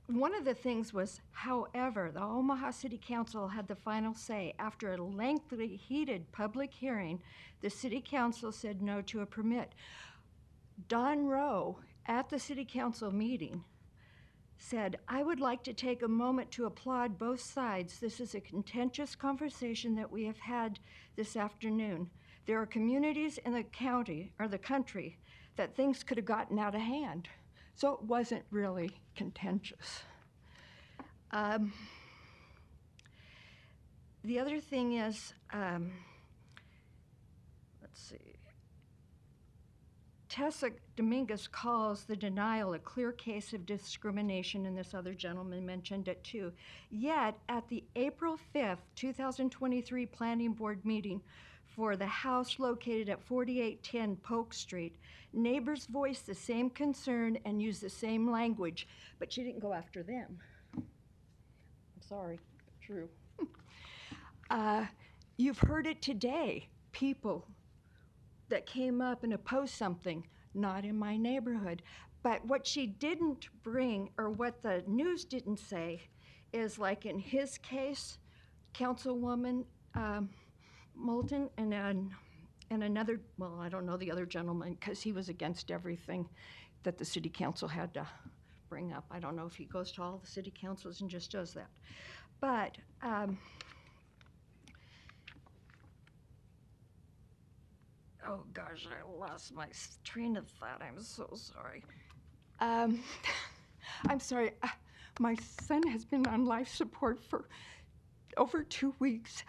One of the things was, however, the Omaha City Council had the final say. After a lengthy, heated public hearing, the City Council said no to a permit. Don Rowe, at the City Council meeting, said, "I would like to take a moment to applaud both sides. This is a contentious conversation that we have had this afternoon. There are communities in the county, or the country, that things could have gotten out of hand." So it wasn't really contentious. The other thing is, let's see. Tessa Dominguez calls the denial a clear case of discrimination, and this other gentleman mentioned it too. Yet, at the April 5th, 2023 Planning Board meeting for the house located at 4810 Polk Street, neighbors voiced the same concern and used the same language, but she didn't go after them. I'm sorry, but true. You've heard it today. People that came up and opposed something, not in my neighborhood. But what she didn't bring, or what the news didn't say, is like in his case, Councilwoman Moulton and another, well, I don't know the other gentleman, because he was against everything that the city council had to bring up. I don't know if he goes to all the city councils and just does that. But oh gosh, I lost my train of thought. I'm so sorry. I'm sorry. My son has been on life support for over 2 weeks,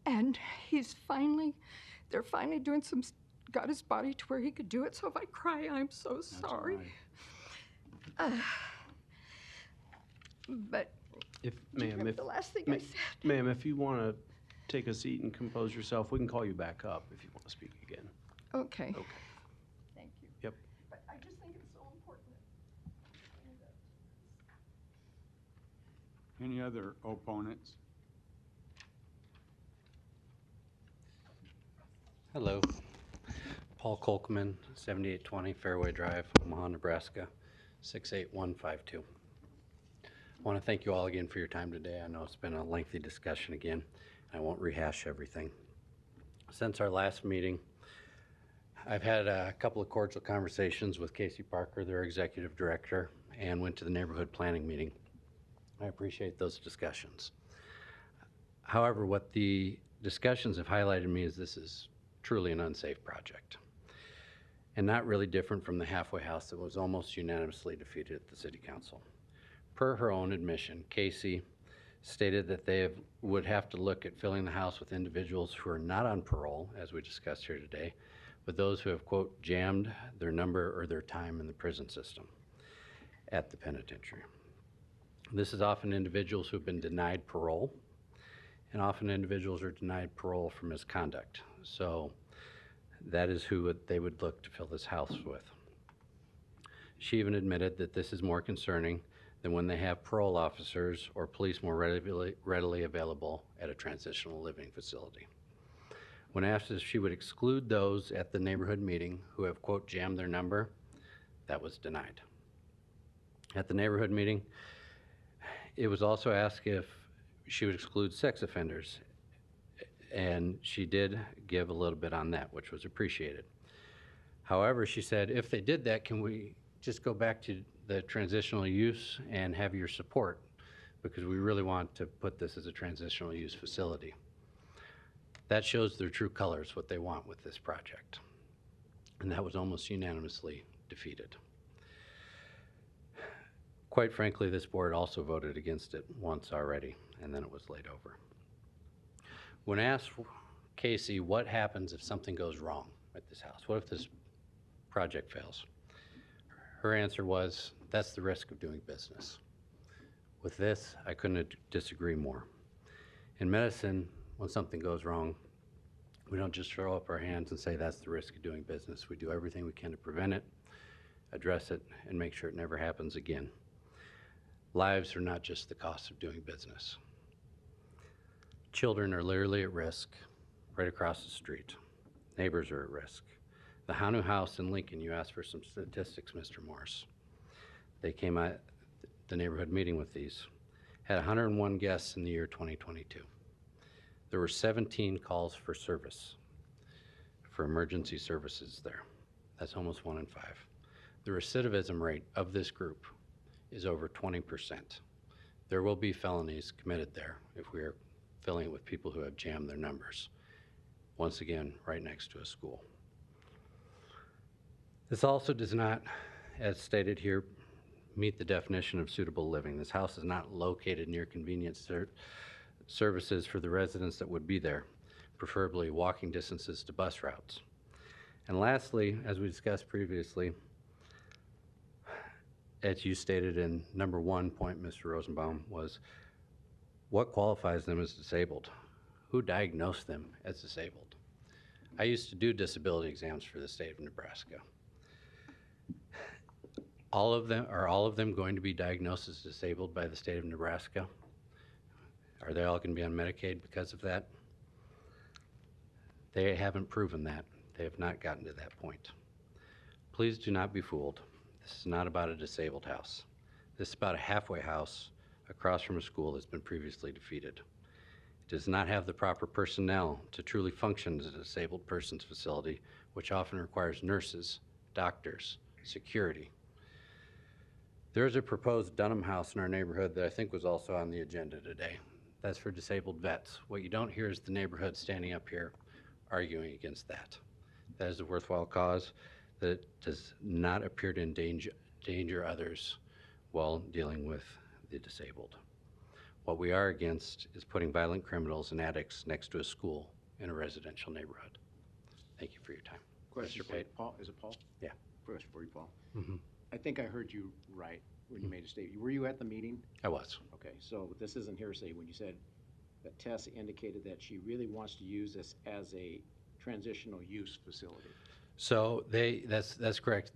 and they're finally doing got his body to where he could do it. So if I cry, I'm so sorry. But Ma'am, the last thing I said. Ma'am, if you want to take a seat and compose yourself, we can call you back up if you want to speak again. Okay. Okay. Thank you. Yep. But I just think it's so important. Any other opponents? Hello. Paul Kolkman, 7820 Fairway Drive, Omaha, Nebraska, 68152. I want to thank you all again for your time today. I know it's been a lengthy discussion again. I won't rehash everything. Since our last meeting, I've had a couple of cordial conversations with Casey Parker, their executive director, and went to the neighborhood planning meeting. I appreciate those discussions. However, what the discussions have highlighted me is this is truly an unsafe project, and not really different from the halfway house that was almost unanimously defeated at the city council. Per her own admission, Casey stated that they would have to look at filling the house with individuals who are not on parole, as we discussed here today, but those who have, quote, jammed their number or their time in the prison system at the penitentiary. This is often individuals who have been denied parole, and often individuals are denied parole for misconduct. So that is who they would look to fill this house with. She even admitted that this is more concerning than when they have parole officers or police more readily available at a transitional living facility. When asked if she would exclude those at the neighborhood meeting who have, quote, jammed their number, that was denied. At the neighborhood meeting, it was also asked if she would exclude sex offenders, and she did give a little bit on that, which was appreciated. However, she said, if they did that, can we just go back to the transitional use and have your support? Because we really want to put this as a transitional use facility. That shows their true colors, what they want with this project. And that was almost unanimously defeated. Quite frankly, this board also voted against it once already, and then it was laid over. When asked Casey what happens if something goes wrong at this house, what if this project fails? Her answer was, that's the risk of doing business. With this, I couldn't disagree more. In medicine, when something goes wrong, we don't just throw up our hands and say that's the risk of doing business. We do everything we can to prevent it, address it, and make sure it never happens again. Lives are not just the cost of doing business. Children are literally at risk right across the street. Neighbors are at risk. The Hanu House in Lincoln, you asked for some statistics, Mr. Morris. They came at the neighborhood meeting with these. Had 101 guests in the year 2022. There were 17 calls for service, for emergency services there. That's almost 1 in 5. The recidivism rate of this group is over 20%. There will be felonies committed there if we are filling it with people who have jammed their numbers. Once again, right next to a school. This also does not, as stated here, meet the definition of suitable living. This house is not located near convenient services for the residents that would be there, preferably walking distances to bus routes. And lastly, as we discussed previously, as you stated in number 1 point, Mr. Rosenbaum, was what qualifies them as disabled? Who diagnosed them as disabled? I used to do disability exams for the state of Nebraska. All of them going to be diagnosed as disabled by the state of Nebraska? Are they all going to be on Medicaid because of that? They haven't proven that. They have not gotten to that point. Please do not be fooled. This is not about a disabled house. This is about a halfway house across from a school that's been previously defeated. It does not have the proper personnel to truly function as a disabled person's facility, which often requires nurses, doctors, security. There is a proposed Dunham House in our neighborhood that I think was also on the agenda today. That's for disabled vets. What you don't hear is the neighborhood standing up here arguing against that. That is a worthwhile cause that does not appear to endanger others while dealing with the disabled. What we are against is putting violent criminals and addicts next to a school in a residential neighborhood. Thank you for your time. Question Mr. for Pate. Paul. Is it Paul? Yeah. Question for you, Paul. Mm-hmm. I think I heard you right when you made a statement. Were you at the meeting? I was. Okay, so this isn't hearsay when you said that Tess indicated that she really wants to use this as a transitional use facility. So that's correct.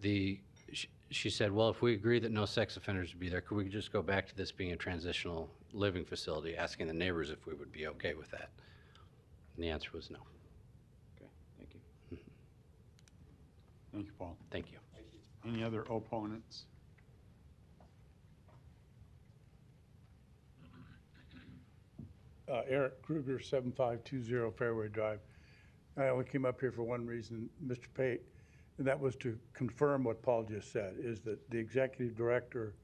She said, well, if we agree that no sex offenders would be there, could we just go back to this being a transitional living facility, asking the neighbors if we would be okay with that? And the answer was no. Okay, thank you. Thank you, Paul. Thank you. Any other opponents? Eric Kruger, 7520 Fairway Drive. I only came up here for one reason, Mr. Pate, and that was to confirm what Paul just said, is that the executive director,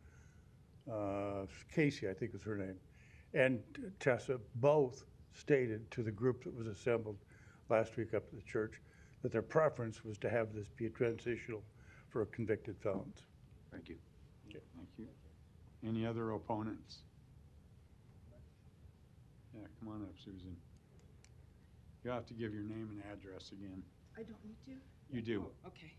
Casey, I think was her name, and Tessa both stated to the group that was assembled last week up at the church that their preference was to have this be a transitional for convicted felons. Thank you. Thank you. Any other opponents? Yeah, come on up, Susan. You'll have to give your name and address again. I don't need to? You do. Okay.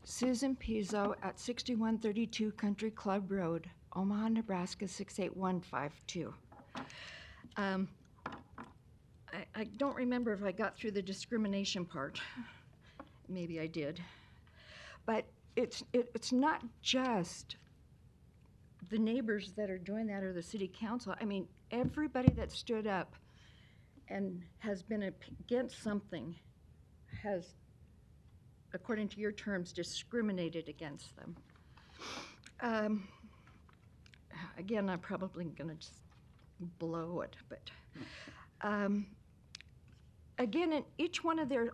Susan Pizzo at 6132 Country Club Road, Omaha, Nebraska 68152. I don't remember if I got through the discrimination part. Maybe I did. But it's not just the neighbors that are doing that or the city council. I mean, everybody that stood up and has been against something has, according to your terms, discriminated against them. Again, I'm probably going to just blow it, but again, in each one of their,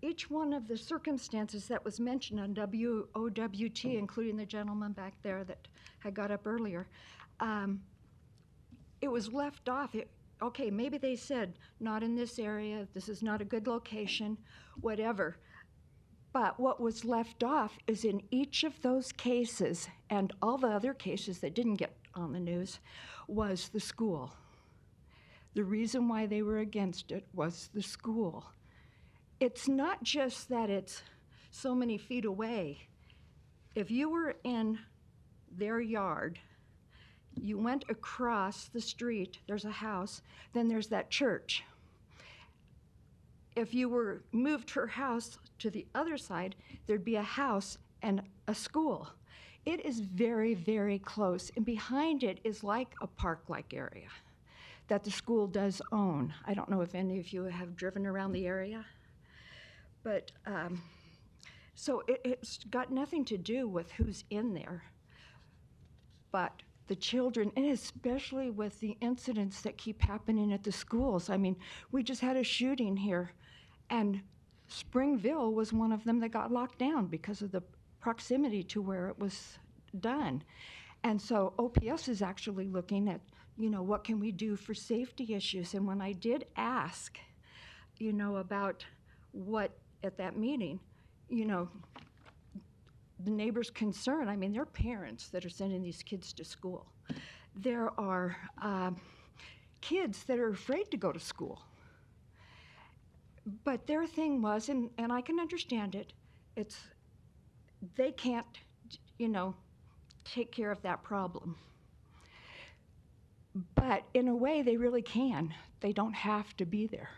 each one of the circumstances that was mentioned on WOWT, including the gentleman back there that had got up earlier, it was left off. Okay, maybe they said, not in this area, this is not a good location, whatever. But what was left off is in each of those cases, and all the other cases that didn't get on the news, was the school. The reason why they were against it was the school. It's not just that it's so many feet away. If you were in their yard, you went across the street, there's a house, then there's that church. If you were moved her house to the other side, there'd be a house and a school. It is very, very close, and behind it is like a park-like area that the school does own. I don't know if any of you have driven around the area, but so it's got nothing to do with who's in there, but the children, and especially with the incidents that keep happening at the schools. I mean, we just had a shooting here, and Springville was one of them that got locked down because of the proximity to where it was done. And so OPS is actually looking at, what can we do for safety issues? And when I did ask, about what at that meeting, the neighbors' concern, I mean, they're parents that are sending these kids to school. There are kids that are afraid to go to school. But their thing was, and I can understand it, they can't, take care of that problem. But in a way, they really can. They don't have to be there.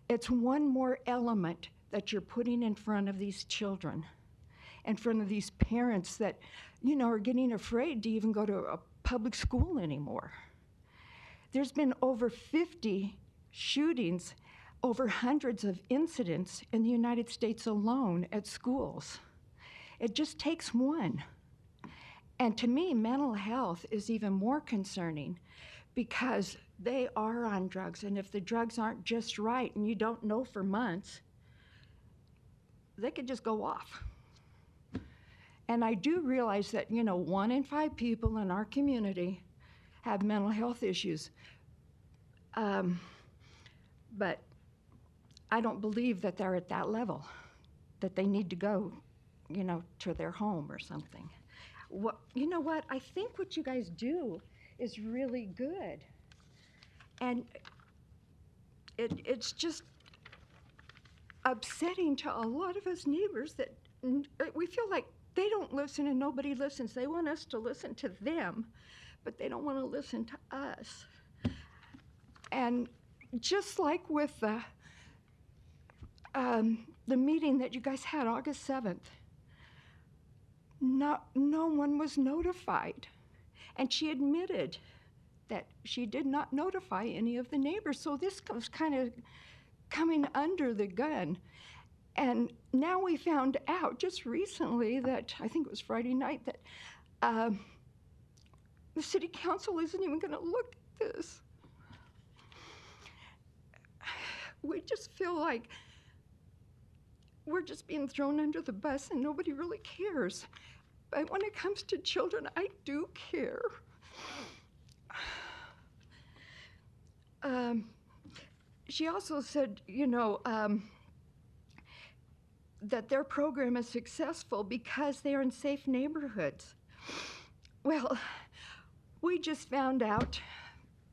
It's one more element that you're putting in front of these children, in front of these parents that, are getting afraid to even go to a public school anymore. There's been over 50 shootings, over hundreds of incidents in the United States alone at schools. It just takes one. And to me, mental health is even more concerning because they are on drugs, and if the drugs aren't just right and you don't know for months, they could just go off. And I do realize that, 1 in 5 people in our community have mental health issues. But I don't believe that they're at that level, that they need to go, to their home or something. You know what? I think what you guys do is really good. And it's just upsetting to a lot of us neighbors that we feel like they don't listen and nobody listens. They want us to listen to them, but they don't want to listen to us. And just like with the meeting that you guys had August 7th, no one was notified. And she admitted that she did not notify any of the neighbors. So this was kind of coming under the gun. And now we found out just recently that, I think it was Friday night, that the city council isn't even going to look at this. We just feel like we're just being thrown under the bus and nobody really cares. But when it comes to children, I do care. She also said, that their program is successful because they're in safe neighborhoods. Well, we just found out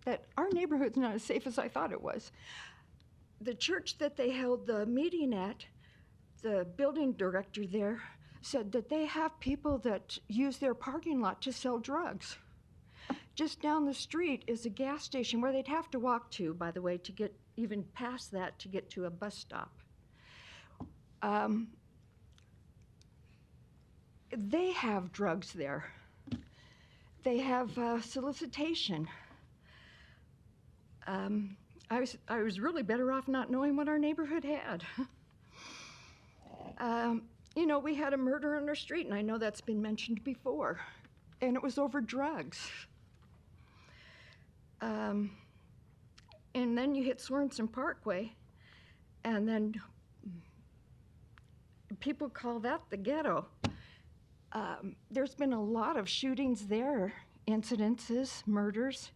that our neighborhood's not as safe as I thought it was. The church that they held the meeting at, the building director there said that they have people that use their parking lot to sell drugs. Just down the street is a gas station where they'd have to walk to, by the way, to get even past that to get to a bus stop. They have drugs there. They have solicitation. I was really better off not knowing what our neighborhood had. We had a murder on our street, and I know that's been mentioned before, and it was over drugs. And then you hit Sorensen Parkway, and then people call that the ghetto. There's been a lot of shootings there, incidences, murders.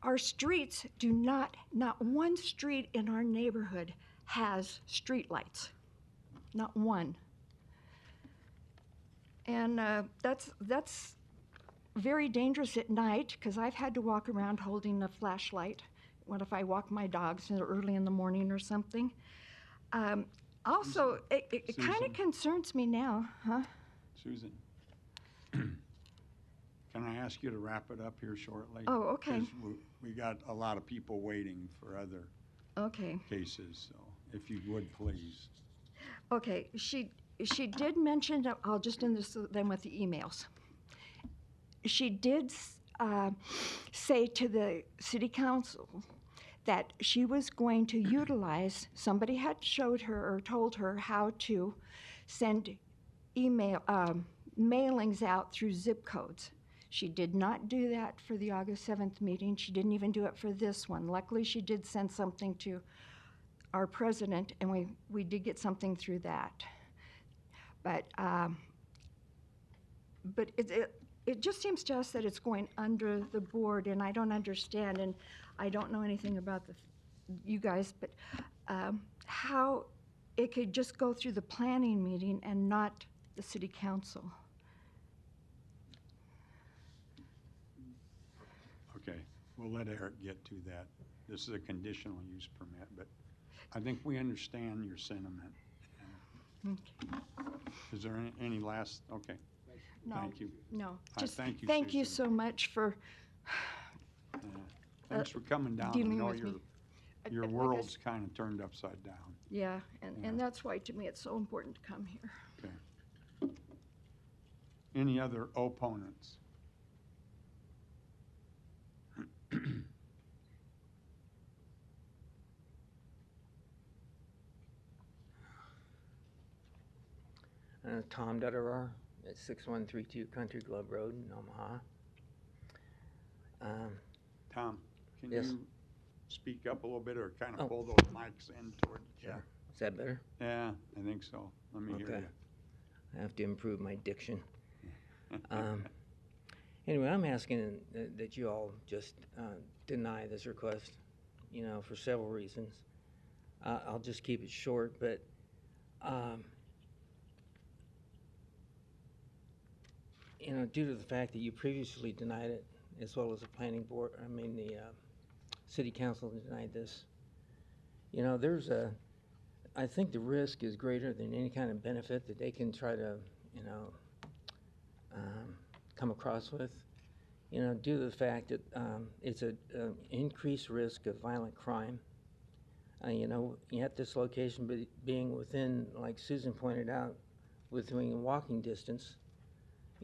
Our streets do not one street in our neighborhood has street lights. Not one. And that's very dangerous at night, because I've had to walk around holding a flashlight. What if I walk my dogs early in the morning or something? Also, it kind of concerns me now, huh? Susan, can I ask you to wrap it up here shortly? Oh, okay. 'Cause we got a lot of people waiting for other cases, so if you would, please. Okay, she did mention, I'll just end this then with the emails. She did say to the city council that she was going to utilize, somebody had showed her or told her how to send mailings out through zip codes. She did not do that for the August 7th meeting. She didn't even do it for this one. Luckily, she did send something to our president, and we did get something through that. But it just seems to us that it's going under the board, and I don't understand, and I don't know anything about you guys, but how it could just go through the planning meeting and not the city council. Okay, we'll let Eric get to that. This is a conditional use permit, but I think we understand your sentiment. Okay. Is there any last, okay. No, Thank you. No, Just thank you so much for thanks for coming down. I dealing know with me. your Like world's kind of turned upside down. Yeah, and that's why to me it's so important to come here. Okay. Any other opponents? Tom Dutterer at 6132 Country Club Road in Omaha. Tom, can Yes. you speak up a little bit or kind of Oh. pull those mics in toward? Yeah. Is that better? Yeah, I think so. Let me hear Okay. you. I have to improve my diction. Anyway, I'm asking that you all just deny this request, for several reasons. I'll just keep it short, but due to the fact that you previously denied it, as well as the planning board, the city council denied this, I think the risk is greater than any kind of benefit that they can try to, come across with, due to the fact that it's an increased risk of violent crime. At this location being within, like Susan pointed out, within walking distance,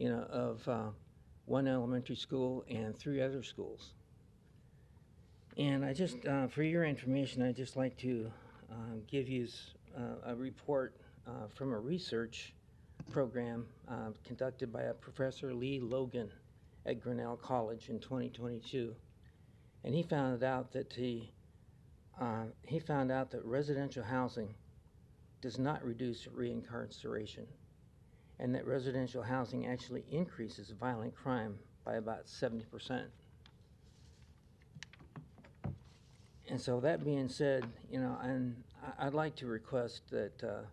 of one elementary school and 3 other schools. And I just, for your information, I'd just like to give you a report from a research program conducted by a Professor Lee Logan at Grinnell College in 2022. And he found out that residential housing does not reduce reincarceration, and that residential housing actually increases violent crime by about 70%. And so that being said, and I'd like to request that,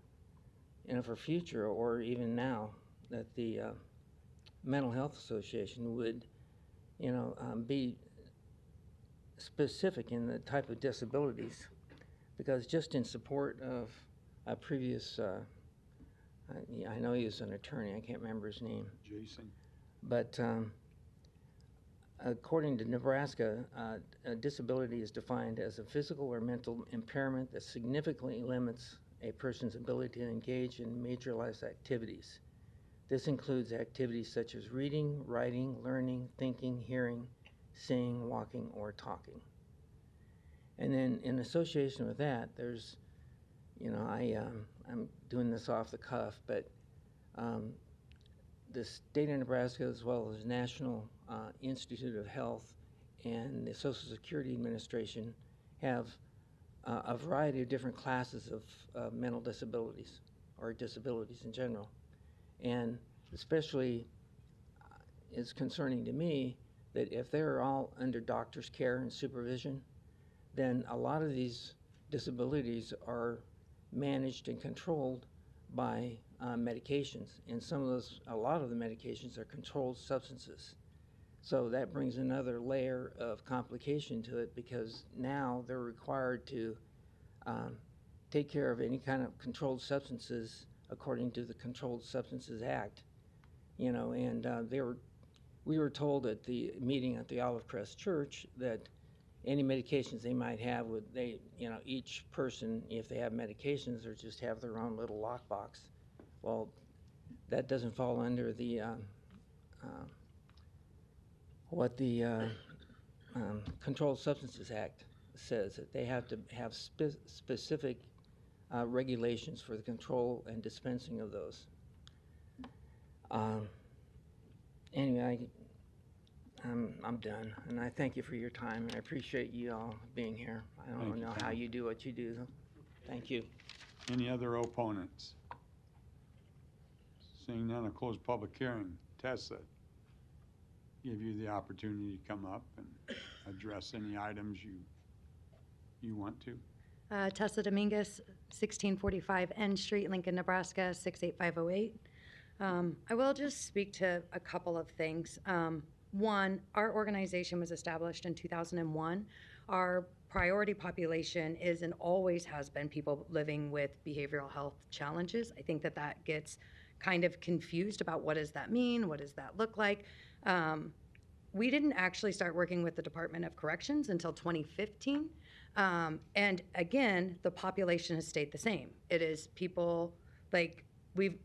for future or even now, that the Mental Health Association would, be specific in the type of disabilities, because just in support of a previous, I know he was an attorney, I can't remember his name. Jason. But according to Nebraska, a disability is defined as a physical or mental impairment that significantly limits a person's ability to engage in major life activities. This includes activities such as reading, writing, learning, thinking, hearing, seeing, walking, or talking. And then in association with that, there's, I'm doing this off the cuff, but the state of Nebraska, as well as National Institute of Health and the Social Security Administration, have a variety of different classes of mental disabilities, or disabilities in general. And especially it's concerning to me that if they're all under doctor's care and supervision, then a lot of these disabilities are managed and controlled by medications. And a lot of the medications are controlled substances. So that brings another layer of complication to it, because now they're required to take care of any kind of controlled substances according to the Controlled Substances Act. And we were told at the meeting at the Olive Crest Church that any medications they might have, each person, if they have medications, or just have their own little lockbox. Well, that doesn't fall under the what the Controlled Substances Act says, that they have to have specific regulations for the control and dispensing of those. Anyway, I'm done, and I thank you for your time, and I appreciate you all being here. I don't know how you do what you do. Thank you. Any other opponents? Seeing none, a closed public hearing. Tessa, give you the opportunity to come up and address any items you want to. Tessa Dominguez, 1645 N Street, Lincoln, Nebraska, 68508. I will just speak to a couple of things. One, our organization was established in 2001. Our priority population is and always has been people living with behavioral health challenges. I think that gets kind of confused about what does that mean, what does that look like. We didn't actually start working with the Department of Corrections until 2015. And again, the population has stayed the same. It is people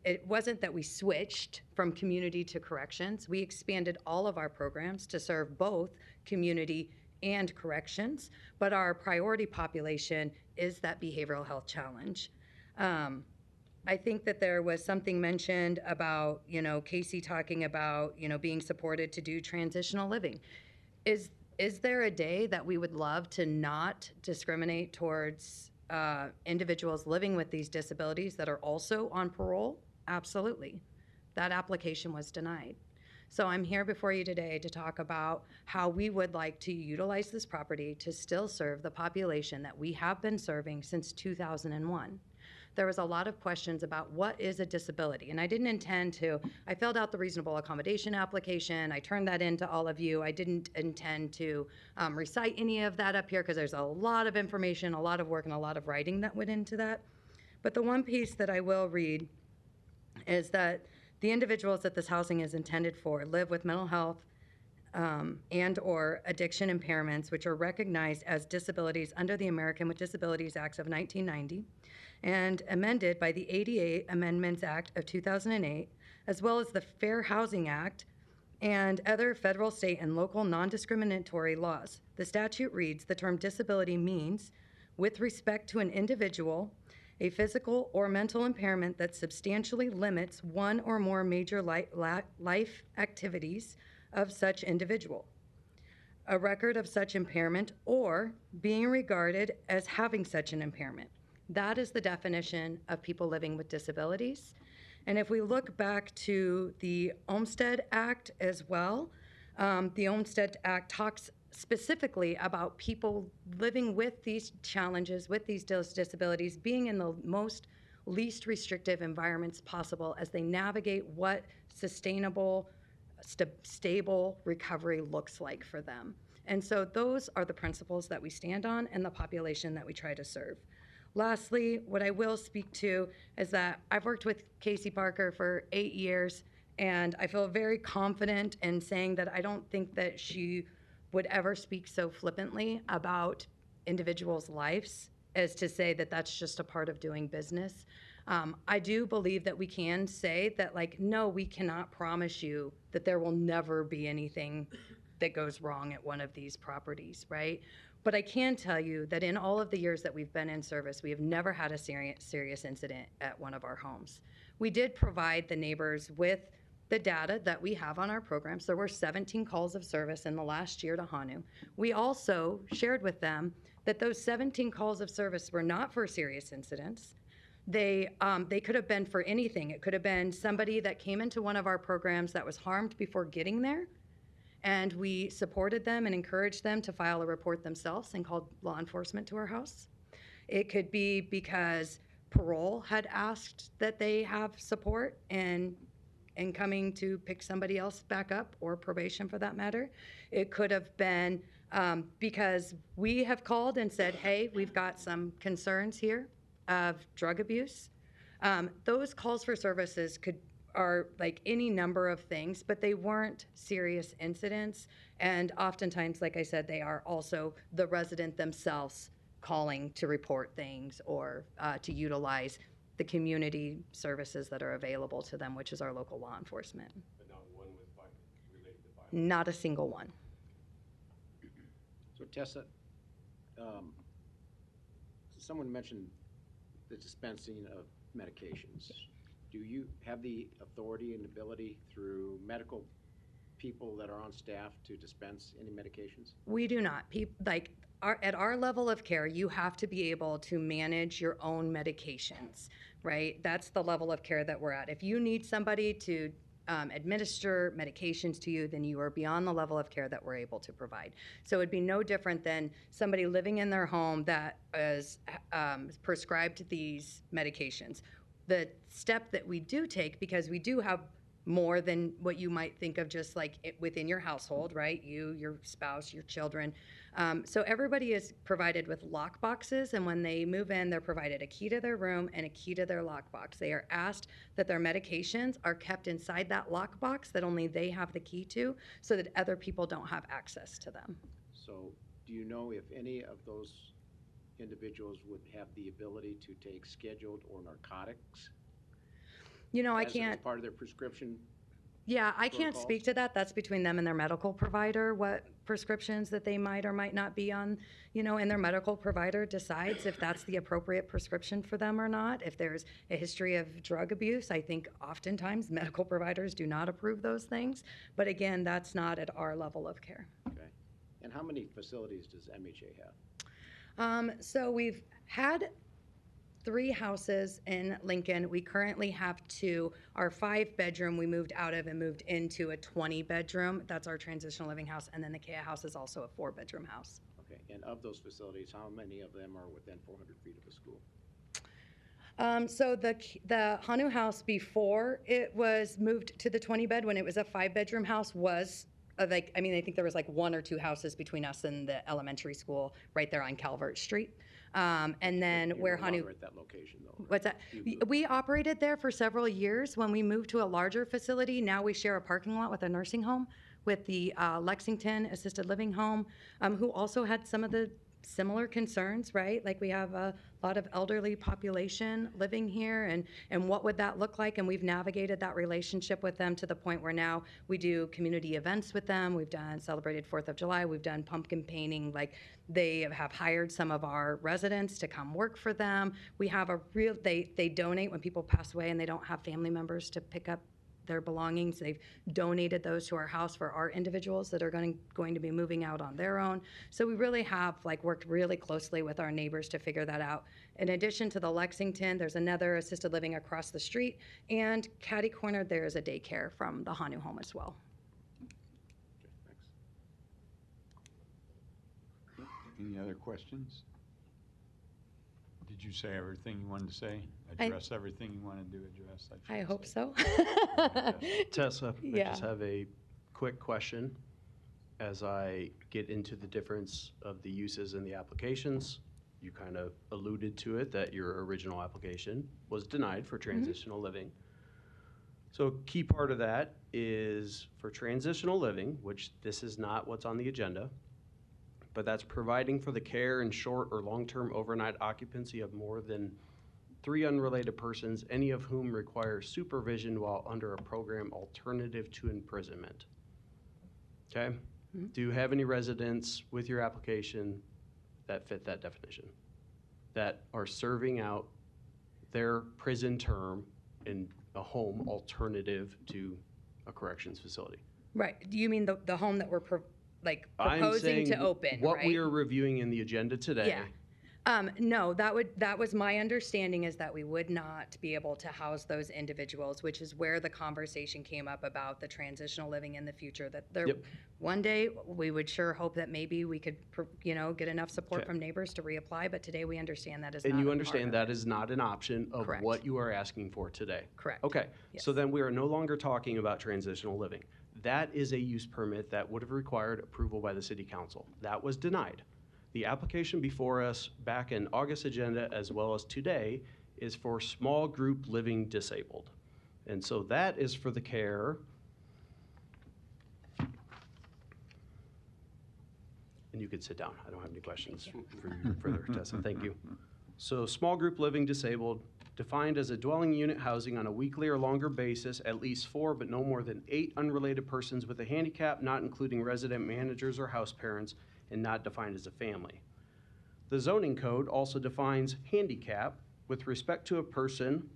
it wasn't that we switched from community to corrections. We expanded all of our programs to serve both community and corrections, but our priority population is that behavioral health challenge. I think that there was something mentioned about, Casey talking about, being supported to do transitional living. Is there a day that we would love to not discriminate towards individuals living with these disabilities that are also on parole? Absolutely. That application was denied. So I'm here before you today to talk about how we would like to utilize this property to still serve the population that we have been serving since 2001. There was a lot of questions about what is a disability, and I didn't intend to. I filled out the reasonable accommodation application. I turned that in to all of you. I didn't intend to recite any of that up here, because there's a lot of information, a lot of work, and a lot of writing that went into that. But the one piece that I will read is that the individuals that this housing is intended for live with mental health and or addiction impairments, which are recognized as disabilities under the American with Disabilities Acts of 1990 and amended by the ADA Amendments Act of 2008, as well as the Fair Housing Act and other federal, state, and local non-discriminatory laws. The statute reads, the term disability means, with respect to an individual, a physical or mental impairment that substantially limits one or more major life activities of such individual, a record of such impairment, or being regarded as having such an impairment. That is the definition of people living with disabilities. And if we look back to the Olmstead Act as well, the Olmstead Act talks specifically about people living with these challenges, with these disabilities, being in the most least restrictive environments possible as they navigate what sustainable, stable recovery looks like for them. And so those are the principles that we stand on and the population that we try to serve. Lastly, what I will speak to is that I've worked with Casey Parker for 8 years, and I feel very confident in saying that I don't think that she would ever speak so flippantly about individuals' lives as to say that that's just a part of doing business. I do believe that we can say that, like, no, we cannot promise you that there will never be anything that goes wrong at one of these properties, right? But I can tell you that in all of the years that we've been in service, we have never had a serious incident at one of our homes. We did provide the neighbors with the data that we have on our programs. There were 17 calls of service in the last year to HANU. We also shared with them that those 17 calls of service were not for serious incidents. They could have been for anything. It could have been somebody that came into one of our programs that was harmed before getting there, and we supported them and encouraged them to file a report themselves and called law enforcement to our house. It could be because parole had asked that they have support and coming to pick somebody else back up, or probation for that matter. It could have been because we have called and said, hey, we've got some concerns here of drug abuse. Those calls for services are like any number of things, but they weren't serious incidents. And oftentimes, like I said, they are also the resident themselves calling to report things or to utilize the community services that are available to them, which is our local law enforcement. But not one was related to violence? Not a single one. So Tessa, someone mentioned the dispensing of medications. Do you have the authority and ability through medical people that are on staff to dispense any medications? We do not. At our level of care, you have to be able to manage your own medications, right? That's the level of care that we're at. If you need somebody to administer medications to you, then you are beyond the level of care that we're able to provide. So it'd be no different than somebody living in their home that is prescribed these medications. The step that we do take, because we do have more than what you might think of just like within your household, right? You, your spouse, your children. So everybody is provided with lock boxes, and when they move in, they're provided a key to their room and a key to their lock box. They are asked that their medications are kept inside that lock box that only they have the key to, so that other people don't have access to them. So do you know if any of those individuals would have the ability to take scheduled or narcotics? You know, I can't. As part of their prescription? Yeah, I can't protocols? speak to that. That's between them and their medical provider, what prescriptions that they might or might not be on, you know, and their medical provider decides if that's the appropriate prescription for them or not. If there's a history of drug abuse, I think oftentimes medical providers do not approve those things. But again, that's not at our level of care. Okay. And how many facilities does MHA have? So we've had 3 houses in Lincoln. We currently have 2. Our 5-bedroom we moved out of and moved into a 20-bedroom. That's our transitional living house. And then the Kea house is also a 4-bedroom house. Okay. And of those facilities, how many of them are within 400 feet of a school? So the Hanu house, before it was moved to the 20-bed, when it was a 5-bedroom house, was I think there was like 1 or 2 houses between us and the elementary school right there on Calvert Street. And then You're where no Hanu. longer at that location, though, right? What's that? We operated there for several years. When we moved to a larger facility, now we share a parking lot with a nursing home, with the Lexington Assisted Living Home, who also had some of the similar concerns, right? Like we have a lot of elderly population living here, and what would that look like? And we've navigated that relationship with them to the point where now we do community events with them. We've done celebrated 4th of July. We've done pumpkin painting. Like they have hired some of our residents to come work for them. We have a real, they donate when people pass away and they don't have family members to pick up their belongings. They've donated those to our house for our individuals that are going to be moving out on their own. So we really have like worked really closely with our neighbors to figure that out. In addition to the Lexington, there's another assisted living across the street, and catty corner there is a daycare from the Hanu home as well. Any other questions? Did you say everything you wanted to say? I- Address everything you wanted to address? I hope so. Tessa, I Yeah. just have a quick question. As I get into the difference of the uses and the applications, you kind of alluded to it, that your original application was denied for transitional living. So a key part of that is for transitional living, which this is not what's on the agenda, but that's providing for the care and short or long-term overnight occupancy of more than 3 unrelated persons, any of whom require supervision while under a program alternative to imprisonment. Okay? Do you have any residents with your application that fit that definition, that are serving out their prison term in a home alternative to a corrections facility? Right. Do you mean the home that we're I'm proposing saying to open, what right? we are reviewing in the agenda today. Yeah. No, that was my understanding, is that we would not be able to house those individuals, which is where the conversation came up about the transitional living in the future, that there, Yep. one day, we would sure hope that maybe we could, get enough support Okay. from neighbors to reapply, but today we understand that is not And you a part understand of that is not an option of Correct. what you are asking for today? Correct. Okay, so then we are no longer talking about transitional living. That is a use permit that would have required approval by the city council. That was denied. The application before us back in August agenda as well as today is for small group living disabled. And so that is for the care. And you could sit down. I don't have any questions for you further, Tessa. Thank you. So small group living disabled, defined as a dwelling unit housing on a weekly or longer basis at least 4 but no more than 8 unrelated persons with a handicap, not including resident managers or house parents, and not defined as a family. The zoning code also defines handicap with respect to a person,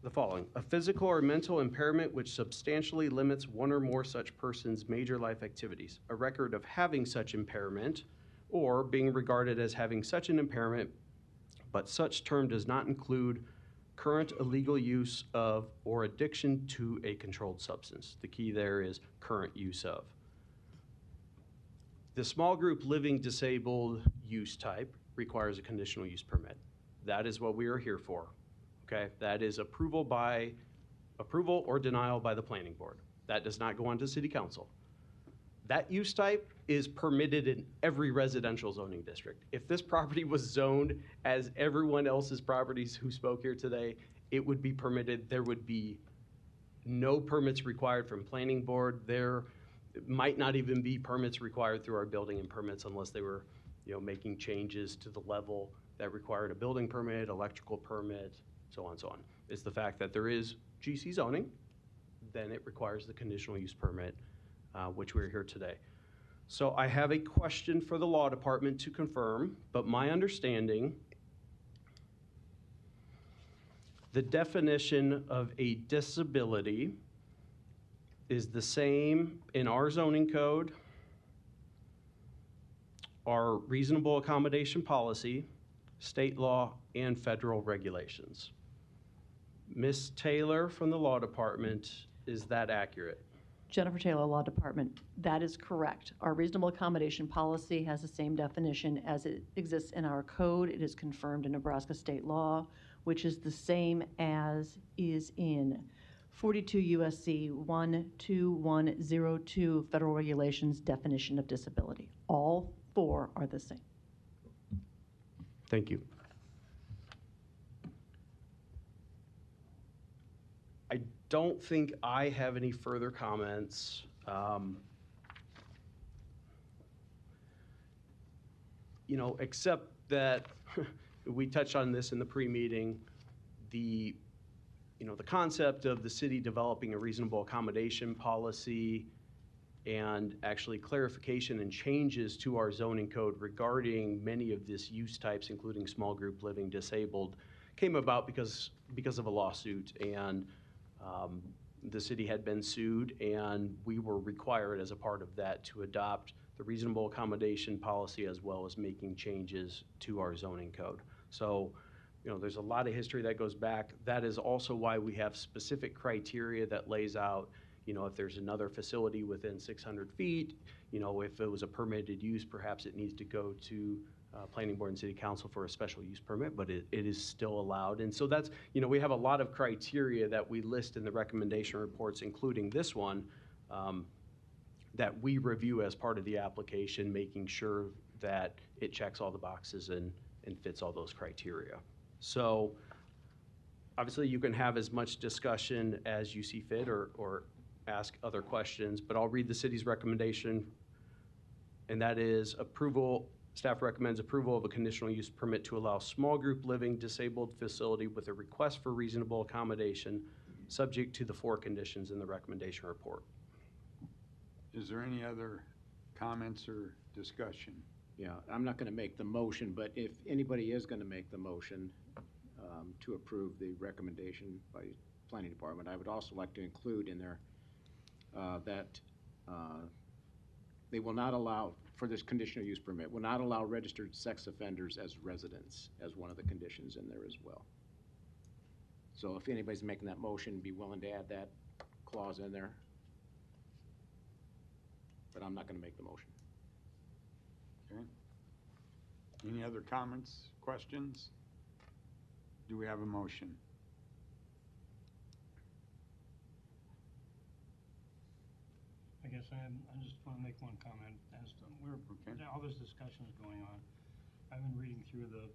the following: a physical or mental impairment which substantially limits one or more such person's major life activities, a record of having such impairment, or being regarded as having such an impairment, but such term does not include current illegal use of or addiction to a controlled substance. The key there is current use of. The small group living disabled use type requires a conditional use permit. That is what we are here for, okay? That is approval or denial by the planning board. That does not go on to city council. That use type is permitted in every residential zoning district. If this property was zoned as everyone else's properties who spoke here today, it would be permitted. There would be no permits required from planning board. There might not even be permits required through our building and permits unless they were, making changes to the level that required a building permit, electrical permit, so on and so on. It's the fact that there is GC zoning, then it requires the conditional use permit, which we're here today. So I have a question for the law department to confirm, but my understanding, the definition of a disability is the same in our zoning code, our reasonable accommodation policy, state law, and federal regulations. Ms. Taylor from the law department, is that accurate? Jennifer Taylor, Law Department, that is correct. Our reasonable accommodation policy has the same definition as it exists in our code. It is confirmed in Nebraska state law, which is the same as is in 42 USC 12102 Federal Regulations definition of disability. All 4 are the same. Thank you. I don't think I have any further comments. except that we touched on this in the pre-meeting, the concept of the city developing a reasonable accommodation policy and actually clarification and changes to our zoning code regarding many of these use types, including small group living, disabled, came about because of a lawsuit. And the city had been sued, and we were required as a part of that to adopt the reasonable accommodation policy as well as making changes to our zoning code. So, there's a lot of history that goes back. That is also why we have specific criteria that lays out, if there's another facility within 600 feet, if it was a permitted use, perhaps it needs to go to Planning Board and City Council for a special use permit, but it is still allowed. And so that's, we have a lot of criteria that we list in the recommendation reports, including this one, that we review as part of the application, making sure that it checks all the boxes and fits all those criteria. So obviously you can have as much discussion as you see fit or ask other questions, but I'll read the city's recommendation, and that is approval. Staff recommends approval of a conditional use permit to allow small group living disabled facility with a request for reasonable accommodation, subject to the 4 conditions in the recommendation report. Is there any other comments or discussion? Yeah, I'm not going to make the motion, but if anybody is going to make the motion to approve the recommendation by Planning Department, I would also like to include in there that they will not allow, for this conditional use permit, will not allow registered sex offenders as residents as one of the conditions in there as well. So if anybody's making that motion, be willing to add that clause in there. But I'm not going to make the motion. Okay. Any other comments, questions? Do we have a motion? I guess I just want to make one comment. As to all this discussion is going on, I've been reading through the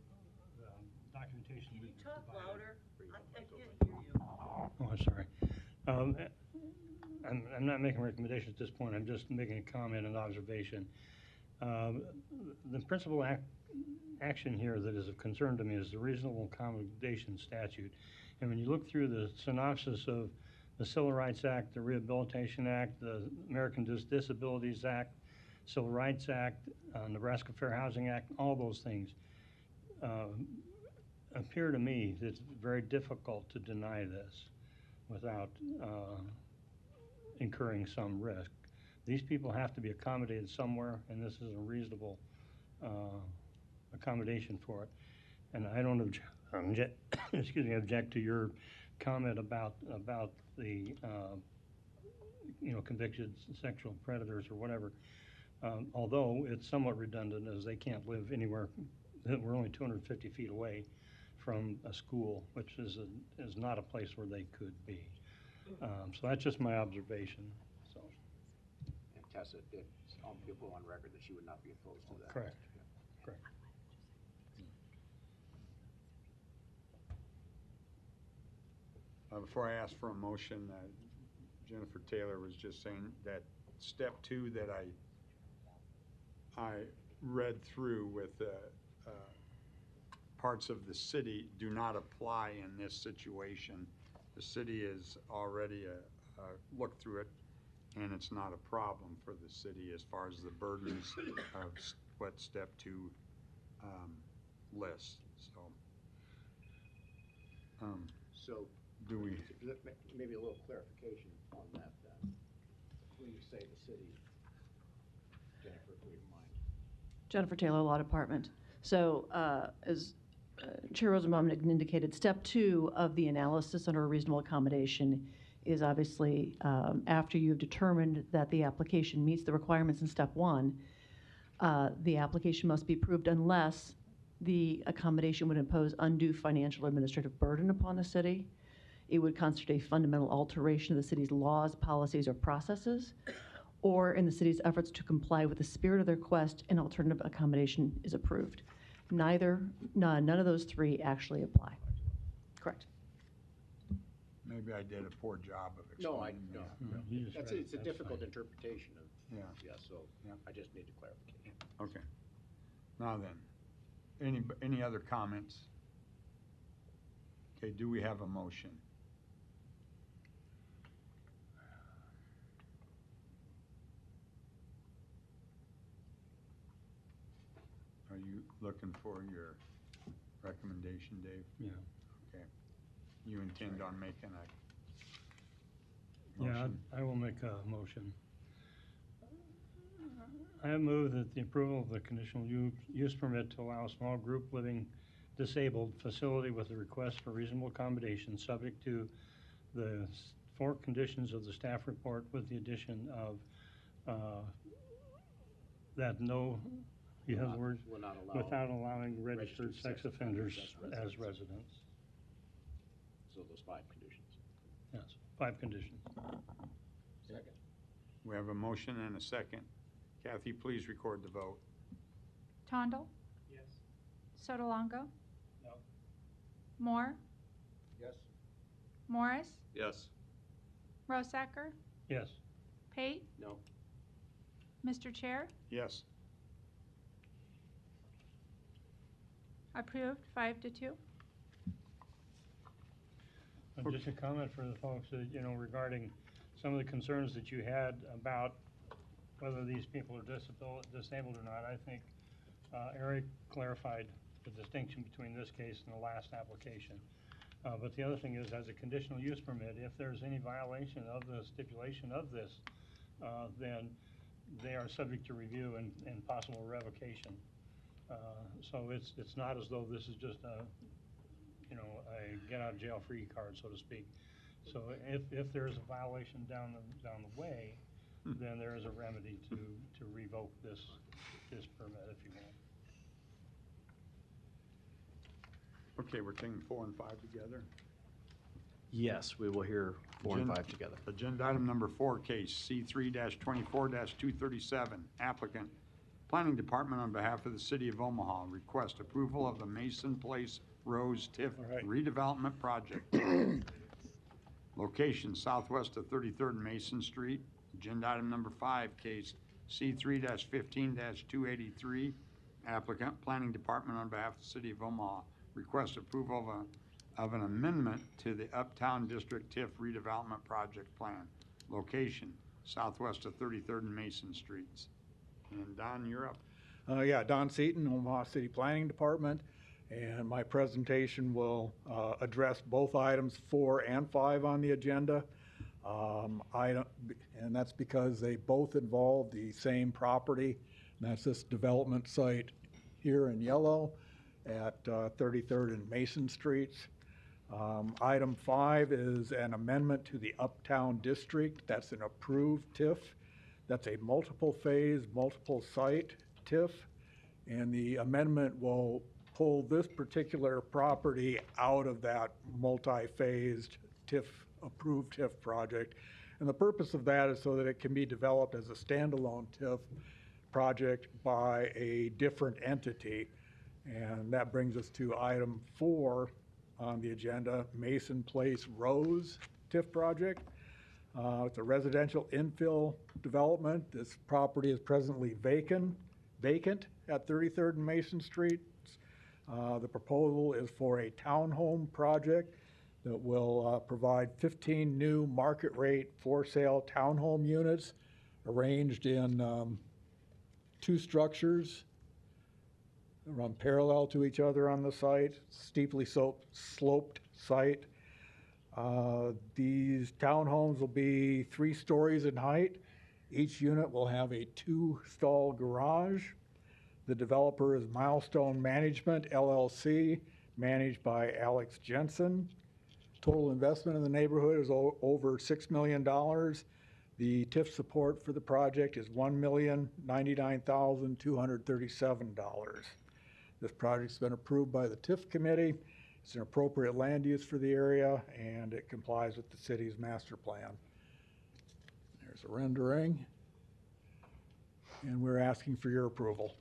documentation. Can you talk louder? I can't hear you. Oh, I'm sorry. I'm not making a recommendation at this point. I'm just making a comment and observation. The principal action here that is of concern to me is the reasonable accommodation statute. And when you look through the synopsis of the Civil Rights Act, the Rehabilitation Act, the American Disabilities Act, Civil Rights Act, Nebraska Fair Housing Act, all those things appear to me that it's very difficult to deny this without incurring some risk. These people have to be accommodated somewhere, and this is a reasonable accommodation for it. And I don't object to your comment about the convicted sexual predators or whatever. Although it's somewhat redundant, as they can't live anywhere. We're only 250 feet away from a school, which is not a place where they could be. So that's just my observation. So. And Tessa did go on record that she would not be opposed to that. Correct. Correct. Before I ask for a motion, Jennifer Taylor was just saying that step 2 that I read through with parts of the city do not apply in this situation. The city has already looked through it, and it's not a problem for the city as far as the burdens of what step 2 lists. So do we? Maybe a little clarification on that then. When you say the city, Jennifer, if you wouldn't mind. Jennifer Taylor, Law Department. So as Chair Rosenbaum indicated, step 2 of the analysis under a reasonable accommodation is obviously after you've determined that the application meets the requirements in step 1, the application must be approved unless the accommodation would impose undue financial or administrative burden upon the city. It would constitute a fundamental alteration of the city's laws, policies, or processes, or in the city's efforts to comply with the spirit of the request, an alternative accommodation is approved. None of those 3 actually apply. Correct. Maybe I did a poor job of explaining. No. It's a difficult interpretation of, so I just need to clarify. Okay. Now then, any other comments? Okay, do we have a motion? Are you looking for your recommendation, Dave? Yeah. Okay. You intend on making a Yeah, motion? I will make a motion. I move that the approval of the conditional use permit to allow a small group living disabled facility with a request for reasonable accommodation, subject to the 4 conditions of the staff report, with the addition of that no, you have the words? Will not allow Without allowing registered sex offenders as residents. So those 5 conditions. Yes, 5 conditions. Second. We have a motion and a second. Kathy, please record the vote. Tondel? Yes. Sotolongo? No. Moore? Yes. Morris? Yes. Rosacker? Yes. Pate? No. Mr. Chair? Yes. Approved, 5-2. Just a comment for the folks that, regarding some of the concerns that you had about whether these people are disabled or not. I think Eric clarified the distinction between this case and the last application. But the other thing is, as a conditional use permit, if there's any violation of the stipulation of this, then they are subject to review and possible revocation. So it's not as though this is just a get out of jail free card, so to speak. So if there is a violation down the way, then there is a remedy to revoke this permit, if you will. Okay, we're taking 4 and 5 together. Yes, we will hear 4 and 5 together. Agenda item number 4, case C3-24-237, applicant, Planning Department on behalf of the City of Omaha, request approval of the Mason Place Rose TIF redevelopment project. Location southwest of 33rd and Mason Street. Agenda item number 5, case C3-15-283, applicant, Planning Department on behalf of the City of Omaha, request approval of an amendment to the Uptown District TIF redevelopment project plan. Location southwest of 33rd and Mason Streets. And Don, you're up. Yeah, Don Seaton, Omaha City Planning Department, and my presentation will address both items 4 and 5 on the agenda. And that's because they both involve the same property, and that's this development site here in yellow at 33rd and Mason Streets. Item 5 is an amendment to the Uptown District. That's an approved TIF. That's a multiple phase, multiple site TIF, and the amendment will pull this particular property out of that multi-phased TIF, approved TIF project. And the purpose of that is so that it can be developed as a standalone TIF project by a different entity. And that brings us to item 4 on the agenda, Mason Place Rose TIF project. It's a residential infill development. This property is presently vacant at 33rd and Mason Street. The proposal is for a townhome project that will provide 15 new market rate for sale townhome units arranged in 2 structures run parallel to each other on the site, steeply sloped site. These townhomes will be 3 stories in height. Each unit will have a 2-stall garage. The developer is Milestone Management, LLC, managed by Alex Jensen. Total investment in the neighborhood is over $6 million. The TIF support for the project is $1,099,237. This project's been approved by the TIF committee. It's an appropriate land use for the area, and it complies with the city's master plan. There's a rendering, and we're asking for your approval.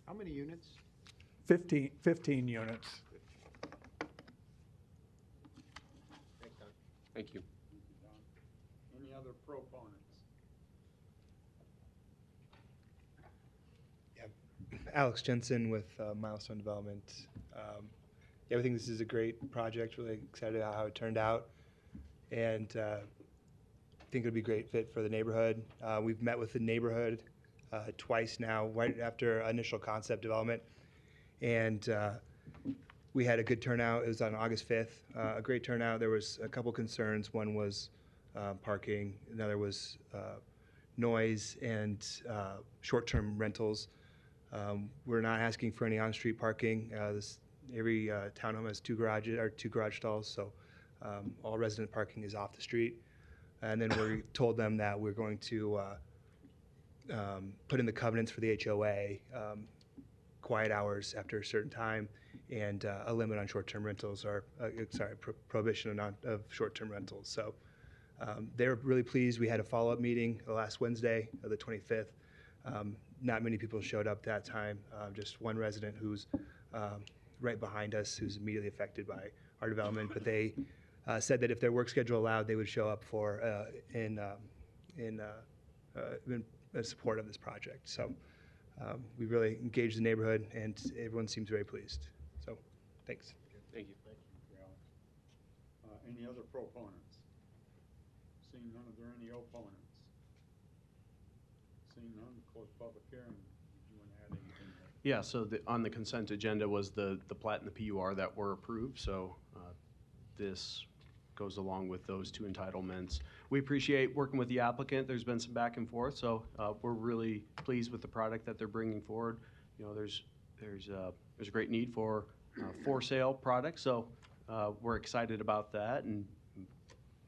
How many units? 15 units. Thanks, Don. Thank you. Any other proponents? Alex Jensen with Milestone Development. Yeah, I think this is a great project. Really excited about how it turned out, and think it'll be a great fit for the neighborhood. We've met with the neighborhood twice now, right after initial concept development, and we had a good turnout. It was on August 5th, a great turnout. There was a couple concerns. One was parking, another was noise and short-term rentals. We're not asking for any on-street parking. Every townhome has two garage stalls, so all resident parking is off the street. And then we told them that we're going to put in the covenants for the HOA, quiet hours after a certain time, and a limit on short-term rentals, or prohibition of short-term rentals. So they were really pleased. We had a follow-up meeting last Wednesday, the 25th. Not many people showed up that time. Just one resident who's right behind us, who's immediately affected by our development. But they said that if their work schedule allowed, they would show up for in support of this project. So we really engaged the neighborhood, and everyone seems very pleased. So, thanks. Thank you. Thank you, Alex. Any other proponents? Seeing none, are there any opponents? Seeing none, close public hearing. Did you want to add anything there? Yeah, so on the consent agenda was the plat and the PUR that were approved, so this goes along with those two entitlements. We appreciate working with the applicant. There's been some back and forth, so we're really pleased with the product that they're bringing forward. You know, there's a great need for sale products, so we're excited about that. And a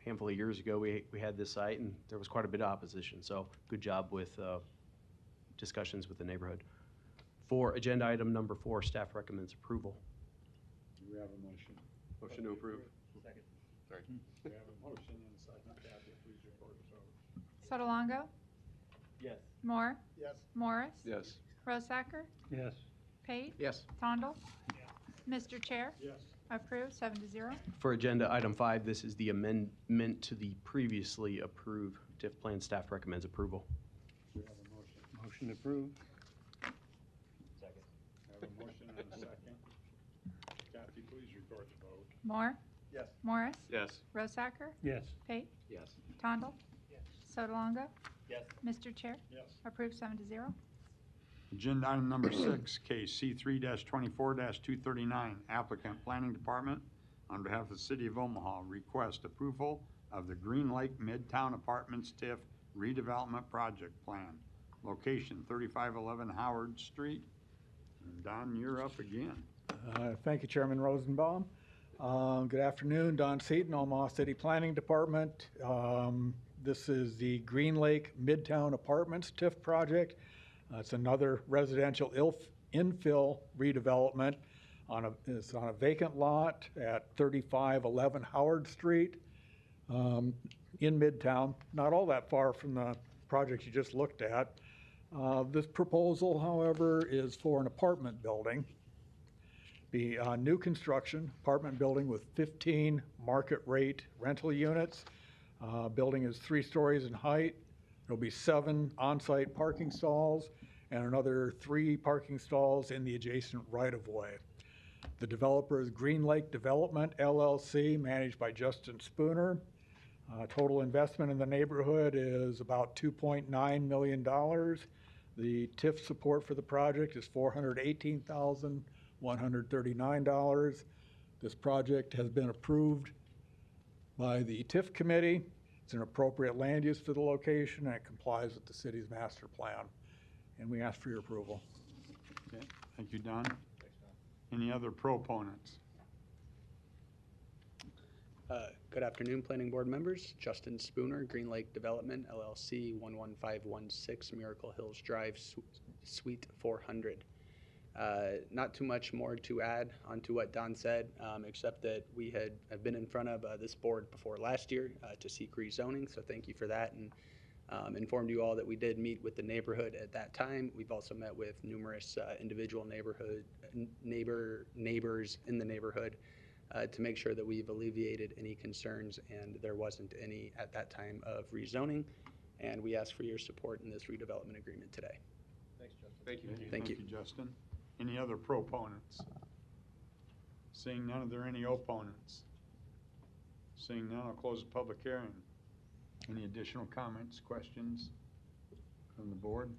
handful of years ago, we had this site, and there was quite a bit of opposition. So good job with discussions with the neighborhood. For agenda item number 4, staff recommends approval. Do we have a motion? Motion to approve. Second. Sorry. We have a motion and a second. Kathy, please report the vote. Sotolongo? Yes. Moore? Yes. Morris? Yes. Rosacker? Yes. Pate? Yes. Tondel? Mr. Chair? Yes. Approved, 7-0. For agenda item 5, this is the amendment to the previously approved TIF plan. Staff recommends approval. Do we have a motion? Motion approved. Second. We have a motion and a second. Kathy, please report the vote. Moore? Yes. Morris? Yes. Rosacker? Yes. Pate? Yes. Tondel? Yes. Sotolongo? Yes. Mr. Chair? Yes. Approved, 7-0. Agenda item number 6, case C3-24-239, applicant Planning Department, on behalf of the City of Omaha, request approval of the Green Lake Midtown Apartments TIF redevelopment project plan. Location 3511 Howard Street. And Don, you're up again. Thank you, Chairman Rosenbaum. Good afternoon, Don Seaton, Omaha City Planning Department. This is the Green Lake Midtown Apartments TIF project. It's another residential infill redevelopment. It's on a vacant lot at 3511 Howard Street in Midtown, not all that far from the project you just looked at. This proposal, however, is for an apartment building. Be new construction, apartment building with 15 market rate rental units. Building is 3 stories in height. There'll be 7 on-site parking stalls and another 3 parking stalls in the adjacent right-of-way. The developer is Green Lake Development, LLC, managed by Justin Spooner. Total investment in the neighborhood is about $2.9 million. The TIF support for the project is $418,139. This project has been approved by the TIF committee. It's an appropriate land use for the location, and it complies with the city's master plan. And we ask for your approval. Okay, thank you, Don. Any other proponents? Good afternoon, Planning Board members. Justin Spooner, Green Lake Development, LLC, 11516 Miracle Hills Drive, Suite 400. Not too much more to add onto what Don said, except that we have been in front of this board before last year to seek rezoning, so thank you for that, and informed you all that we did meet with the neighborhood at that time. We've also met with numerous individual neighbors in the neighborhood to make sure that we've alleviated any concerns, and there wasn't any at that time of rezoning, and we ask for your support in this redevelopment agreement today. Thanks, Justin. Thank you. Okay, Thank you. Justin. Any other proponents? Seeing none, are there any opponents? Seeing none, I'll close the public hearing. Any additional comments, questions from the board?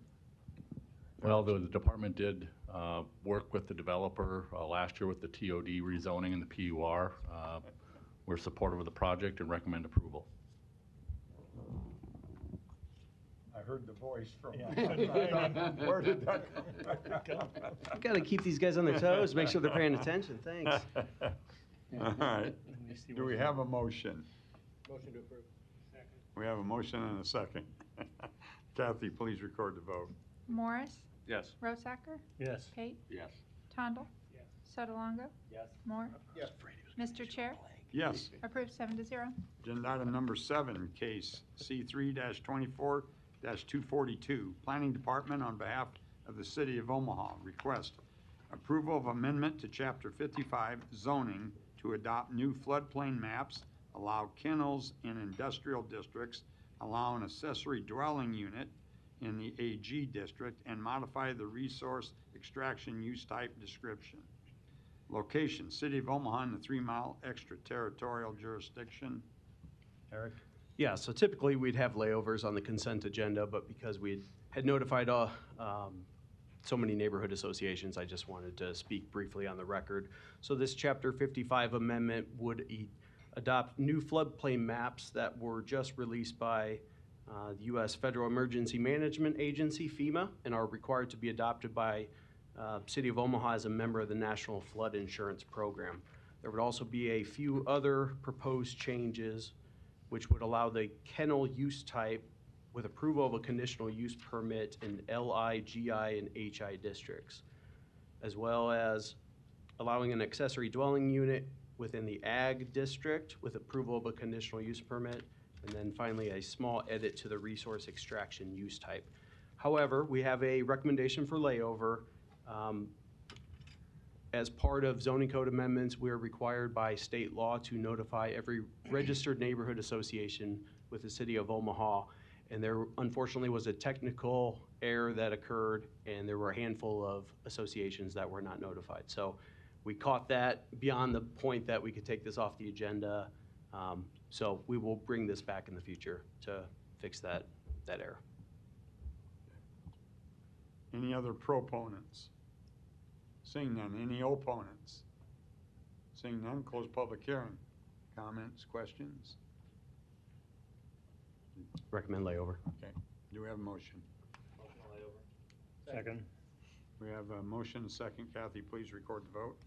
Well, the department did work with the developer last year with the TOD rezoning and the PUR. We're supportive of the project and recommend approval. I heard the voice from. Where did that come from? Got to keep these guys on their toes, make sure they're paying attention. Thanks. All right. Do we have a motion? Motion to approve. Second. We have a motion and a second. Kathy, please record the vote. Morris? Yes. Rosacker? Yes. Pate? Yes. Tondel? Yes. Yes. Sotolongo? Moore? Yes. Mr. Chair? Yes. Approved 7-0. Agenda item number 7, case C3-24-242. Planning Department on behalf of the City of Omaha request approval of amendment to Chapter 55 zoning to adopt new floodplain maps, allow kennels in industrial districts, allow an accessory dwelling unit in the AG district, and modify the resource extraction use type description. Location, City of Omaha in the 3-mile extraterritorial jurisdiction. Eric? Yeah, so typically we'd have layovers on the consent agenda, but because we had notified so many neighborhood associations, I just wanted to speak briefly on the record. So this Chapter 55 amendment would adopt new floodplain maps that were just released by the U.S. Federal Emergency Management Agency, FEMA, and are required to be adopted by City of Omaha as a member of the National Flood Insurance Program. There would also be a few other proposed changes which would allow the kennel use type with approval of a conditional use permit in LI, GI, and HI districts, as well as allowing an accessory dwelling unit within the Ag district with approval of a conditional use permit, and then finally a small edit to the resource extraction use type. However, we have a recommendation for layover. As part of zoning code amendments, we are required by state law to notify every registered neighborhood association with the City of Omaha. And there unfortunately was a technical error that occurred, and there were a handful of associations that were not notified. So we caught that beyond the point that we could take this off the agenda. So we will bring this back in the future to fix that error. Any other proponents? Seeing none, any opponents? Seeing none, close public hearing. Comments, questions? Recommend layover. Okay, do we have a motion? Motion to layover. Second. We have a motion, a second. Kathy, please record the vote.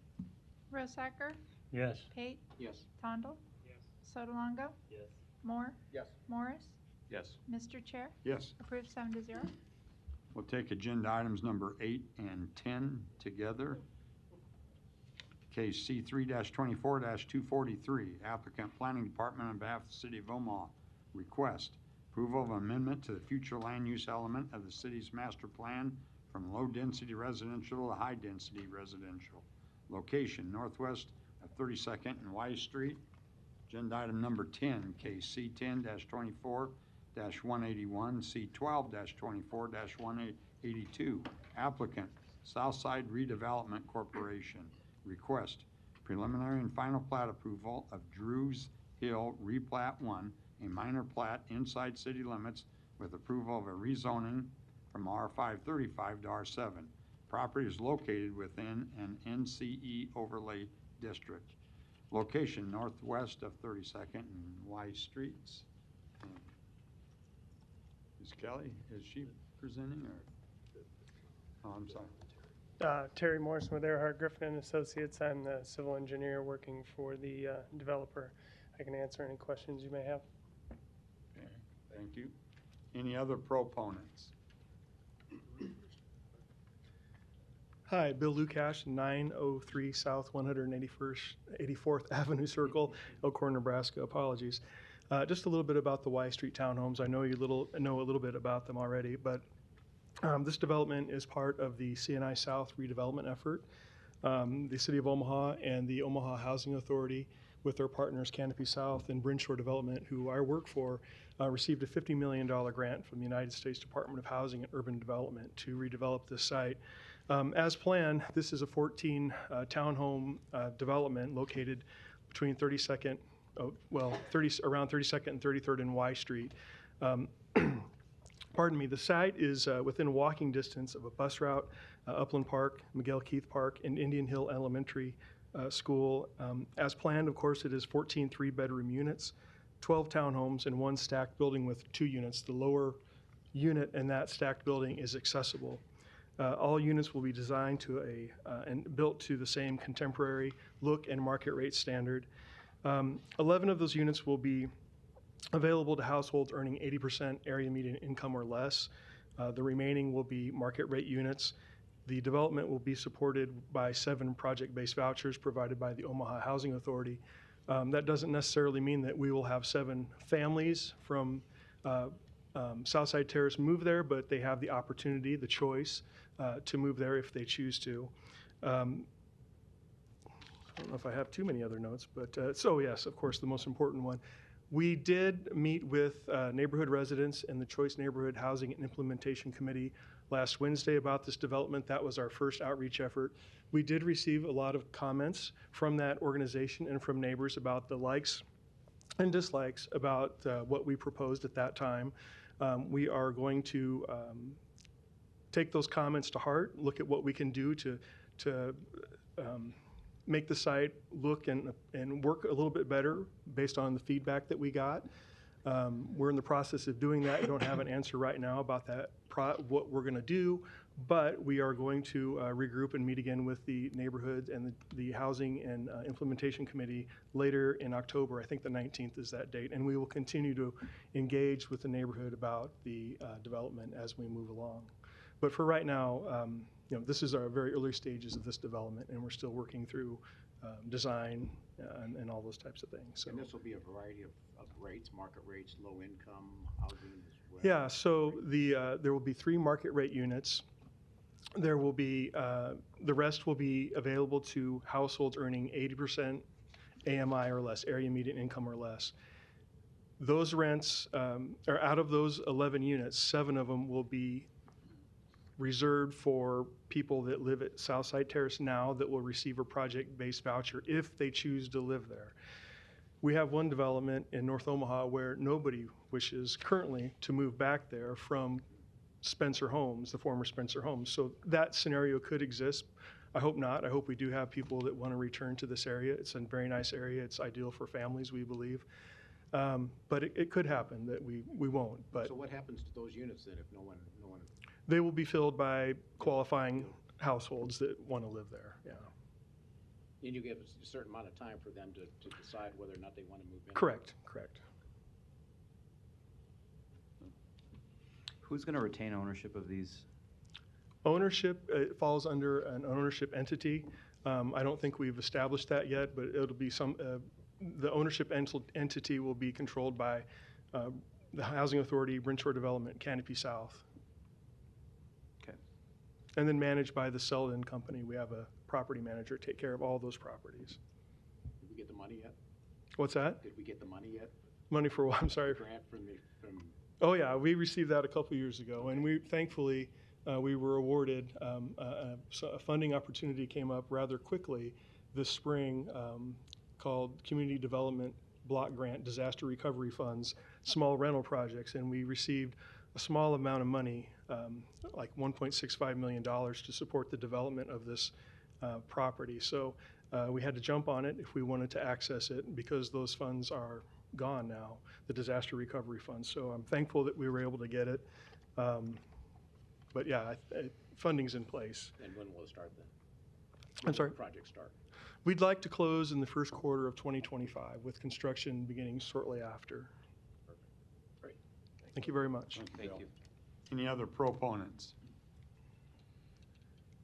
Rosacker? Yes. Pate? Yes. Tondel? Yes. Sotolongo? Yes. Moore? Yes. Morris? Yes. Mr. Chair? Yes. Approved 7-0. We'll take agenda items number 8 and 10 together. Case C3-24-243, applicant Planning Department on behalf of the City of Omaha request approval of amendment to the future land use element of the city's master plan from low-density residential to high-density residential. Location, northwest of 32nd and Y Street. Agenda item number 10, case C10-24-181, C12-24-182. Applicant, Southside Redevelopment Corporation. Request, preliminary and final plat approval of Drews Hill Replat 1, a minor plat inside city limits with approval of a rezoning from R535 to R7. Property is located within an NCE overlay district. Location, northwest of 32nd and Y Streets. Ms. Kelly, is she presenting or? Oh, I'm sorry. Terry Morrison with Earhart Griffin and Associates. I'm the civil engineer working for the developer. I can answer any questions you may have. Okay, thank you. Any other proponents? Hi, Bill Lukash, 903 South 184th Avenue Circle, Elkhorn, Nebraska. Apologies. Just a little bit about the Y Street townhomes. I know you know a little bit about them already, but this development is part of the CNI South redevelopment effort. The City of Omaha and the Omaha Housing Authority with our partners Canopy South and Brinshore Development, who I work for, received a $50 million grant from the United States Department of Housing and Urban Development to redevelop this site. As planned, this is a 14 townhome development located between 32nd, around 32nd and 33rd and Y Street. Pardon me, the site is within walking distance of a bus route, Upland Park, Miguel Keith Park, and Indian Hill Elementary School. As planned, of course, it is 14 three-bedroom units, 12 townhomes, and 1 stacked building with 2 units. The lower unit in that stacked building is accessible. All units will be designed to and built to the same contemporary look and market rate standard. 11 of those units will be available to households earning 80% area median income or less. The remaining will be market rate units. The development will be supported by 7 project-based vouchers provided by the Omaha Housing Authority. That doesn't necessarily mean that we will have 7 families from Southside Terrace move there, but they have the opportunity, the choice, to move there if they choose to. I don't know if I have too many other notes, but so yes, of course, the most important one. We did meet with neighborhood residents and the Choice Neighborhood Housing and Implementation Committee last Wednesday about this development. That was our first outreach effort. We did receive a lot of comments from that organization and from neighbors about the likes and dislikes about what we proposed at that time. We are going to take those comments to heart, look at what we can do to make the site look and work a little bit better based on the feedback that we got. We're in the process of doing that. We don't have an answer right now about that, what we're going to do, but we are going to regroup and meet again with the neighborhoods and the Housing and Implementation Committee later in October. I think the 19th is that date, and we will continue to engage with the neighborhood about the development as we move along. But for right now, this is our very early stages of this development, and we're still working through design and all those types of things. So. And this will be a variety of rates, market rates, low income housing as well? Yeah, so there will be 3 market rate units. There will be, the rest will be available to households earning 80% AMI or less, area median income or less. Those rents, or out of those 11 units, 7 of them will be reserved for people that live at Southside Terrace now that will receive a project-based voucher if they choose to live there. We have one development in North Omaha where nobody wishes currently to move back there from Spencer Homes, the former Spencer Homes. So that scenario could exist. I hope not. I hope we do have people that want to return to this area. It's a very nice area. It's ideal for families, we believe. But it could happen that we won't. But so what happens to those units then if no one? They will be filled by qualifying households that want to live there, yeah. And you give a certain amount of time for them to decide whether or not they want to move in? Correct. Who's going to retain ownership of these? Ownership falls under an ownership entity. I don't think we've established that yet, but it'll be the ownership entity will be controlled by the Housing Authority, Brinshore Development, Canopy South. Okay. And then managed by the Selden Company. We have a property manager take care of all those properties. Did we get the money yet? What's that? Did we get the money yet? Money for what? I'm sorry. Grant from. Oh yeah, we received that a couple years ago, and we thankfully we were awarded so a funding opportunity came up rather quickly this spring called Community Development Block Grant Disaster Recovery Funds, small rental projects, and we received a small amount of money, like $1.65 million, to support the development of this property. So we had to jump on it if we wanted to access it because those funds are gone now, the disaster recovery funds. So I'm thankful that we were able to get it. But yeah, funding's in place. And when will it start then? I'm sorry? When will the project start? We'd like to close in the first quarter of 2025 with construction beginning shortly after. Perfect. Great. Thank you very much. Thank you. Any other proponents?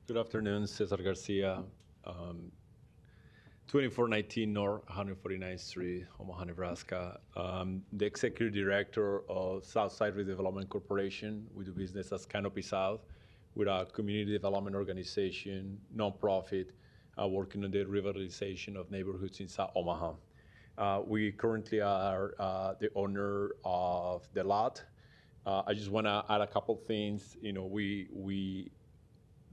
Good afternoon, Cesar Garcia, 2419 North 149th Street, Omaha, Nebraska. The Executive Director of Southside Redevelopment Corporation. We do business as Canopy South. We're a community development organization, nonprofit, working on the revitalization of neighborhoods in South Omaha. We currently are the owner of the lot. I just want to add a couple things. You know, we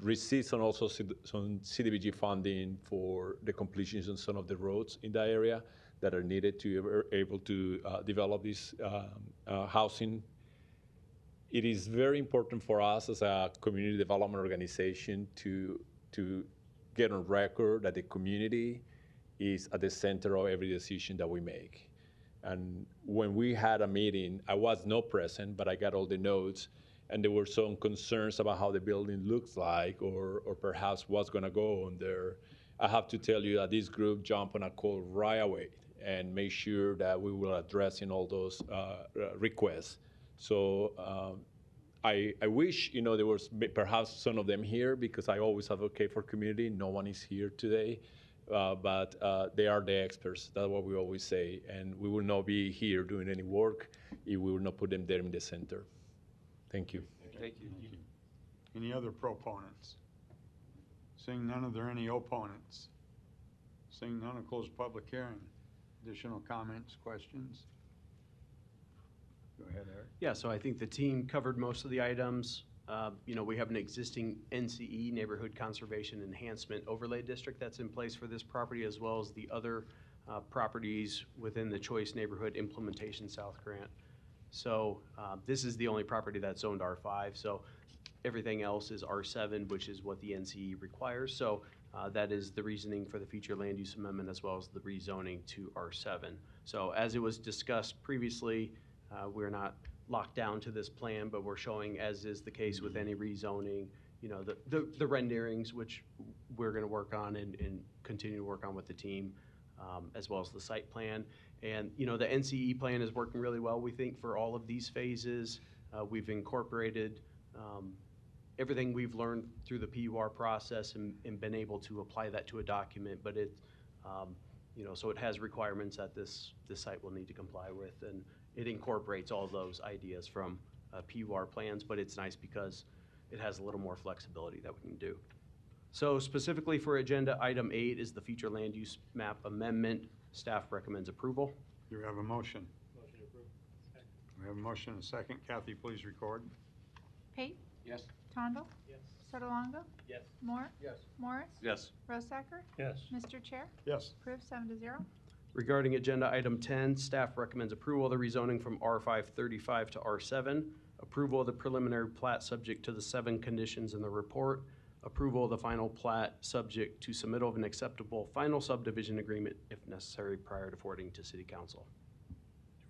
received some CDBG funding for the completions on some of the roads in that area that are needed to be able to develop this housing. It is very important for us as a community development organization to get on record that the community is at the center of every decision that we make. And when we had a meeting, I was not present, but I got all the notes, and there were some concerns about how the building looks like or perhaps what's going to go on there. I have to tell you that this group jumped on a call right away and made sure that we were addressing all those requests. So I wish, you know, there was perhaps some of them here because I always advocate for community. No one is here today, but they are the experts. That's what we always say. And we will not be here doing any work if we will not put them there in the center. Thank you. Thank you. Any other proponents? Seeing none, are there any opponents? Seeing none, I'll close public hearing. Additional comments, questions? Go ahead, Eric. Yeah, so I think the team covered most of the items. You know, we have an existing NCE, Neighborhood Conservation Enhancement Overlay District, that's in place for this property, as well as the other properties within the Choice Neighborhood Implementation South Grant. So this is the only property that's zoned R5, so everything else is R7, which is what the NCE requires. So that is the reasoning for the future land use amendment, as well as the rezoning to R7. So as it was discussed previously, we're not locked down to this plan, but we're showing, as is the case with any rezoning, you know, the renderings, which we're going to work on and continue to work on with the team, as well as the site plan. And, you know, the NCE plan is working really well, we think, for all of these phases. We've incorporated everything we've learned through the PUR process and been able to apply that to a document, but it, you know, so it has requirements that this site will need to comply with, and it incorporates all those ideas from PUR plans, but it's nice because it has a little more flexibility that we can do. So specifically for agenda item 8 is the future land use map amendment. Staff recommends approval. Do we have a motion? Motion approved. We have a motion and a second. Kathy, please record. Pate? Yes. Tondel? Yes. Sotolongo? Yes. Moore? Yes. Morris? Yes. Rosacker? Yes. Mr. Chair? Yes. Approved 7-0. Regarding agenda item 10, staff recommends approval of the rezoning from R535 to R7, approval of the preliminary plat subject to the 7 conditions in the report, approval of the final plat subject to submittal of an acceptable final subdivision agreement if necessary prior to forwarding to City Council.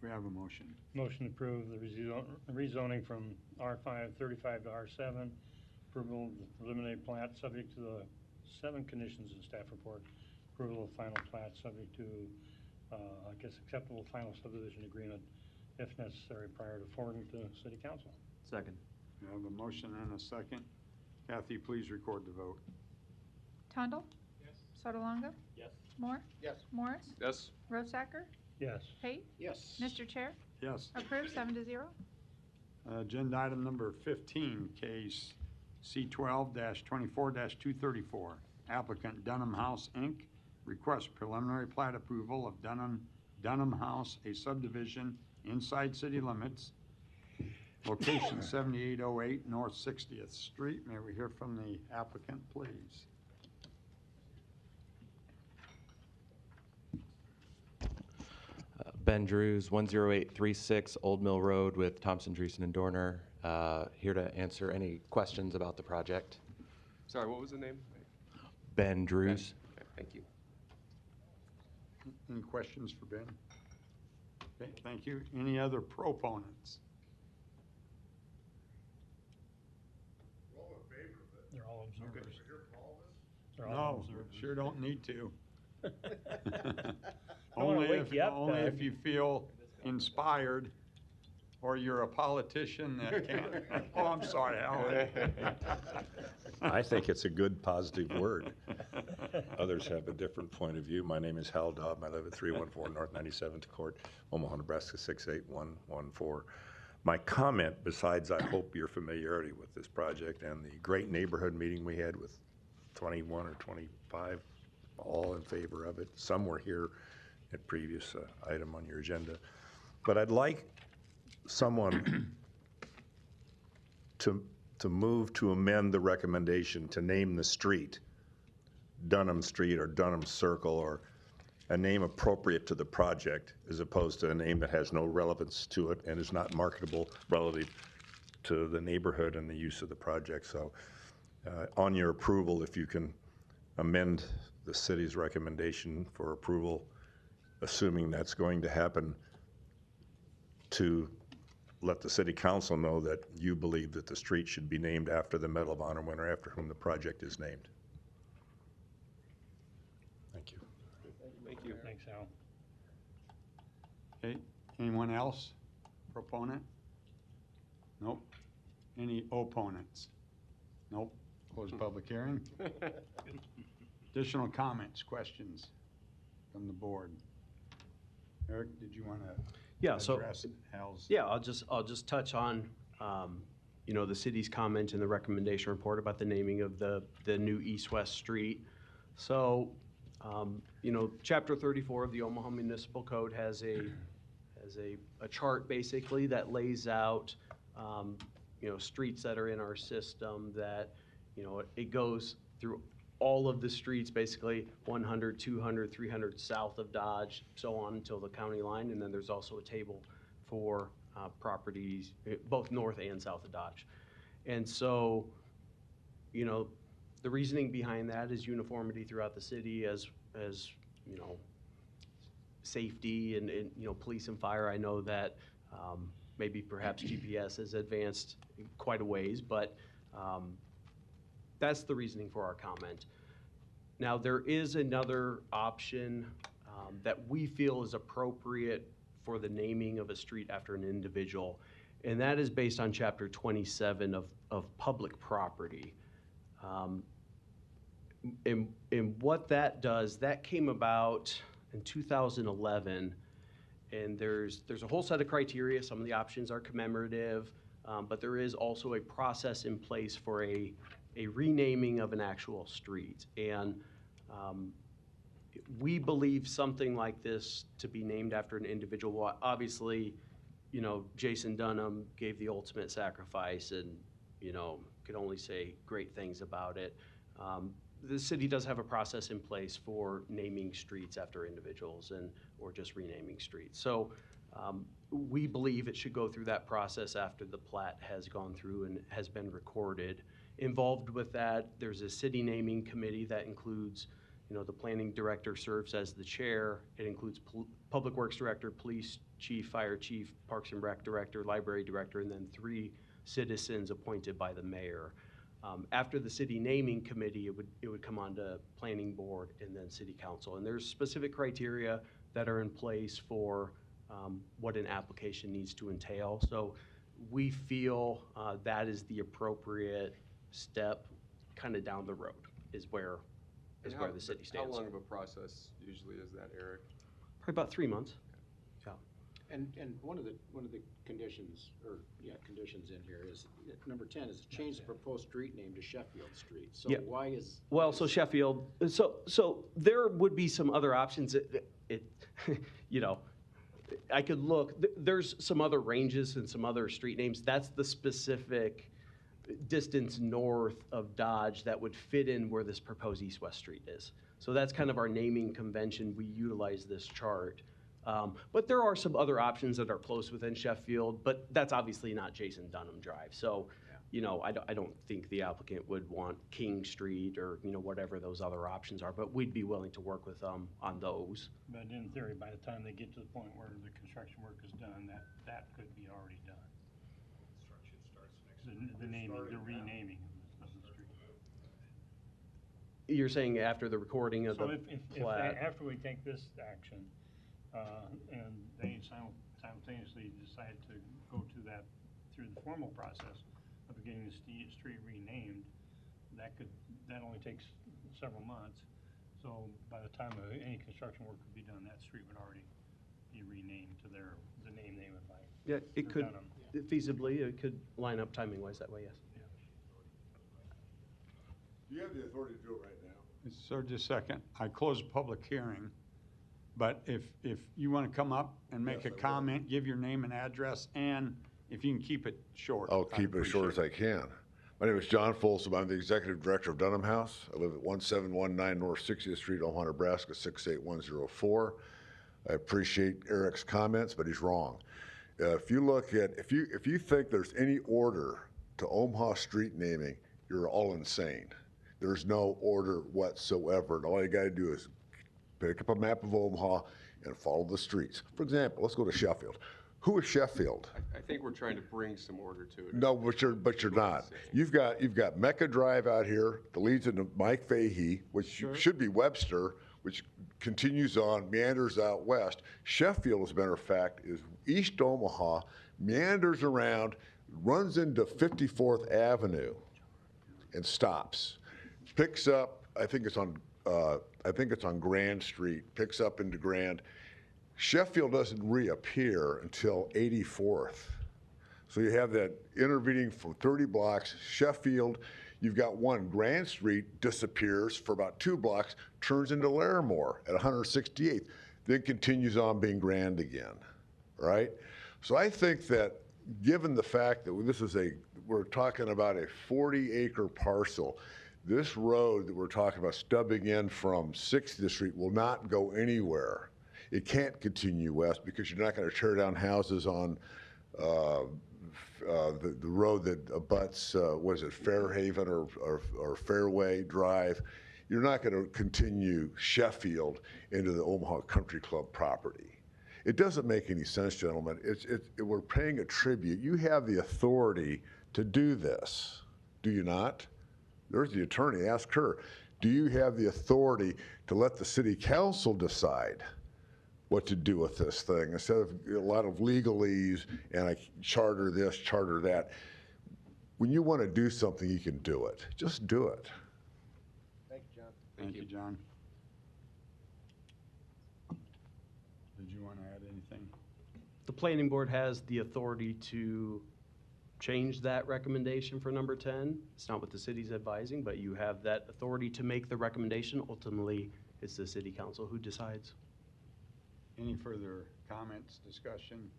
Do we have a motion? Motion to approve the rezoning from R535 to R7. Approval of the preliminary plat subject to the 7 conditions in staff report. Approval of final plat subject to, I guess, acceptable final subdivision agreement if necessary prior to forwarding to City Council. Second. We have a motion and a second. Kathy, please record the vote. Tondel? Yes. Sotolongo? Yes. Moore? Yes. Morris? Yes. Rosacker? Yes. Pate? Yes. Mr. Chair? Yes. Approved 7-0. Agenda item number 15, case C12-24-234. Applicant Dunham House, Inc. requests preliminary plat approval of Dunham House, a subdivision inside city limits, location 7808 North 60th Street. May we hear from the applicant, please? Ben Drews, 10836 Old Mill Road with Thompson, Dreesen, and Dorner. Here to answer any questions about the project. Sorry, what was the name? Ben Drews. Okay, thank you. Any questions for Ben? Okay, thank you. Any other proponents? They're all observers. They're all No, observers. sure don't need to. don't wanna Only wake if, you up, only Doug. if you feel inspired or you're a politician that can't. Oh, I'm sorry, Howard. I think it's a good, positive word. Others have a different point of view. My name is Hal Dobb. I live at 314 North 97th Court, Omaha, Nebraska 68114. My comment, besides I hope your familiarity with this project and the great neighborhood meeting we had with 21 or 25, all in favor of it. Some were here at previous item on your agenda. But I'd like someone to move to amend the recommendation to name the street Dunham Street or Dunham Circle, or a name appropriate to the project, as opposed to a name that has no relevance to it and is not marketable relative to the neighborhood and the use of the project. So on your approval, if you can amend the city's recommendation for approval, assuming that's going to happen, to let the city council know that you believe that the street should be named after the Medal of Honor winner after whom the project is named. Thank you. Thank you. Thanks, Al. Okay, anyone else? Proponent? Nope. Any opponents? Nope. Close public hearing. Additional comments, questions from the board? Eric, did you want to address Hal's? Yeah, I'll just touch on, you know, the city's comment in the recommendation report about the naming of the new east-west street. So, you know, Chapter 34 of the Omaha Municipal Code has a chart basically that lays out, you know, streets that are in our system that, you know, it goes through all of the streets, basically 100, 200, 300 south of Dodge, so on until the county line. And then there's also a table for properties both north and south of Dodge. And so, you know, the reasoning behind that is uniformity throughout the city as you know, safety and you know, police and fire. I know that maybe perhaps GPS has advanced quite a ways, but that's the reasoning for our comment. Now, there is another option that we feel is appropriate for the naming of a street after an individual, and that is based on Chapter 27 of public property. And what that does, that came about in 2011, and there's a whole set of criteria. Some of the options are commemorative, but there is also a process in place for a renaming of an actual street. And we believe something like this to be named after an individual. Obviously, you know, Jason Dunham gave the ultimate sacrifice and, you know, could only say great things about it. The city does have a process in place for naming streets after individuals or just renaming streets. So we believe it should go through that process after the plat has gone through and has been recorded. Involved with that, there's a city naming committee that includes, you know, the planning director serves as the chair. It includes public works director, police chief, fire chief, parks and rec director, library director, and then 3 citizens appointed by the mayor. After the city naming committee, it would come on to planning board and then city council. And there's specific criteria that are in place for what an application needs to entail. So we feel that is the appropriate step kind of down the road is where the city stands. How long of a process usually is that, Eric? Probably about 3 months. Yeah. And one of the conditions, conditions in here is, number 10 is to change the proposed street name to Sheffield Street. So Yeah. why is? Well, so Sheffield, so there would be some other options. You know, I could look, there's some other ranges and some other street names. That's the specific distance north of Dodge that would fit in where this proposed east-west street is. So that's kind of our naming convention. We utilize this chart. But there are some other options that are close within Sheffield, but that's obviously not Jason Dunham Drive. So, you know, I don't think the applicant would want King Street or, you know, whatever those other options are, but we'd be willing to work with them on those. But in theory, by the time they get to the point where the construction work is done, that could be already done. Construction starts next. The naming, the renaming of the street. You're saying after the recording of the plat? After we take this action, and they simultaneously decide to go to that through the formal process of getting the street renamed, that only takes several months. So by the time any construction work could be done, that street would already be renamed to the name they would like. Yeah, it could feasibly, it could line up timing wise that way, yes. Do you have the authority to do it right now? Sir, just a second. I closed the public hearing. But if you want to come up and make a comment, give your name and address, and if you can keep it short. I'll keep it as short as I can. My name is John Folsom. I'm the Executive Director of Dunham House. I live at 1719 North 60th Street, Omaha, Nebraska, 68104. I appreciate Eric's comments, but he's wrong. If you look at, if you think there's any order to Omaha street naming, you're all insane. There's no order whatsoever. And all you got to do is pick up a map of Omaha and follow the streets. For example, let's go to Sheffield. Who is Sheffield? I think we're trying to bring some order to it. No, but you're not. You've got Mecca Drive out here that leads into Mike Fahey, which should be Webster, which continues on, meanders out west. Sheffield, as a matter of fact, is East Omaha, meanders around, runs into 54th Avenue, and stops. Picks up. I think it's on Grand Street. Picks up into Grand. Sheffield doesn't reappear until 84th. So you have that intervening for 30 blocks. Sheffield, you've got one. Grand Street disappears for about 2 blocks, turns into Larimore at 168th, then continues on being Grand again, right? So I think that given the fact that we're talking about a 40-acre parcel, this road that we're talking about stubbing in from 60th Street will not go anywhere. It can't continue west because you're not going to tear down houses on the road that abuts, was it Fairhaven or Fairway Drive? You're not going to continue Sheffield into the Omaha Country Club property. It doesn't make any sense, gentlemen. We're paying a tribute. You have the authority to do this, do you not? There's the attorney. Ask her. Do you have the authority to let the city council decide what to do with this thing instead of a lot of legalese and I charter this, charter that? When you want to do something, you can do it. Just do it. Thank you, John. Thank you, John. Did you want to add anything? The planning board has the authority to change that recommendation for number 10. It's not what the city's advising, but you have that authority to make the recommendation. Ultimately, it's the city council who decides. Any further comments, discussion,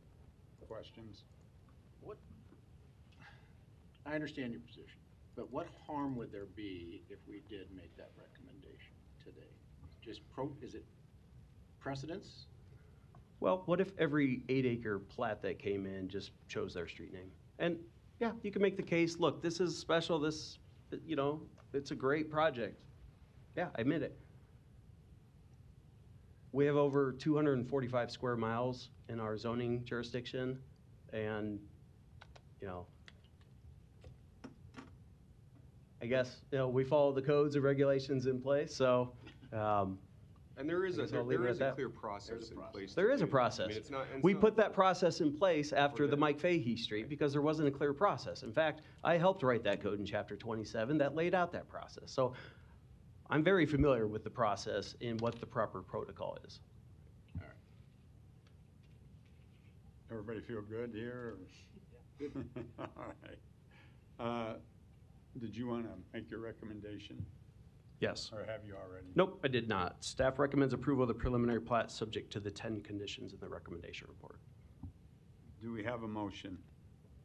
questions? I understand your position, but what harm would there be if we did make that recommendation today? Is it precedence? Well, what if every 8-acre plat that came in just chose their street name? And yeah, you can make the case, look, this is special, this, it's a great project. Yeah, I admit it. We have over 245 square miles in our zoning jurisdiction, and, I guess, we follow the codes and regulations in place, so, And there is a clear process in place. There is a process. We put that process in place after the Mike Fahey Street because there wasn't a clear process. In fact, I helped write that code in Chapter 27 that laid out that process. So I'm very familiar with the process and what the proper protocol is. All right. Everybody feel good here? All right. Did you want to make your recommendation? Yes. Or have you already? Nope, I did not. Staff recommends approval of the preliminary plat subject to the 10 conditions in the recommendation report. Do we have a motion?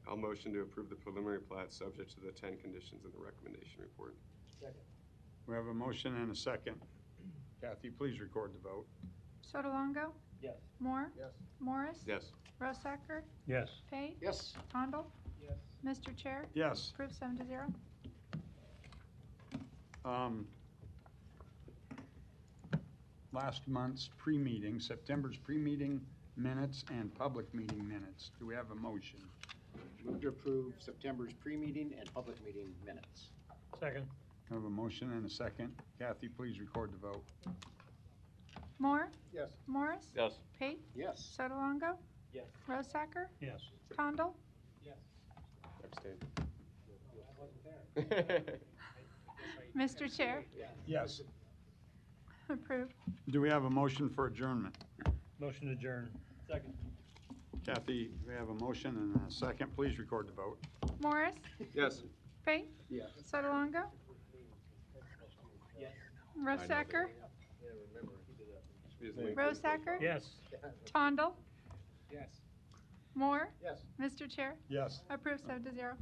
I'll motion to approve the preliminary plat subject to the 10 conditions in the recommendation report. Second. We have a motion and a second. Kathy, please record the vote. Sotolongo? Yes. Moore? Yes. Morris? Yes. Rosacker? Yes. Pate? Yes. Tondel? Yes. Mr. Chair? Yes. Approved 7-0. Last month's pre-meeting, September's pre-meeting minutes and public meeting minutes. Do we have a motion? Move to approve September's pre-meeting and public meeting minutes. Second. We have a motion and a second. Kathy, please record the vote. Moore? Yes. Morris? Yes. Pate? Yes. Sotolongo? Yes. Rosacker? Yes. Tondel? Yes. Abstain. I wasn't there. Mr. Chair? Yes. Approved. Do we have a motion for adjournment? Motion to adjourn. Second. Kathy, we have a motion and a second. Please record the vote. Morris? Yes. Pate? Yes. Sotolongo? Yes. Rosacker? Rosacker? Yes. Tondel? Yes. Moore? Yes. Mr. Chair? Yes. Approved 7-0.